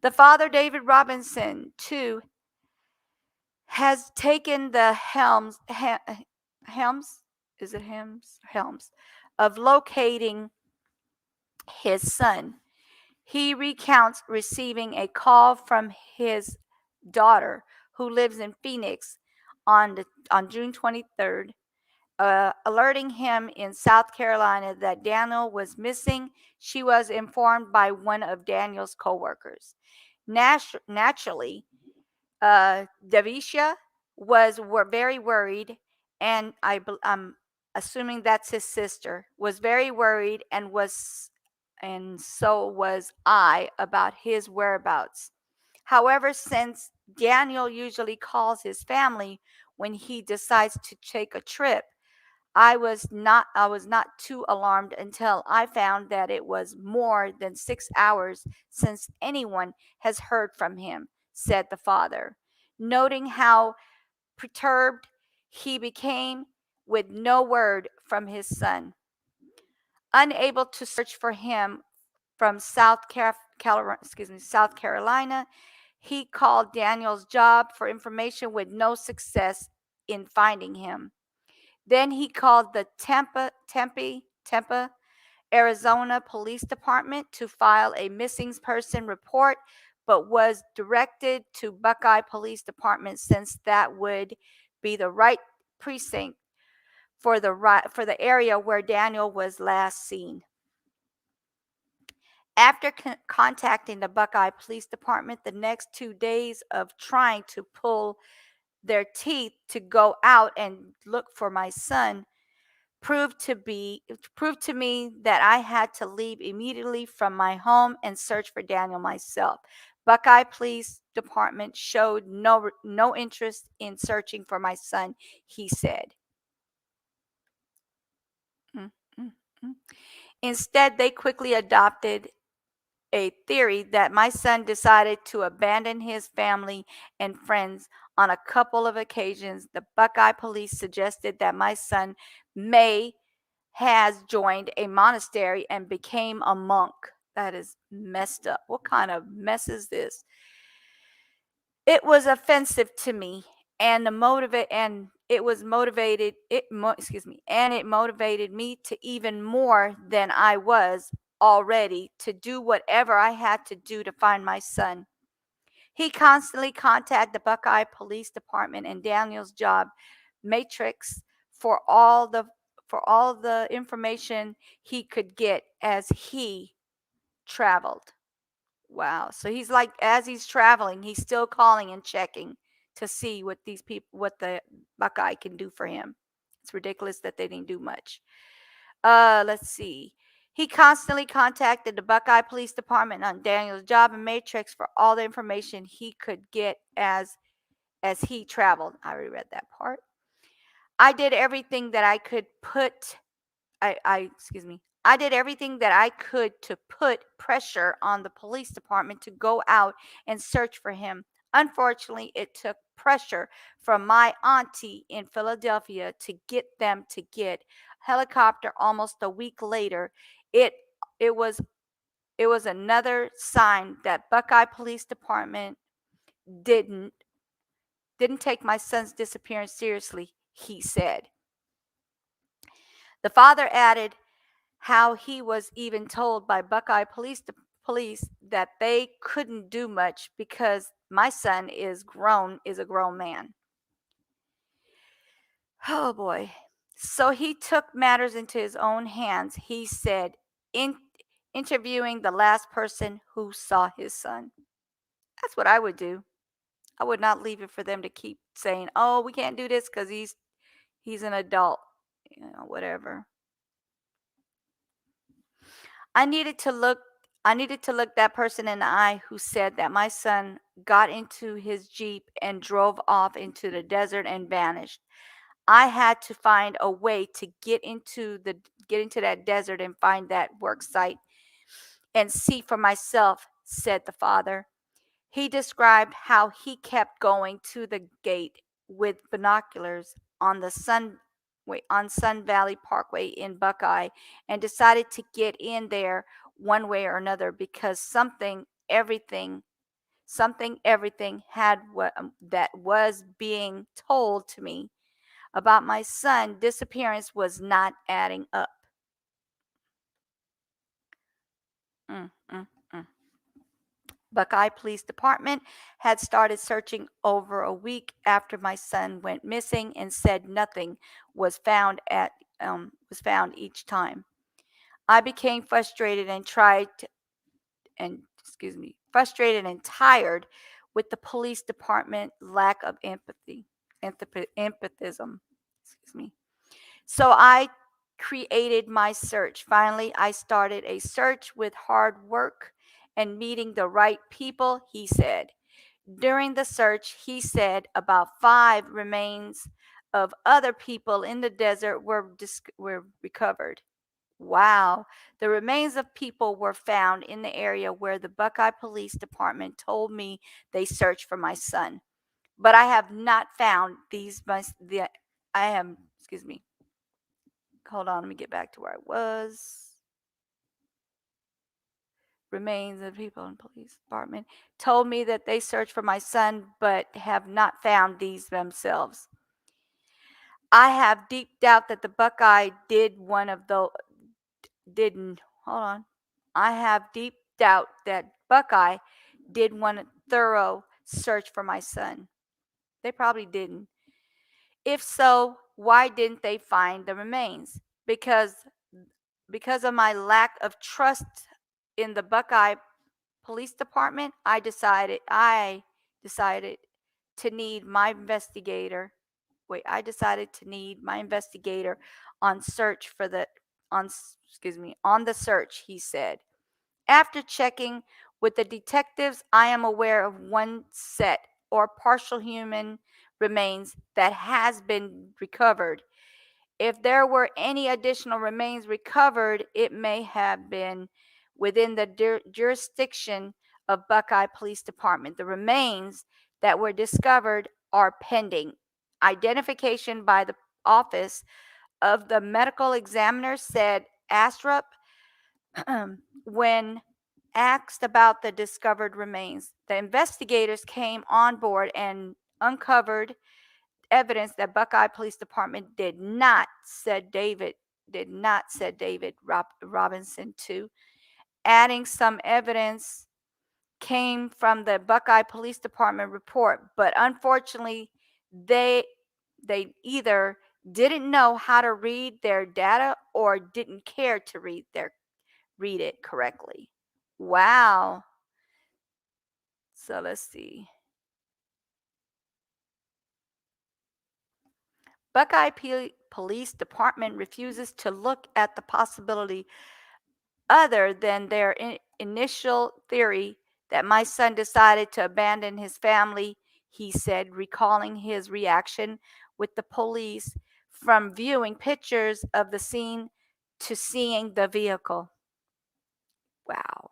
The father, David Robinson, too, has taken the helms of locating his son. He recounts receiving a call from his daughter, who lives in Phoenix, on June 23rd, alerting him in South Carolina that Daniel was missing. She was informed by one of Daniel's coworkers. Naturally, Davisha were very worried, and I'm assuming that's his sister, was very worried, and so was I about his whereabouts. However, since Daniel usually calls his family when he decides to take a trip, I was not too alarmed until I found that it was more than 6 hours since anyone has heard from him, said the father, noting how perturbed he became with no word from his son. Unable to search for him from South Carolina, he called Daniel's job for information with no success in finding him. Then he called the Tempe, Arizona Police Department to file a missing person report, but was directed to Buckeye Police Department since that would be the right precinct for the area where Daniel was last seen. After contacting the Buckeye Police Department, the next 2 days of trying to pull their teeth to go out and look for my son proved to me that I had to leave immediately from my home and search for Daniel myself. Buckeye Police Department showed no interest in searching for my son, he said. Instead, they quickly adopted a theory that my son decided to abandon his family and friends on a couple of occasions. The Buckeye Police suggested that my son has joined a monastery and became a monk. That is messed up. What kind of mess is this? It was offensive to me, and it motivated me to even more than I was already to do whatever I had to do to find my son. He constantly contacted the Buckeye Police Department and Daniel's job matrix for all the information he could get as he traveled. Wow. So he's like, as he's traveling, he's still calling and checking to see what the Buckeye can do for him. It's ridiculous that they didn't do much. Let's see. He constantly contacted the Buckeye Police Department on Daniel's job and matrix for all the information he could get as he traveled. I already read that part. I did everything that I could I did everything that I could to put pressure on the police department to go out and search for him. Unfortunately, it took pressure from my auntie in Philadelphia to get them to get helicopter almost a week later. It it was it was another sign that Buckeye Police Department didn't didn't take my son's disappearance seriously, he said. The father added how he was even told by Buckeye police that they couldn't do much because my son is a grown man. Oh boy. So he took matters into his own hands, he said, in interviewing the last person who saw his son. That's what I would do. I would not leave it for them to keep saying, "Oh, we can't do this cuz he's an adult." Whatever. I needed to look I needed to look that person in the eye who said that my son got into his Jeep and drove off into the desert and vanished. I had to find a way to get into that desert and find that work site and see for myself, said the father. He described how he kept going to the gate with binoculars on the Sun Valley Parkway in Buckeye and decided to get in there one way or another because everything had that was being told to me about my son disappearance was not adding up. Mm, mm, mm. Buckeye Police Department had started searching over a week after my son went missing and said nothing was found each time. I became frustrated and frustrated and tired with the police department lack of empathism. Excuse me. So I created my search. Finally, I started a search with hard work and meeting the right people, he said. During the search, he said about 5 remains of other people in the desert were recovered. Wow. The remains of people were found in the area where the Buckeye Police Department told me they searched for my son. But I have not found I am, excuse me. Hold on, let me get back to where I was. Remains of people in police department told me that they searched for my son but have not found these themselves. I have deep doubt that the Buckeye did one of those didn't hold on. I have deep doubt that Buckeye did one thorough search for my son. They probably didn't. If so, why didn't they find the remains? Because of my lack of trust in the Buckeye Police Department, I decided to need my investigator. I decided to need my investigator on search for the on excuse me, on the search, he said. After checking with the detectives, I am aware of one set or partial human remains that has been recovered. If there were any additional remains recovered, it may have been within the jurisdiction of Buckeye Police Department. The remains that were discovered are pending identification by the office of the medical examiner, said Astrup when asked about the discovered remains. The investigators came on board and uncovered evidence that Buckeye Police Department said David Robinson to. Adding some evidence came from the Buckeye Police Department report, but unfortunately, they either didn't know how to read their data or didn't care to read it correctly. Wow. So let's see. Buckeye Police Department refuses to look at the possibility other than their initial theory that my son decided to abandon his family, he said, recalling his reaction with the police from viewing pictures of the scene to seeing the vehicle. Wow.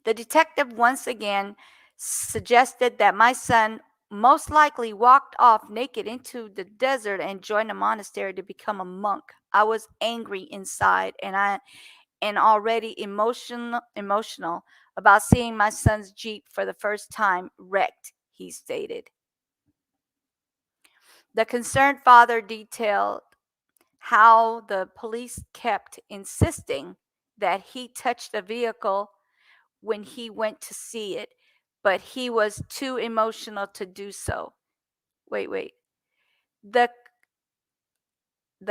The detective once again suggested that my son most likely walked off naked into the desert and joined a monastery to become a monk. I was angry inside and already emotional about seeing my son's Jeep for the first time wrecked, he stated. The concerned father detailed how the police kept insisting that he touched the vehicle when he went to see it, but he was too emotional to do so. Wait. The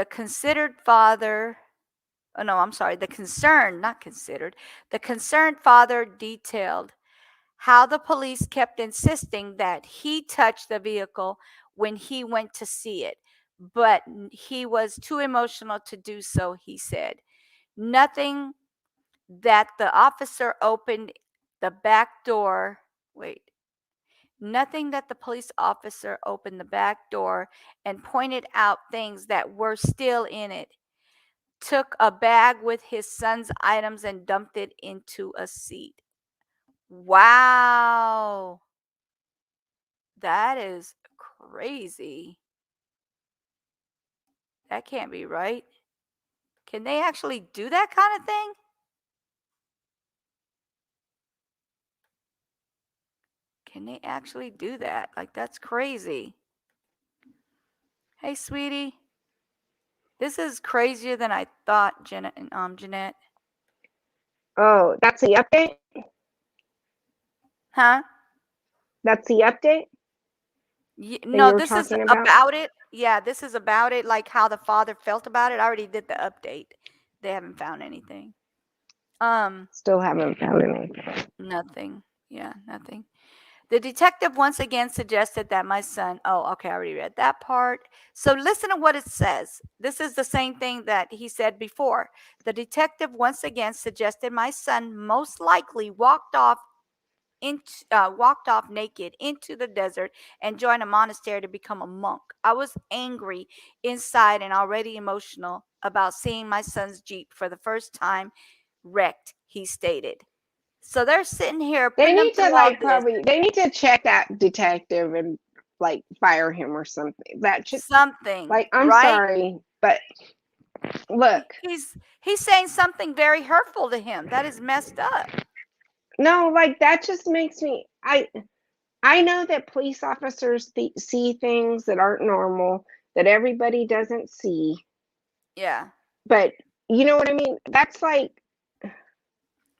considered father, oh no, I'm sorry, the concerned, not considered, the concerned father detailed how the police kept insisting that he touched the vehicle when he went to see it, but he was too emotional to do so, he said. Nothing that the officer opened the back door. Nothing that the police officer opened the back door and pointed out things that were still in it. Took a bag with his son's items and dumped it into a seat. Wow. That is crazy. That can't be right. Can they actually do that kind of thing? Can they actually do that? Like, that's crazy. Hey, sweetie. This is crazier than I thought, Jeanette. Oh, that's the update? Huh? That's the update? No, this is about it. Yeah, this is about it, like how the father felt about it. I already did the update. They haven't found anything. Still haven't found anything. Nothing. Yeah, nothing. The detective once again suggested that my son, oh, okay, I already read that part. So listen to what it says. This is the same thing that he said before. The detective once again suggested my son most likely walked off naked into the desert and joined a monastery to become a monk. I was angry inside and already emotional about seeing my son's Jeep for the first time wrecked, he stated. So they're sitting here They putting need them to through all this. they need to check that detective and like fire him or something. That should Something, I'm right? sorry, but look. He's saying something very hurtful to him. That is messed up. No, like that just makes me I know that police officers see things that aren't normal, that everybody doesn't see. Yeah. But you know what I mean? That's like,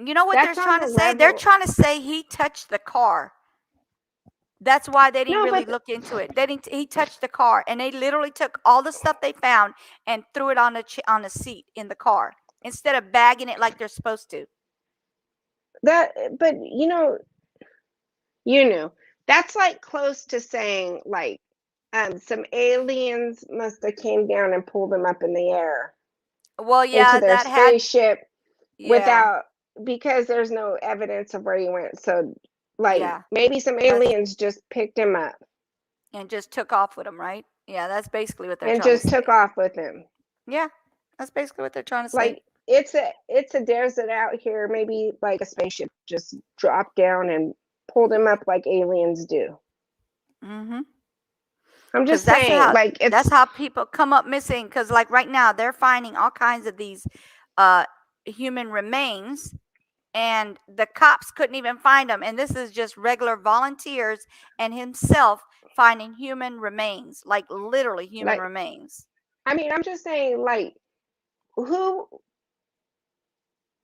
you know what they're trying to say? They're trying to say he touched the car. That's why they didn't really look into it. He touched the car, and they literally took all the stuff they found and threw it on a seat in the car instead of bagging it like they're supposed to. But you know, that's like close to saying like some aliens must have came down and pulled them up in the air. Well, yeah, into their that had spaceship yeah. because there's no evidence of where he went. So like Yeah. maybe some aliens just picked him up and just took off with him, right? Yeah, that's basically what they're and trying to just say. took off with him. Yeah, that's basically what they're trying to say. Like it's a desert out here. Maybe like a spaceship just dropped down and pulled him up like aliens do. Mm-hmm. I'm just saying, that's how people come up missing. Because like right now, they're finding all kinds of these human remains, and the cops couldn't even find them. And this is just regular volunteers and himself finding human remains, like literally human remains. I mean, I'm just saying, like,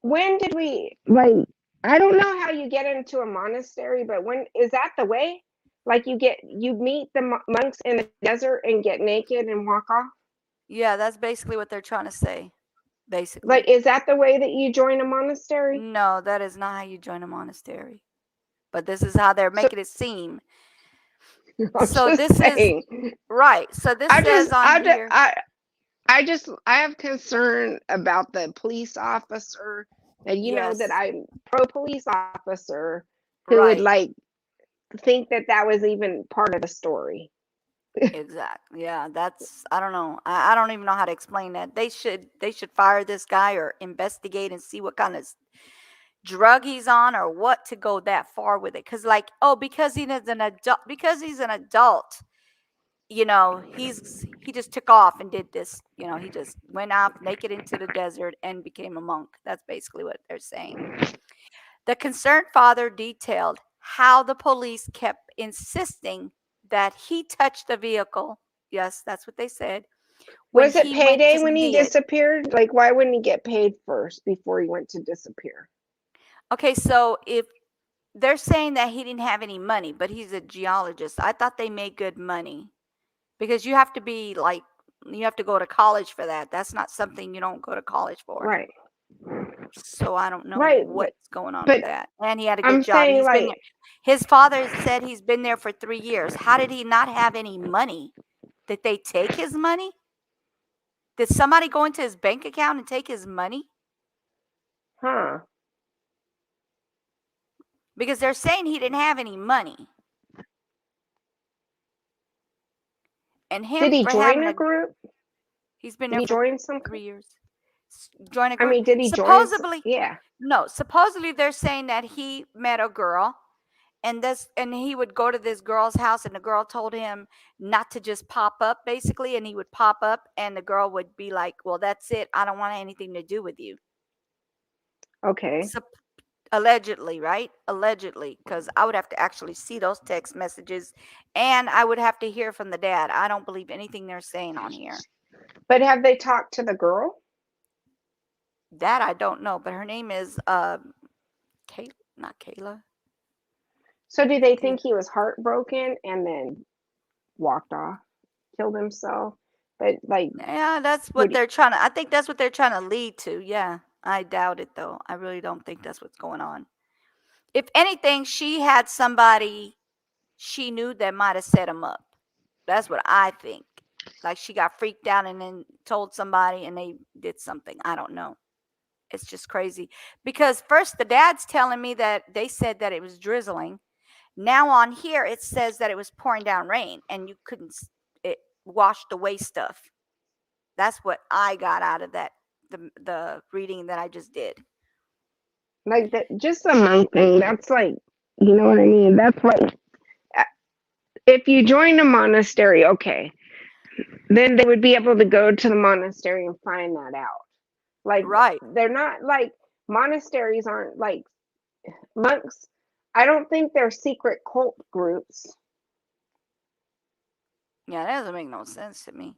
when did we I don't know how you get into a monastery, but when is that the way? Like you meet the monks in the desert and get naked and walk off? Yeah, that's basically what they're trying to say. Basically. Like, is that the way that you join a monastery? No, that is not how you join a monastery. But this is how they're making it seem. So this is right. So this says on here. I have concern about the police officer, and you know that I'm pro police officer who would like think that was even part of the story. Exactly. Yeah, that's I don't know. I don't even know how to explain that. They should fire this guy or investigate and see what kind of drug he's on or what to go that far with it. Cause like, oh, because he's an adult, he just took off and did this. He just went off naked into the desert and became a monk. That's basically what they're saying. The concerned father detailed how the police kept insisting that he touched the vehicle. Yes, that's what they said. When Was it he went payday to when he see it. disappeared? Like, why wouldn't he get paid first before he went to disappear? Okay, so if they're saying that he didn't have any money, but he's a geologist, I thought they made good money because you have to be like, you have to go to college for that. That's not something you don't go to college for. Right. So I don't know Right. what's going on with But that. And he had a good I'm job. saying, He's been like, there. His father said he's been there for 3 years. How did he not have any money? Did they take his money? Did somebody go into his bank account and take his money? huh? Because they're saying he didn't have any money. And Did him he for join having a group? he's been Did there he for join some? 3 years. Join a I group. mean, did he join? Supposedly, Yeah. no, supposedly they're saying that he met a girl and he would go to this girl's house and the girl told him not to just pop up basically, and he would pop up and the girl would be like, well, that's it, I don't want anything to do with you. Okay. Allegedly, right? Allegedly, because I would have to actually see those text messages and I would have to hear from the dad. I don't believe anything they're saying on here. But have they talked to the girl? That I don't know, but her name is Kayla, not Kayla. So do they think he was heartbroken and then walked off, killed himself? But like, Yeah, that's what would they're trying to. I think that's what they're trying to lead to. Yeah, I doubt it though. I really don't think that's what's going on. If anything, she had somebody she knew that might have set him up. That's what I think. Like she got freaked out and then told somebody and they did something. I don't know. It's just crazy. Because first the dad's telling me that they said that it was drizzling. Now on here it says that it was pouring down rain and you couldn't it washed away stuff. That's what I got out of that the reading that I just did. like that, just the monk thing. That's like, you know what I mean? That's like, if you join a monastery, okay, then they would be able to go to the monastery and find that out. Like, Right. they're not like, monasteries aren't like monks. I don't think they're secret cult groups. Yeah, that doesn't make no sense to me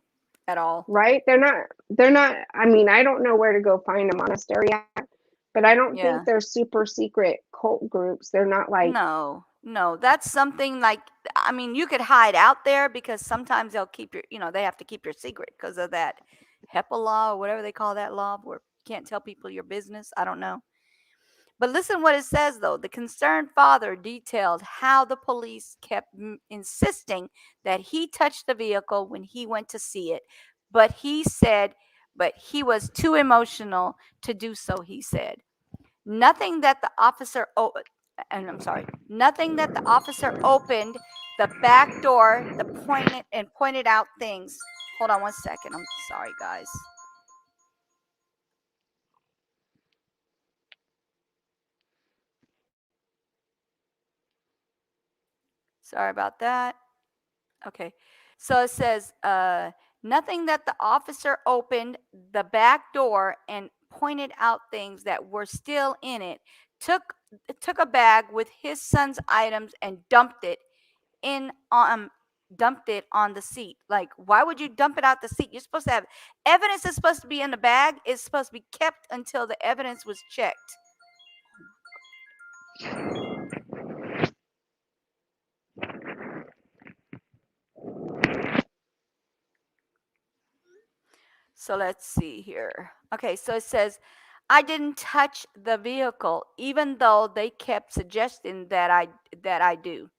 at all. Right? They're not, I mean, I don't know where to go find a monastery at, but I don't Yeah. think they're super secret cult groups. They're not like, No, that's something like, I mean, you could hide out there because sometimes they'll keep they have to keep your secret because of that HEPA law or whatever they call that law where you can't tell people your business. I don't know. But listen what it says though. The concerned father detailed how the police kept insisting that he touched the vehicle when he went to see it, but he was too emotional to do so, he said. Nothing that the officer nothing that the officer opened the back door, pointed out things. Hold on one second. I'm sorry, guys. Sorry about that. Okay. So it says, nothing that the officer opened the back door and pointed out things that were still in it, took a bag with his son's items and dumped it on the seat. Like, why would you dump it out the seat? You're supposed to have evidence is supposed to be in the bag. It's supposed to be kept until the evidence was checked. So let's see here. Okay, so it says, I didn't touch the vehicle, even though they kept suggesting that I do.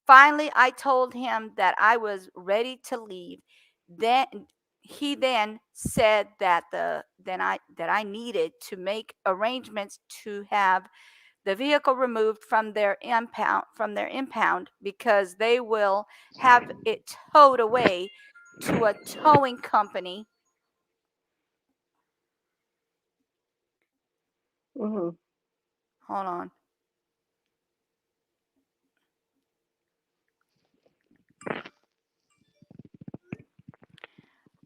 Finally, I told him that I was ready to leave. Then he said that I needed to make arrangements to have the vehicle removed from their impound because they will have it towed away to a towing company. Mm-hmm. Hold on.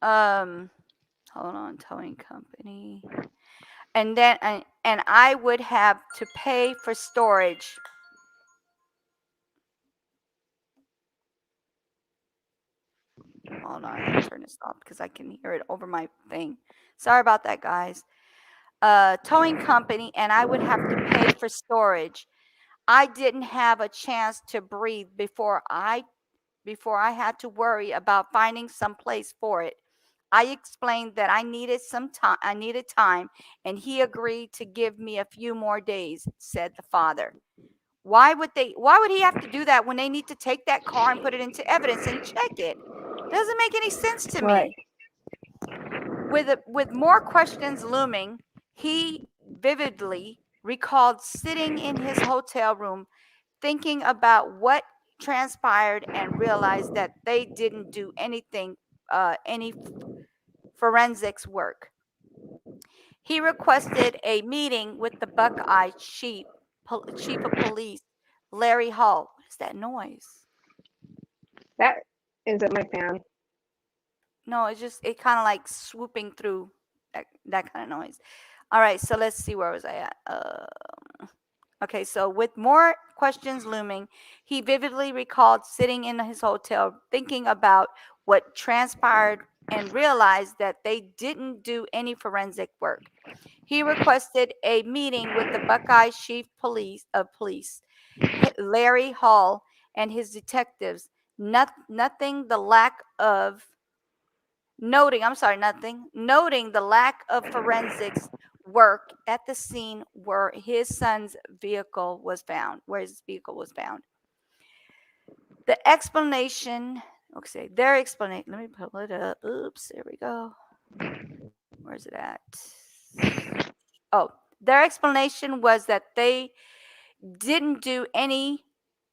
Hold on, towing company. And then and I would have to pay for storage. Hold on, let me turn this off because I can hear it over my thing. Sorry about that, guys. Towing company, and I would have to pay for storage. I didn't have a chance to breathe before I had to worry about finding some place for it. I explained that I needed time, and he agreed to give me a few more days, said the father. Why would he have to do that when they need to take that car and put it into evidence and check it? Doesn't make any sense to Right. me. With more questions looming, he vividly recalled sitting in his hotel room thinking about what transpired and realized that they didn't do any forensics work. He requested a meeting with the Buckeye chief of police, Larry Hall. What is that noise? That isn't my fan. No, it kind of like swooping through that kind of noise. All right, so let's see, where was I at? Okay, so with more questions looming, he vividly recalled sitting in his hotel thinking about what transpired and realized that they didn't do any forensic work. He requested a meeting with the Buckeye chief of police, Larry Hall, and his detectives. Noting the lack of forensics work at the scene where his vehicle was found. The explanation, okay, their explanation, let me pull it up. Oops, there we go. Where's it at? Oh, their explanation was that they didn't do any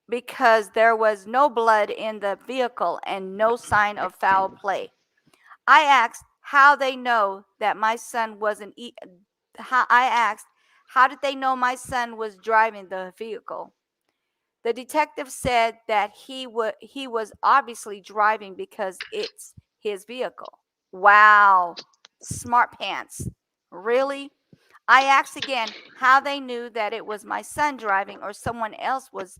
because there was no blood in the vehicle and no sign of foul play. I asked how they know that my son wasn't. I asked, how did they know my son was driving the vehicle? The detective said that he was obviously driving because it's his vehicle. Wow, smart pants. Really? I asked again how they knew that it was my son driving or someone else was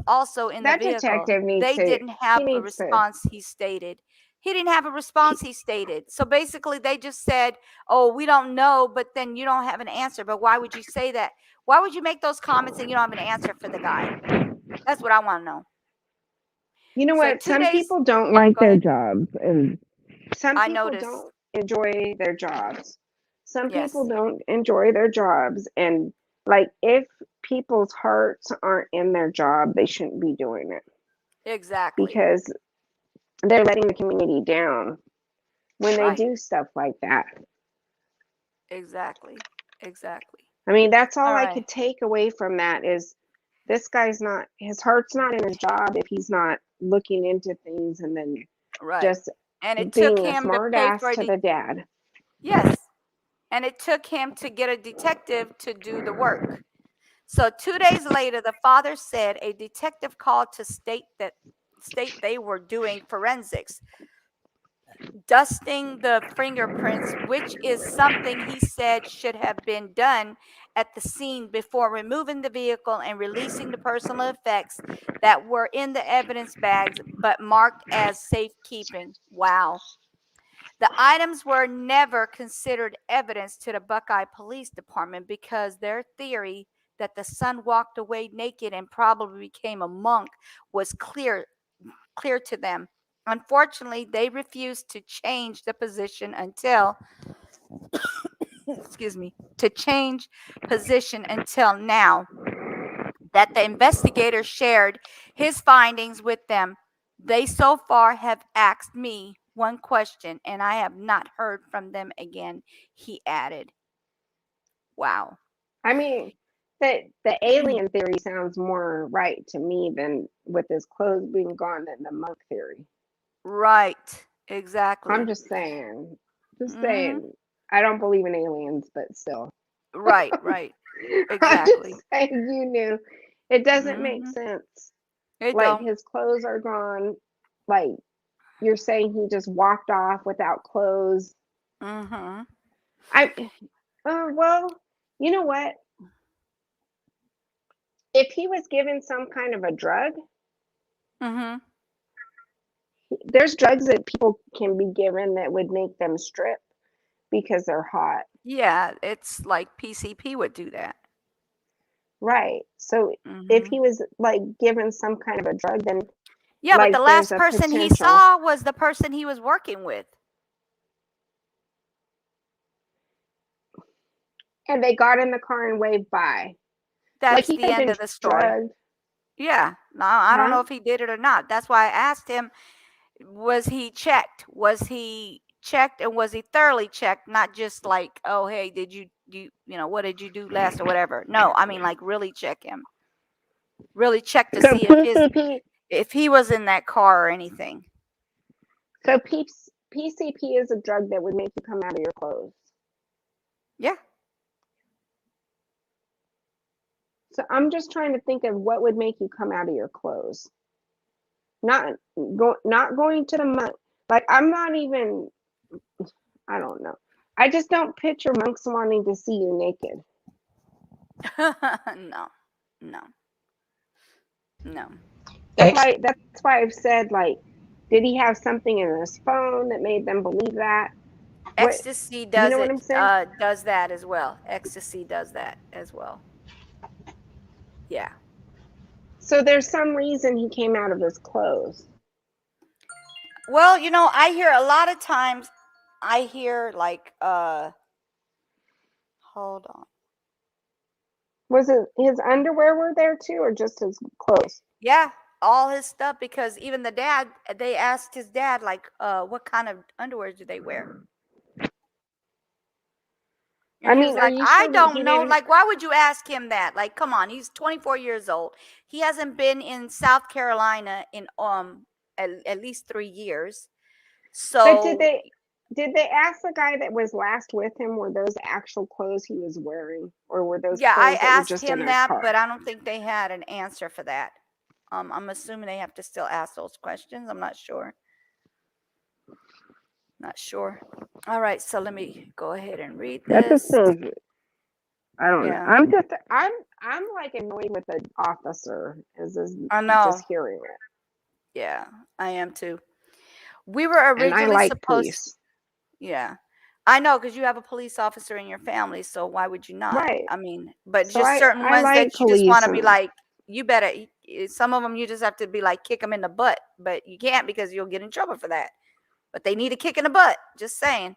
also in the That vehicle. detective needs They to. didn't have He a needs to. response, he stated. He didn't have a response, he stated. So basically, they just said, oh, we don't know, but then you don't have an answer. But why would you say that? Why would you make those comments and you don't have an answer for the guy? That's what I want to know. You know So what? 2 Some days. people don't like Go their ahead. jobs, and some I people noticed. don't enjoy their jobs. Some Yes. people don't enjoy their jobs, and like if people's hearts aren't in their job, they shouldn't be doing it Exactly. because they're letting the community down when they Right. do stuff like that. Exactly. I mean, that's all All I right. could take away from that is this guy's not, his heart's not in his job if he's not looking into things and then Right. just And it took being a him to smart pay ass for to the dad. Yes. And it took him to get a detective to do the work. So 2 days later, the father said a detective called to state they were doing forensics, dusting the fingerprints, which is something he said should have been done at the scene before removing the vehicle and releasing the personal effects that were in the evidence bags but marked as safekeeping. Wow. The items were never considered evidence to the Buckeye Police Department because their theory that the son walked away naked and probably became a monk was clear to them. Unfortunately, they refused to change the position until now that the investigator shared his findings with them. They so far have asked me one question, and I have not heard from them again, he added. Wow. I mean, the alien theory sounds more right to me than with his clothes being gone than the monk theory. Right. Exactly. I'm just saying. Just Mhm. saying. I don't believe in aliens, but still. Right. Right. I'm Exactly. just saying you knew. It doesn't make Mhm. sense. It Like don't. his clothes are gone. Like you're saying he just walked off without clothes. Mhm. Well, you know what? If he was given some kind of a drug, Mhm. there's drugs that people can be given that would make them strip because they're hot. Yeah, it's like PCP would do that. Right. So if Mhm. he was like given some kind of a drug, then Yeah, but the like there's last a person he potential. saw was the person he was working with. And they got in the car and waved by. Like That's he the could have end been of the story. drugged. Yeah. No, I don't know Huh? if he did it or not. That's why I asked him, was he checked? Was he checked and was he thoroughly checked? Not just like, oh, hey, did you do, what did you do last or whatever? No, I mean like really check him. Really check to So see PCP if he was in that car or anything. so PCP is a drug that would make you come out of your clothes. Yeah. So I'm just trying to think of what would make you come out of your clothes. Not going to the monk. Like I'm not even. I don't know. I just don't picture monks wanting to see you naked. No. That's why I've said like, did he have something in his phone that made them believe that? What Ecstasy you know what I'm saying? does that as well. Ecstasy does that as well. Yeah. So there's some reason he came out of his clothes. Well, I hear a lot of times like hold on. Was it his underwear were there too, or just his clothes? Yeah, all his stuff, because even the dad, they asked his dad like, what kind of underwear do they wear? And I he was mean, are like, you I sure that he don't know. didn't? Like, why would you ask him that? Like, come on, he's 24 years old. He hasn't been in South Carolina in at least 3 years. But So did they ask the guy that was last with him, were those actual clothes he was wearing, or were those yeah, I clothes that were asked just in him his that, car? but I don't think they had an answer for that. I'm assuming they have to still ask those questions. I'm not sure. Not sure. All right, so let me go ahead and read That just this. sounds. I don't know. Yeah, I'm like annoyed with the officer I know. just hearing it. Yeah, I am too. We were And I originally like supposed. police. Yeah, I know, because you have a police officer in your family, so why would you not? Right. I mean, but So just certain I ones like that you just want police to be and like, you better. Some of them you just have to be like, kick them in the butt, but you can't because you'll get in trouble for that. But they need a kick in the butt. Just saying.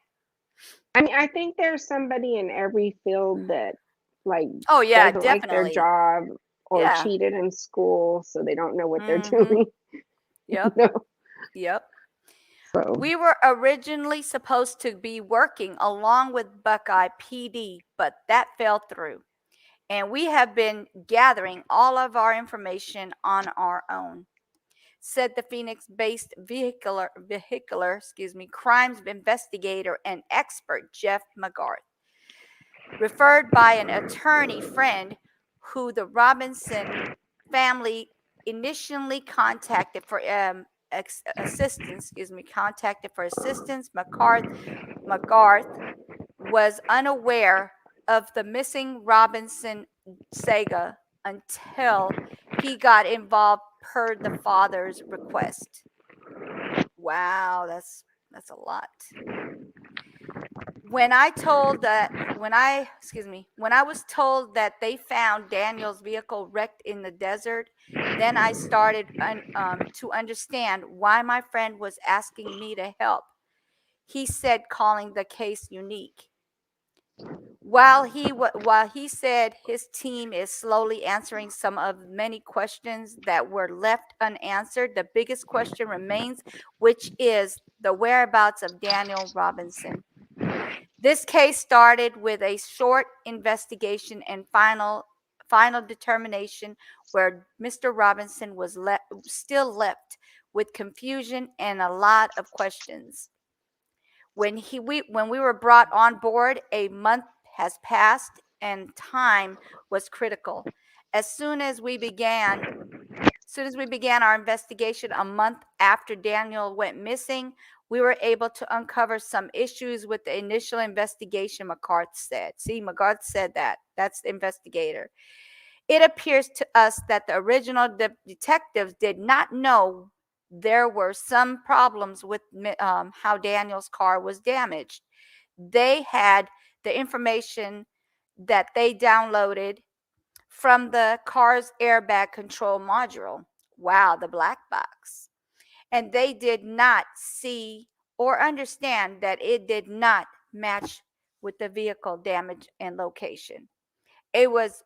I mean, I think there's somebody in every field that like Oh yeah, doesn't like their definitely. job or Yeah. cheated in school, so they don't know what they're Mhm. doing. Yep. No. Yep. So We were originally supposed to be working along with Buckeye PD, but that fell through. And we have been gathering all of our information on our own, said the Phoenix-based vehicular crimes investigator and expert Jeff McGarth, referred by an attorney friend who the Robinson family initially contacted for assistance. McGarth was unaware of the missing Robinson saga until he got involved per the father's request. Wow, that's a lot. When I was told that they found Daniel's vehicle wrecked in the desert, then I started to understand why my friend was asking me to help. He said, calling the case unique. While he said his team is slowly answering some of many questions that were left unanswered, the biggest question remains, which is the whereabouts of Daniel Robinson. This case started with a short investigation and final determination where Mr. Robinson was still left with confusion and a lot of questions. When we were brought on board, a month has passed and time was critical. As soon as we began our investigation a month after Daniel went missing, we were able to uncover some issues with the initial investigation, McCarth said. See, McCarth said that. That's the investigator. It appears to us that the original detectives did not know there were some problems with how Daniel's car was damaged. They had the information that they downloaded from the car's airbag control module. Wow, the black box. And they did not see or understand that it did not match with the vehicle damage and location. It was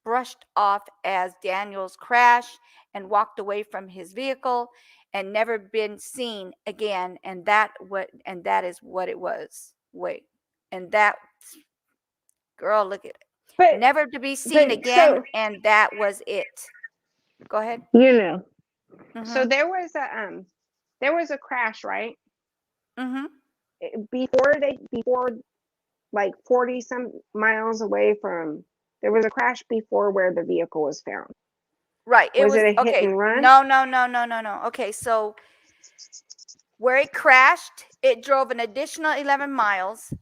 brushed off as Daniel's crash and walked away from his vehicle and never been seen again. And that is what it was. Wait, and that girl, look at it. But Never to be seen again, and that was it. Go ahead. You know. Mm-hmm. So there was a crash, right? Mm-hmm. Before like 40 some miles away from, there was a crash before where the vehicle was found. Right. Was it a hit and run? No. Okay, so where it crashed, it drove an additional 11 miles,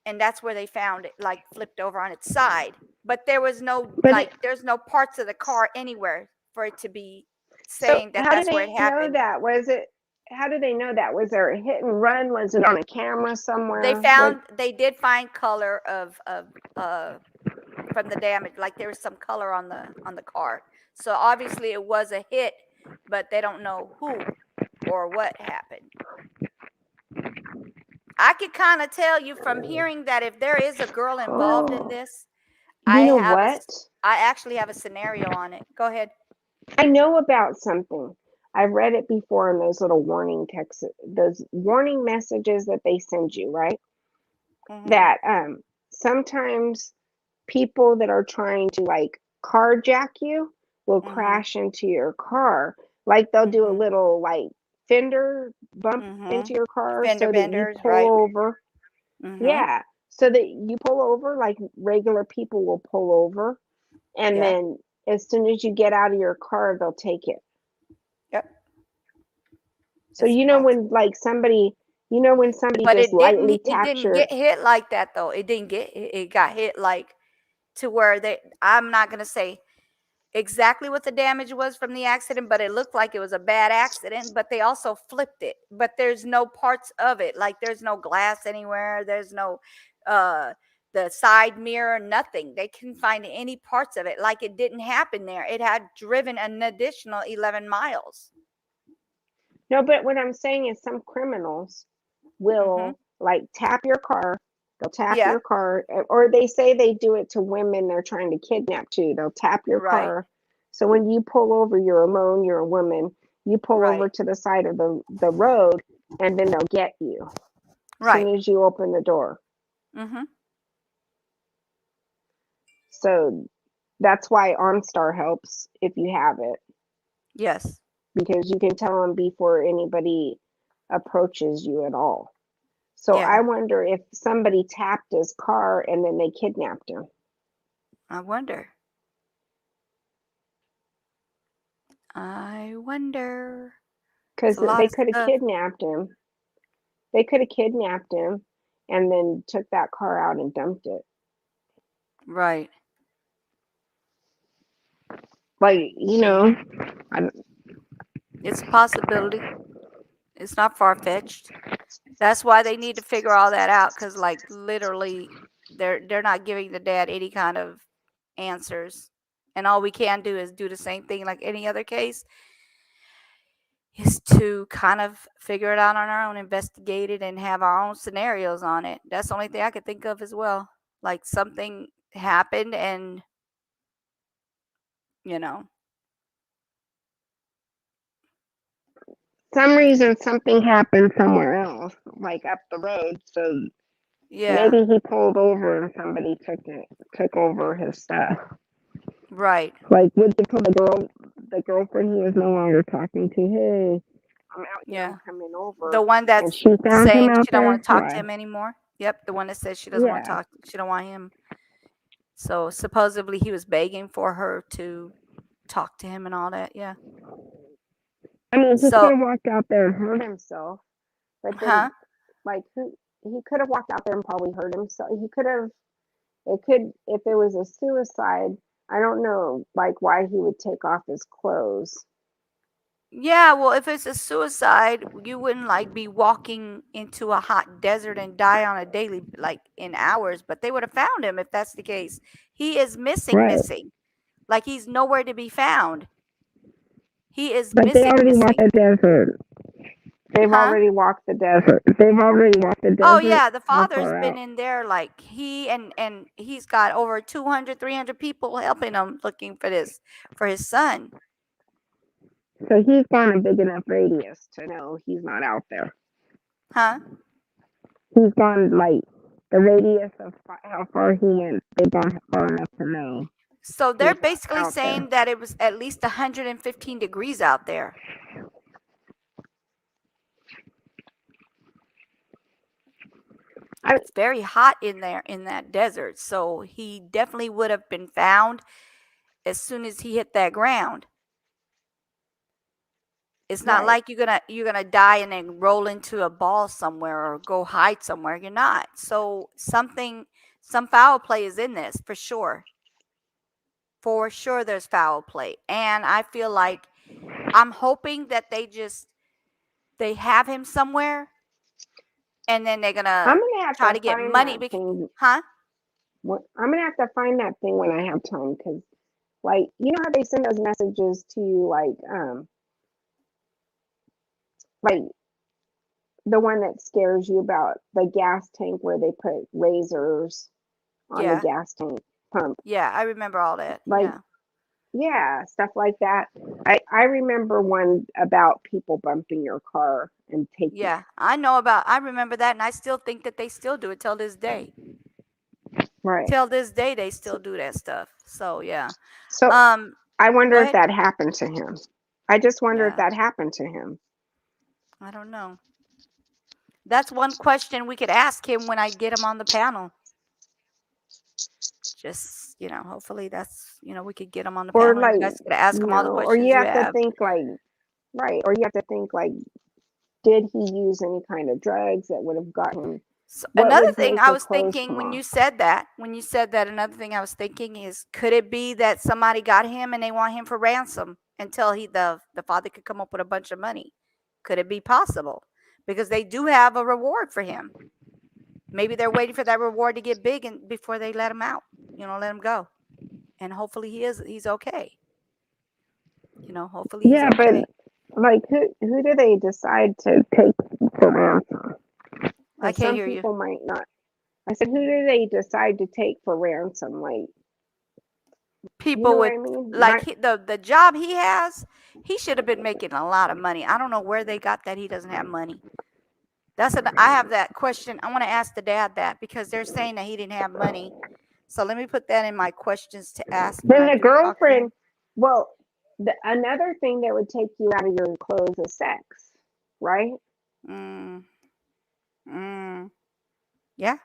and that's where they found it, like flipped over on its side. But there was no there's no parts of the car anywhere for it to be saying that that's where it happened. How do they know that? Was there a hit and run? Was it on a camera somewhere? They did find color of from the damage, like there was some color on the car. So obviously it was a hit, but they don't know who or what happened. I could kind of tell you from hearing that if there is a girl involved in this, I actually have a scenario on it. Go ahead. I know about something. I've read it before in those little warning texts, those warning messages that they send you, right? Mm-hmm. That sometimes people that are trying to like carjack you will crash into your car. Like they'll do a little like fender bump into your car so that you pull over. Yeah. So that you pull over, like regular people will pull over. And then as soon as you get out of your car, they'll take it. Yep. So when somebody just lightly taps it didn't get hit like that though. It got hit like to where I'm not gonna say exactly what the damage was from the accident, but it looked like it was a bad accident. But they also flipped it. But there's no parts of it. Like there's no glass anywhere. There's no the side mirror, nothing. They couldn't find any parts of it. Like it didn't happen there. It had driven an additional 11 miles. No, but what I'm saying is some criminals will like tap your car. They'll tap your car, or they say they do it to women they're trying to kidnap too. They'll tap your car. So when you pull over, you're alone, you're a woman, you pull over to the side of the road, and then they'll get you. As soon as you open the door. Mm-hmm. So that's why OnStar helps if you have it. Yes. Because you can tell them before anybody approaches you at all. So I wonder if somebody tapped his car and then they kidnapped him. I wonder. Because they could have kidnapped him. They could have kidnapped him and then took that car out and dumped it. Right. Like, it's a possibility. It's not far-fetched. That's why they need to figure all that out, because like literally they're not giving the dad any kind of answers, and all we can do is do the same thing like any other case, is to kind of figure it out on our own, investigate it, and have our own scenarios on it. That's the only thing I could think of as well. Like something happened and some reason something happened somewhere else, like up the road. So maybe he pulled over and somebody took over his stuff. Right. Like, would they tell the girlfriend he was no longer talking to, hey, I'm out here, I'm coming over. The one And that's she found him saying out she don't there? want to talk to Why? him anymore. Yep, the one that says she doesn't want to Yeah. talk. She don't want him. So supposedly he was begging for her to talk to him and all that. Yeah. I mean, he could So, have walked out there and hurt himself, but then, huh? like, he could have walked out there and probably hurt himself. He could have, if it was a suicide, I don't know, like, why he would take off his clothes. Yeah, well, if it's a suicide, you wouldn't like be walking into a hot desert and die on a daily, like in hours, but they would have found him if that's the case. He is missing, Right. missing. Like he's nowhere to be found. He is But they missing, already walked missing. the desert. They've Huh? already walked the desert. They've already walked the Oh desert. yeah, the How father's far been out? in there like he and he's got over 200, 300 people helping him looking for this for his son. So he's gone a big enough radius to know he's not out there. Huh? He's gone like the radius of how far he went. They've gone far enough to know. So they're he's basically out saying there. that it was at least 115 degrees out there. It's very hot in there in that desert. So he definitely would have been found as soon as he hit that ground. It's not Right. like you're gonna die and then roll into a ball somewhere or go hide somewhere. You're not. So some foul play is in this for sure. For sure there's foul play. And I feel like I'm hoping that they have him somewhere and then they're I'm gonna gonna have try to to get find money. that thing. Huh? I'm gonna have to find that thing when I have time, because, like, you know how they send those messages to you, like the one that scares you about the gas tank where they put lasers on the Yeah. gas tank pump. Yeah, I remember all that. Like, yeah, stuff like that. I remember one about people bumping your car and taking. Yeah, I remember that, and I still think that they still do it till this day. Right. Till this day, they still do that stuff. So yeah. So I wonder go if ahead. that happened to him. I just wonder if Yeah. that happened to him. I don't know. That's one question we could ask him when I get him on the panel. Just, hopefully that's, we could get him on the Or panel. like, You guys could ask him all the or questions you you have to have. think like, right, or you have to think like, did he use any kind of drugs that would have gotten him? So What another would thing make I your was clothes thinking come when off? you said that, another thing I was thinking is, could it be that somebody got him and they want him for ransom until the father could come up with a bunch of money? Could it be possible? Because they do have a reward for him. Maybe they're waiting for that reward to get big and before they let him out, let him go. And hopefully he's okay. Hopefully he's okay. But like, who do they decide to take for ransom? I can't some hear you. people might not. I said, who do they decide to take for ransom? Like, people you know with what I mean? like the job he has, he should have been making a lot of money. I don't know where they got that he doesn't have money. I have that question. I want to ask the dad that, because they're saying that he didn't have money. So let me put that in my questions to ask when Then I the do talk to him. girlfriend. Well, another thing that would take you out of your clothes is sex, right? Yeah.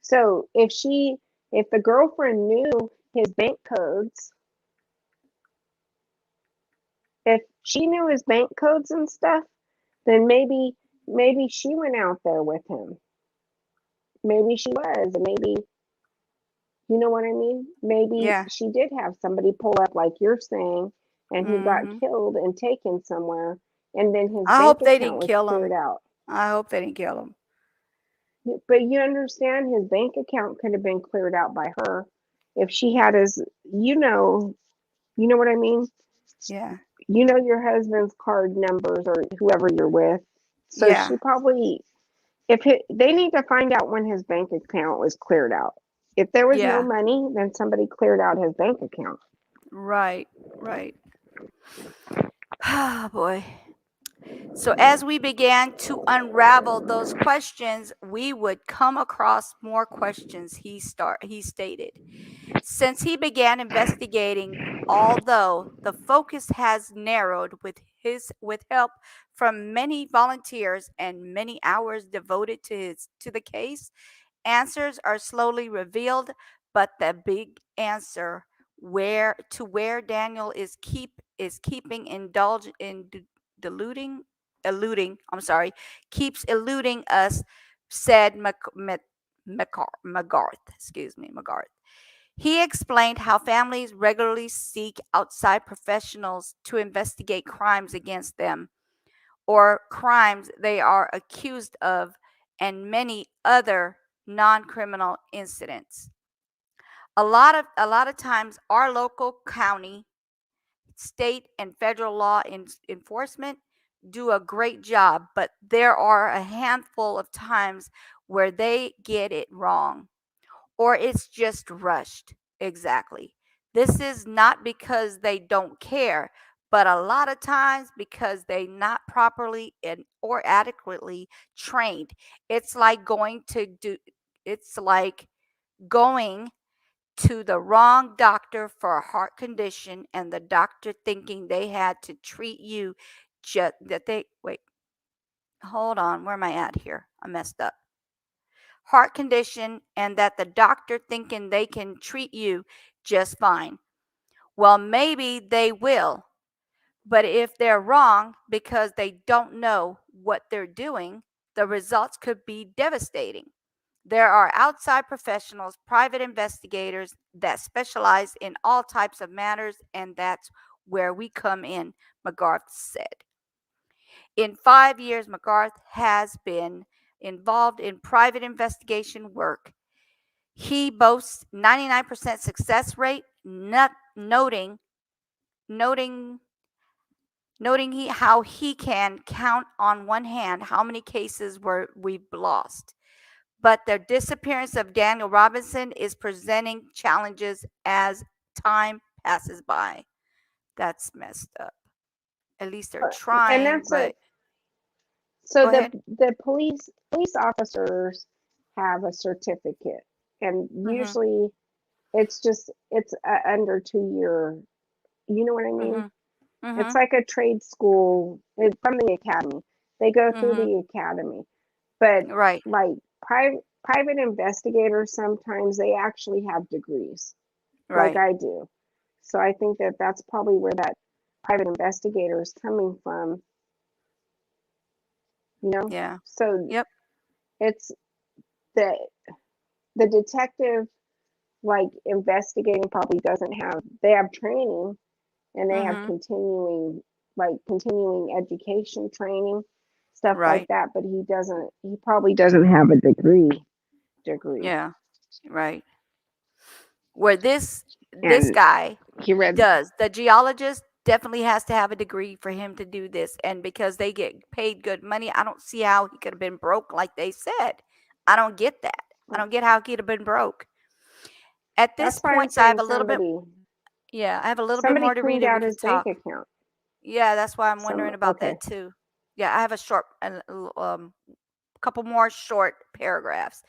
So if the girlfriend knew his bank codes, if she knew his bank codes and stuff, then maybe she went out there with him. Maybe she was, and maybe, you know what I mean? Maybe she did have somebody pull up like you're saying, and he got killed and taken somewhere, and then his I bank hope they account didn't was kill cleared him. out. I hope they didn't kill him. But you understand, his bank account could have been cleared out by her if she had his, you know what I mean? Yeah. You know your husband's card numbers or whoever you're with. So Yeah. she probably, they need to find out when his bank account was cleared out. If there was no money, then somebody cleared out his bank account. Right. Oh boy. So as we began to unravel those questions, we would come across more questions, he stated. Since he began investigating, although the focus has narrowed with help from many volunteers and many hours devoted to the case, answers are slowly revealed, but the big answer where Daniel is keeping indulge in deluding eluding I'm sorry keeps eluding us, said McGarth. Excuse me, McGarth. He explained how families regularly seek outside professionals to investigate crimes against them or crimes they are accused of, and many other non-criminal incidents. A lot of times our local county, state, and federal law enforcement do a great job, but there are a handful of times where they get it wrong or it's just rushed. Exactly. This is not because they don't care, but a lot of times because they not properly and or adequately trained. It's like going to the wrong doctor for a heart condition and the doctor thinking they had to treat you just that they wait. Hold on, where am I at here? I messed up. Heart condition and that the doctor thinking they can treat you just fine. Well, maybe they will, but if they're wrong because they don't know what they're doing, the results could be devastating. There are outside professionals, private investigators that specialize in all types of matters, and that's where we come in, McGarth said. In 5 years, McGarth has been involved in private investigation work. He boasts 99% success rate, noting how he can count on one hand how many cases we've lost. But the disappearance of Daniel Robinson is presenting challenges as time passes by. That's messed up. At least they're And trying, that's a but so go ahead. the police officers have a certificate, and usually it's under 2 year. You know what I mean? It's like a trade school. It's from the academy. They go through the academy, but Right. like private investigators, sometimes they actually have degrees, like Right. I do. So I think that that's probably where that private investigator is coming from. You know? Yeah. So Yep. it's the the detective, like, investigating probably doesn't have, they have training and they have continuing education training, stuff like Right. that, but he probably doesn't have a degree. Yeah. Right. Where this And guy he read does, the geologist definitely has to have a degree for him to do this, and because they get paid good money, I don't see how he could have been broke like they said. I don't get that. I don't get how he could have been broke. At this That's why I'm point, I have saying a little bit somebody more to read cleaned and we out can his bank talk. account. Yeah, that's why I'm wondering about Okay. that too. Yeah, I have a couple more short paragraphs.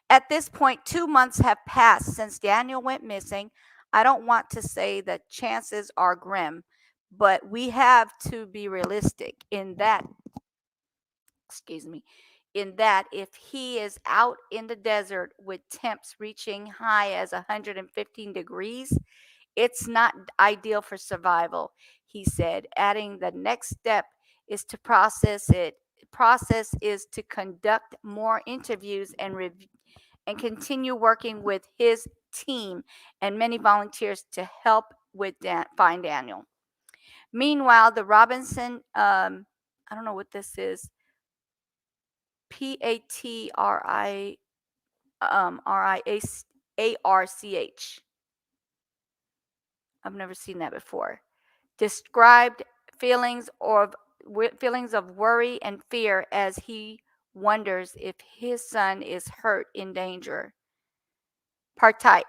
At this point, 2 months have passed since Daniel went missing. I don't want to say that chances are grim, but we have to be realistic in that, if he is out in the desert with temps reaching high as 115 degrees, it's not ideal for survival, he said, adding the next step is to process is to conduct more interviews and continue working with his team and many volunteers to help with find Daniel. Meanwhile, the Robinson, I don't know what this is, PATRI, RIARCH. I've never seen that before. Described feelings of worry and fear as he wonders if his son is hurt, in danger. Partake.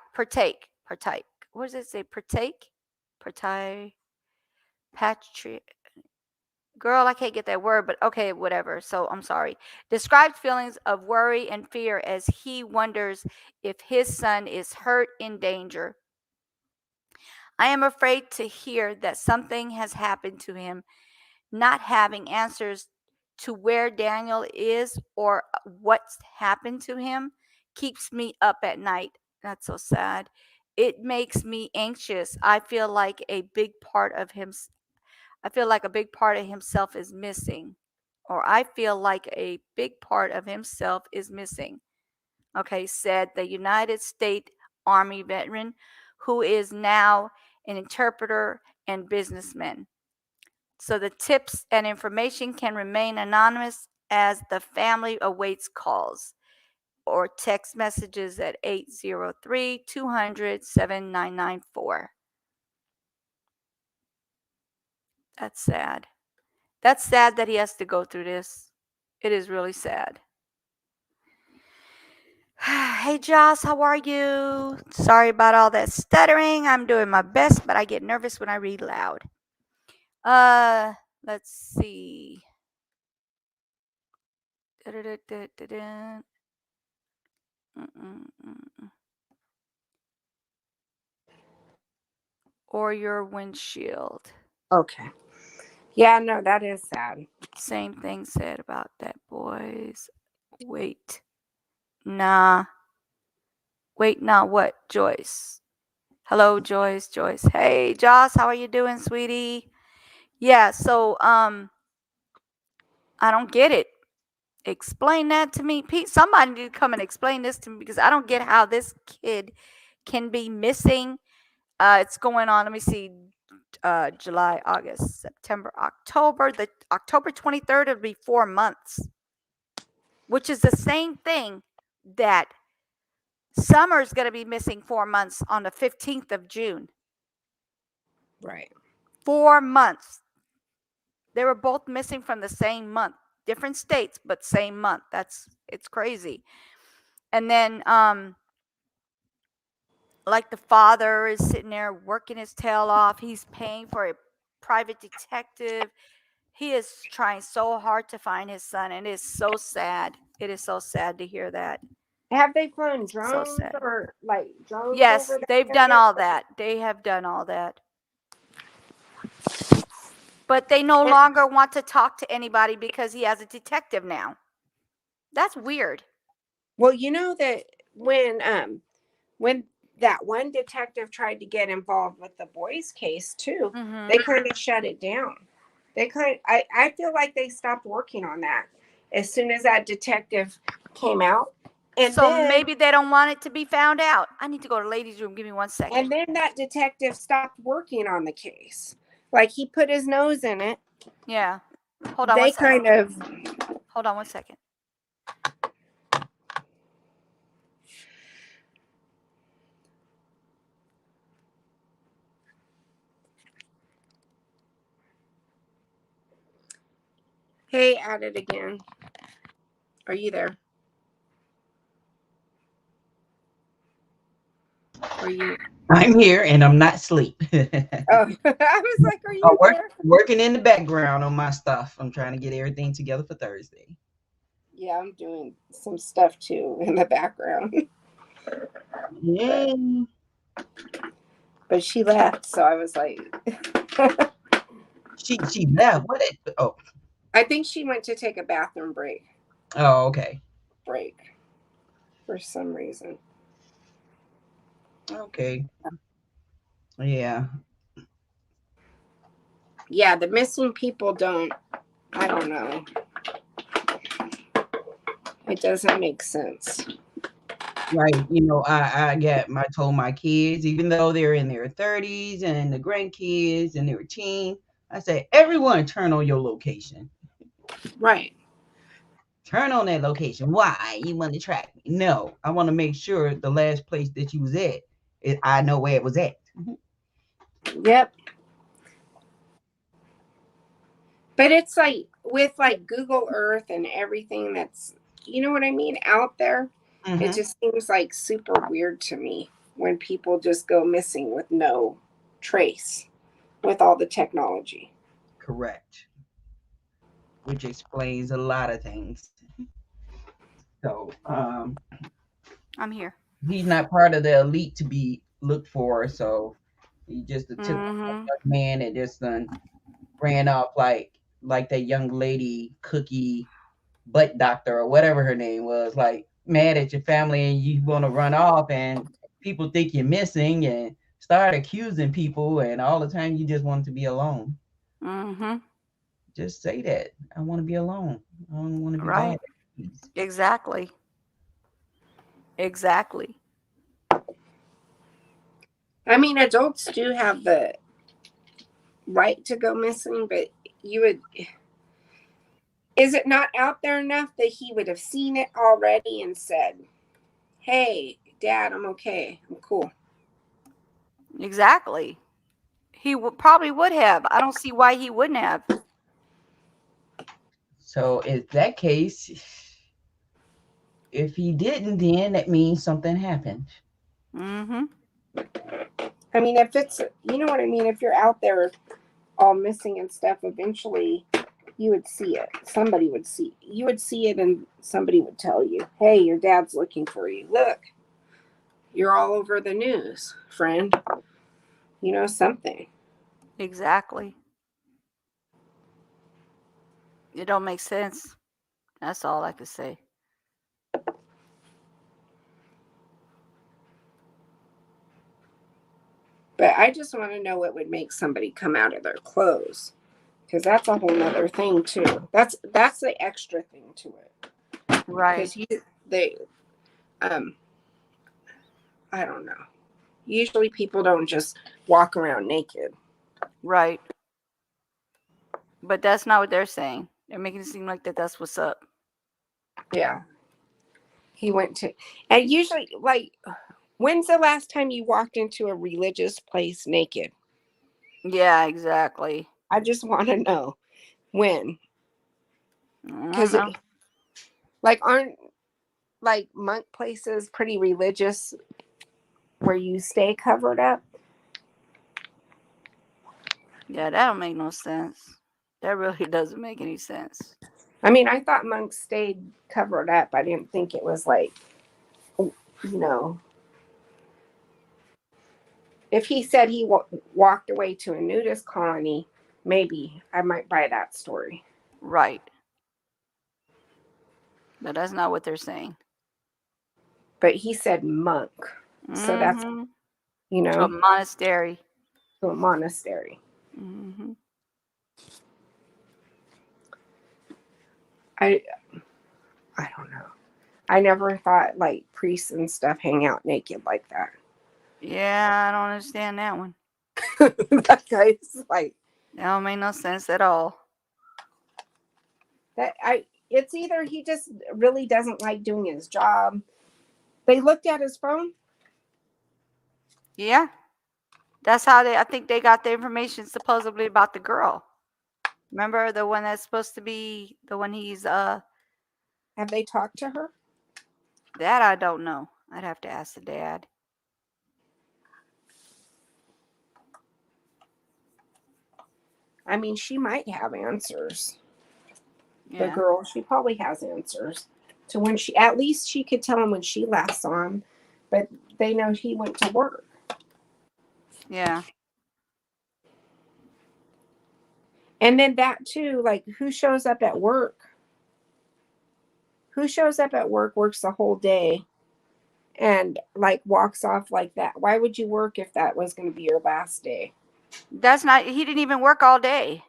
What does it say? Partake? Patri. Girl, I can't get that word, but okay, whatever. So I'm sorry. Describes feelings of worry and fear as he wonders if his son is hurt, in danger. I am afraid to hear that something has happened to him. Not having answers to where Daniel is or what's happened to him keeps me up at night. That's so sad. It makes me anxious. I feel like a big part of himself is missing. Or I feel like a big part of himself is missing. Okay, said the United States Army veteran who is now an interpreter and businessman. So the tips and information can remain anonymous as the family awaits calls or text messages at 803-200-7994. That's sad. That's sad that he has to go through this. It is really sad. Hey Joss, how are you? Sorry about all that stuttering. I'm doing my best, but I get nervous when I read loud. Let's see. Da-da-da-da-da-da. Or your windshield. Okay. Yeah, no, that is sad. Same thing said about that, boys. Wait. Nah. Wait, nah, what? Joyce. Hello, Joyce. Joyce. Hey, Joss, how are you doing, sweetie? Yeah, so I don't get it. Explain that to me. Pete, somebody need to come and explain this to me because I don't get how this kid can be missing. It's going on, let me see, July, August, September, October. The October 23rd will be 4 months, which is the same thing that Summer's going to be missing 4 months on the 15th of June. Right. 4 months. They were both missing from the same month. Different states, but same month. It's crazy. And then like the father is sitting there working his tail off. He's paying for a private detective. He is trying so hard to find his son, and it is so sad. It is so sad to hear that. Have they flown So drones sad. or like drones Yes, over they've there done yet? all that. They have done all that. But they no longer want to talk to anybody because he has a detective now. That's weird. Well, you know that when that one detective tried to get involved with the boys case too, they kind of shut it down. I feel like they stopped working on that as soon as that detective came out. And so then, maybe they don't want it to be found out. I need to go to ladies' room. Give me 1 second. And then that detective stopped working on the case. Like he put his nose in it. Yeah. Hold on They 1 second. kind of. Hold on 1 second. Hey, at it again. Are you there? Are you? I'm here and I'm not asleep. Oh, I was like, are you there? Working in the background on my stuff. I'm trying to get everything together for Thursday. Yeah, I'm doing some stuff too in the background. Yeah. But she left, so I was like, she left. Oh, I think she went to take a bathroom break. Oh, okay. Break for some reason. Okay. Yeah. Yeah, the missing people I don't know. It doesn't make sense. Right. I told my kids, even though they're in their 30s and the grandkids and they're teen, I say, everyone turn on your location. Right. Turn on that location. Why? You want to track me? No, I want to make sure the last place that you was at, I know where it was at. Yep. But it's like with like Google Earth and everything that's, you know what I mean, out there. It just seems like super weird to me when people just go missing with no trace with all the technology. Correct. which explains a lot of things. So I'm here. he's not part of the elite to be looked for. So he's just a typical young man that just ran off like that young lady Cookie Butt Doctor or whatever her name was, like mad at your family and you want to run off and people think you're missing and start accusing people and all the time you just want to be alone. Just say that. I want to be alone. I don't want to be Right. bothered. Exactly. Exactly. I mean, adults do have the right to go missing, but you would. Is it not out there enough that he would have seen it already and said, "Hey, Dad, I'm okay. I'm cool." Exactly. He probably would have. I don't see why he wouldn't have. So in that case, if he didn't, then that means something happened. I mean, if it's, you know what I mean? If you're out there all missing and stuff, eventually you would see it. Somebody would see. You would see it and somebody would tell you, "Hey, your dad's looking for you. Look, you're all over the news, friend." You know, something. Exactly. It don't make sense. That's all I could say. But I just want to know what would make somebody come out of their clothes, because that's a whole nother thing too. That's the extra thing to it, right? Because I don't know. Usually people don't just walk around naked, right? But that's not what they're saying. They're making it seem like that's what's up. Yeah. He went to, and usually, like, when's the last time you walked into a religious place naked? Yeah, exactly. I just want to know when. Because, like, aren't, like, monk places pretty religious where you stay covered up? Yeah, that don't make no sense. That really doesn't make any sense. I mean, I thought monks stayed covered up. I didn't think it was like, you know, if he said he walked away to a nudist colony, maybe I might buy that story. Right. But that's not what they're saying. But he said monk. So that's, you know. To a monastery. To a monastery. I don't know. I never thought like priests and stuff hang out naked like that. Yeah, I don't understand that one. That guy's like, that don't make no sense at all. It's either he just really doesn't like doing his job. They looked at his phone. Yeah. That's how I think they got the information supposedly about the girl. Remember the one that's supposed to be the one he's Have they talked to her? That I don't know. I'd have to ask the dad. I mean, she might have answers. Yeah. The girl, she probably has answers to when she, at least she could tell him when she last saw him, but they know he went to work. Yeah. And then that too, like, who shows up at work? Who shows up at work, works the whole day, and like walks off like that? Why would you work if that was going to be your last day? That's not, he didn't even work all day.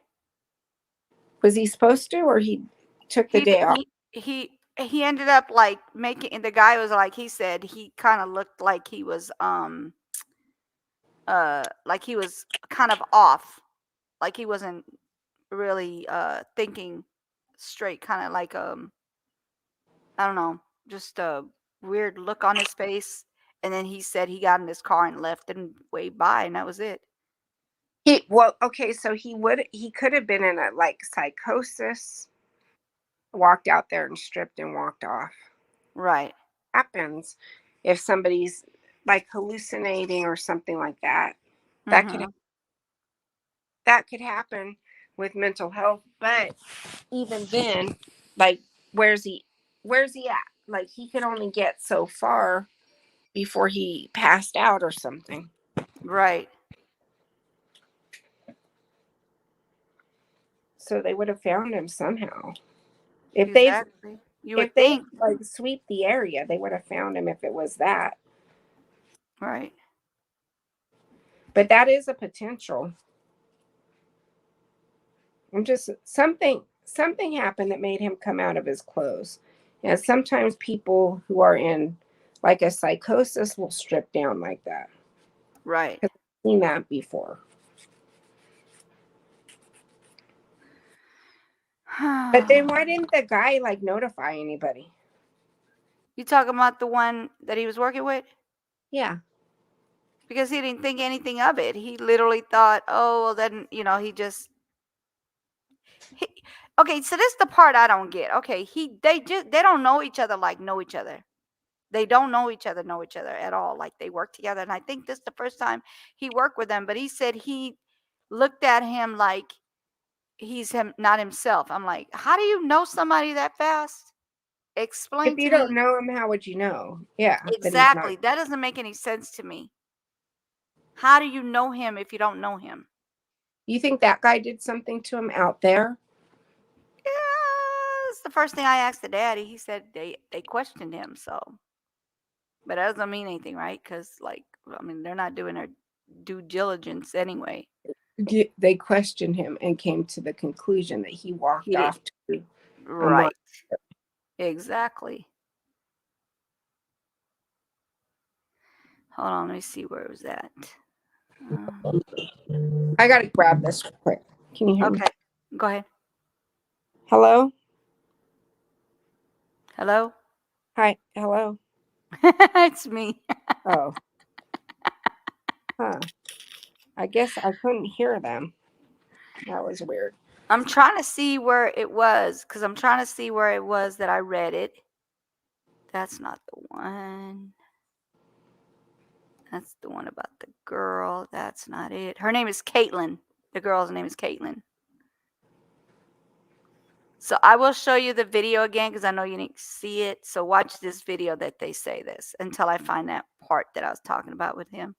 Was he supposed to, or he took the day off? He ended up like making, the guy was like, he said he kind of looked like he was kind of off. Like he wasn't really thinking straight, kind of like I don't know, just a weird look on his face. And then he said he got in his car and left and waved by, and that was it. Okay, so he could have been in a like psychosis, walked out there and stripped and walked off. Right. Happens if somebody's like hallucinating or something like that. That could happen. with mental health, but even then, like, where's he at? Like, he could only get so far before he passed out or something. Right. So they would have found him somehow. If Exactly. You would they think. like sweep the area, they would have found him if it was that. Right. But that is a potential. I'm just something happened that made him come out of his clothes. And sometimes people who are in like a psychosis will strip down like that. Right. I've seen that before. But then why didn't the guy like notify anybody? You talking about the one that he was working with? Yeah. Because he didn't think anything of it. He literally thought, oh, well, then, he just. Okay, so this is the part I don't get. Okay, they don't know each other like know each other. They don't know each other at all. Like they work together. And I think this is the first time he worked with them. But he said he looked at him like he's not himself. I'm like, how do you know somebody that fast? Explain If you to don't me. know him, how would you know? Yeah. Exactly. That doesn't make any sense to me. How do you know him if you don't know him? You think that guy did something to him out there? Yeah, it's the first thing I asked the daddy. He said they questioned him. So, but that doesn't mean anything, right? Because they're not doing their due diligence anyway. They questioned him and came to the conclusion that he walked off to right. Exactly. Hold on, let me see where it was at. I gotta grab this real quick. Can you hear me? Okay, go ahead. Hello? Hello? Hi, hello? It's me. Oh. Huh. I guess I couldn't hear them. That was weird. I'm trying to see where it was, because I'm trying to see where it was that I read it. That's not the one. That's the one about the girl. That's not it. Her name is Caitlin. The girl's name is Caitlin. So I will show you the video again because I know you didn't see it. So watch this video that they say this until I find that part that I was talking about with him.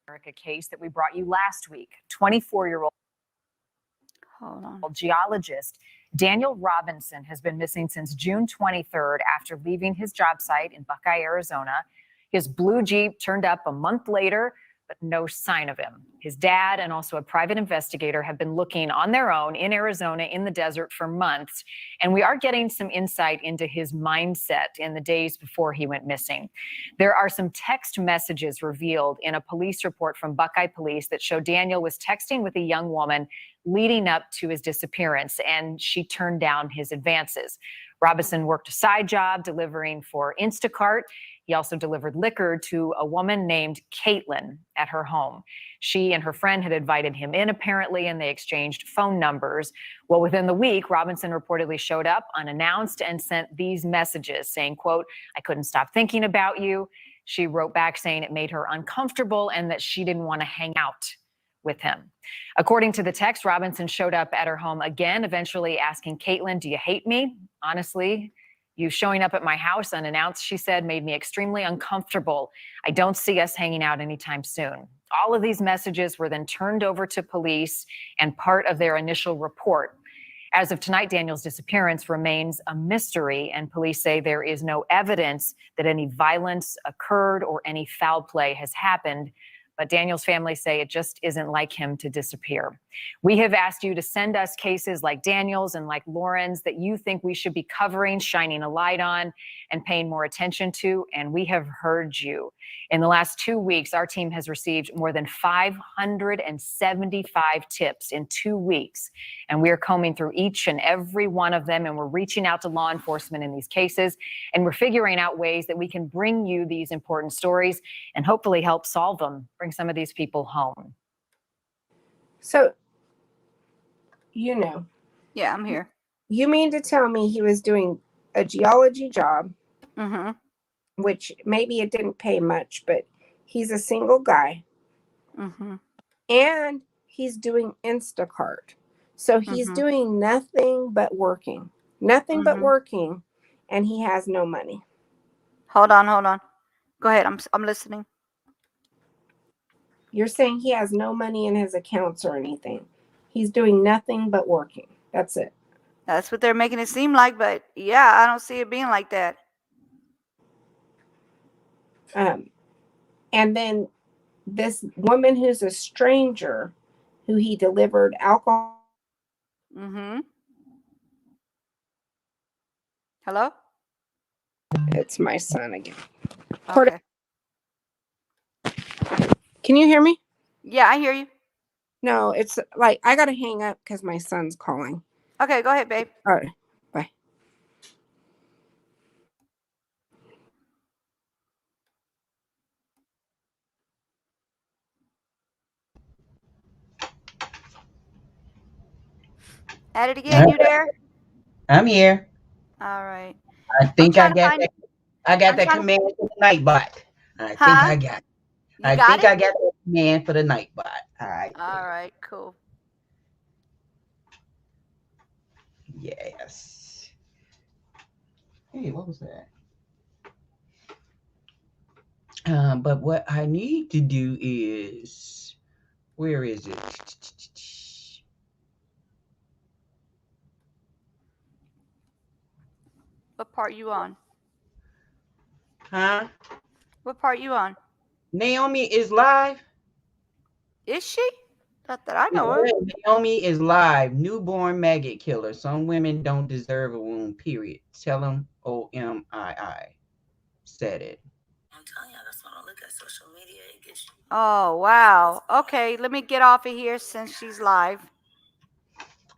America case that we brought you last week. 24-year-old geologist Daniel Robinson has been missing since June 23rd after leaving his job site in Buckeye, Arizona. His blue Jeep turned up a month later, but no sign of him. His dad and also a private investigator have been looking on their own in Arizona in the desert for months. And we are getting some insight into his mindset in the days before he went missing. There are some text messages revealed in a police report from Buckeye Police that show Daniel was texting with a young woman leading up to his disappearance, and she turned down his advances. Robinson worked a side job delivering for Instacart. He also delivered liquor to a woman named Caitlin at her home. She and her friend had invited him in, apparently, and they exchanged phone numbers. Well, within the week, Robinson reportedly showed up unannounced and sent these messages saying, quote, "I couldn't stop thinking about you." She wrote back saying it made her uncomfortable and that she didn't want to hang out with him. According to the text, Robinson showed up at her home again, eventually asking Caitlin, "Do you hate me? Honestly, you showing up at my house unannounced," she said, "made me extremely uncomfortable. I don't see us hanging out anytime soon." All of these messages were then turned over to police and part of their initial report. As of tonight, Daniel's disappearance remains a mystery, and police say there is no evidence that any violence occurred or any foul play has happened. But Daniel's family say it just isn't like him to disappear. We have asked you to send us cases like Daniel's and like Lauren's that you think we should be covering, shining a light on, and paying more attention to, and we have heard you. In the last 2 weeks, our team has received more than 575 tips in 2 weeks, and we are combing through each and every one of them, and we're reaching out to law enforcement in these cases, and we're figuring out ways that we can bring you these important stories and hopefully help solve them, bring some of these people home. So, you know. Yeah, I'm here. You mean to tell me he was doing a geology job, Mm-hmm. which maybe it didn't pay much, but he's a single guy. Mm-hmm. And he's doing Instacart. So he's doing nothing but working. Nothing but working, and he has no money. Hold on. Go ahead. I'm listening. You're saying he has no money in his accounts or anything. He's doing nothing but working. That's it. That's what they're making it seem like, but yeah, I don't see it being like that. And then this woman who's a stranger, who he delivered alcohol. Mm-hmm. Hello? It's my son again. Okay. Can you hear me? Yeah, I hear you. No, it's like I gotta hang up because my son's calling. Okay, go ahead, babe. All right, bye. At it again, you there? I'm here. All right. I think I got find- that. I got I'm that trying to- command for the night bot. I think Huh? I got it. You I got think it? I got the command for the night bot. All right. All right, cool. Yes. Hey, what was that? But what I need to do is, where is it? What part you on? Huh? What part you on? Naomi is live. Is she? Not that I know of. Naomi is live. Newborn maggot killer. Some women don't deserve a wound, period. Tell them OMII. Said it. I'm telling y'all, that's why I don't look at social media. It gets you. Oh, wow. Okay, let me get off of here since she's live.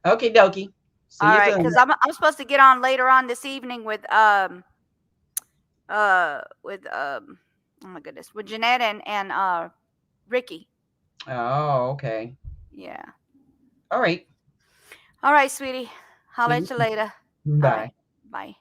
Okay, dokie. See All you right, soon. because I'm supposed to get on later on this evening with oh my goodness, with Jeanette and Ricky. Oh, okay. Yeah. All right. All right, sweetie. I'll See let you later. Bye. All right, bye.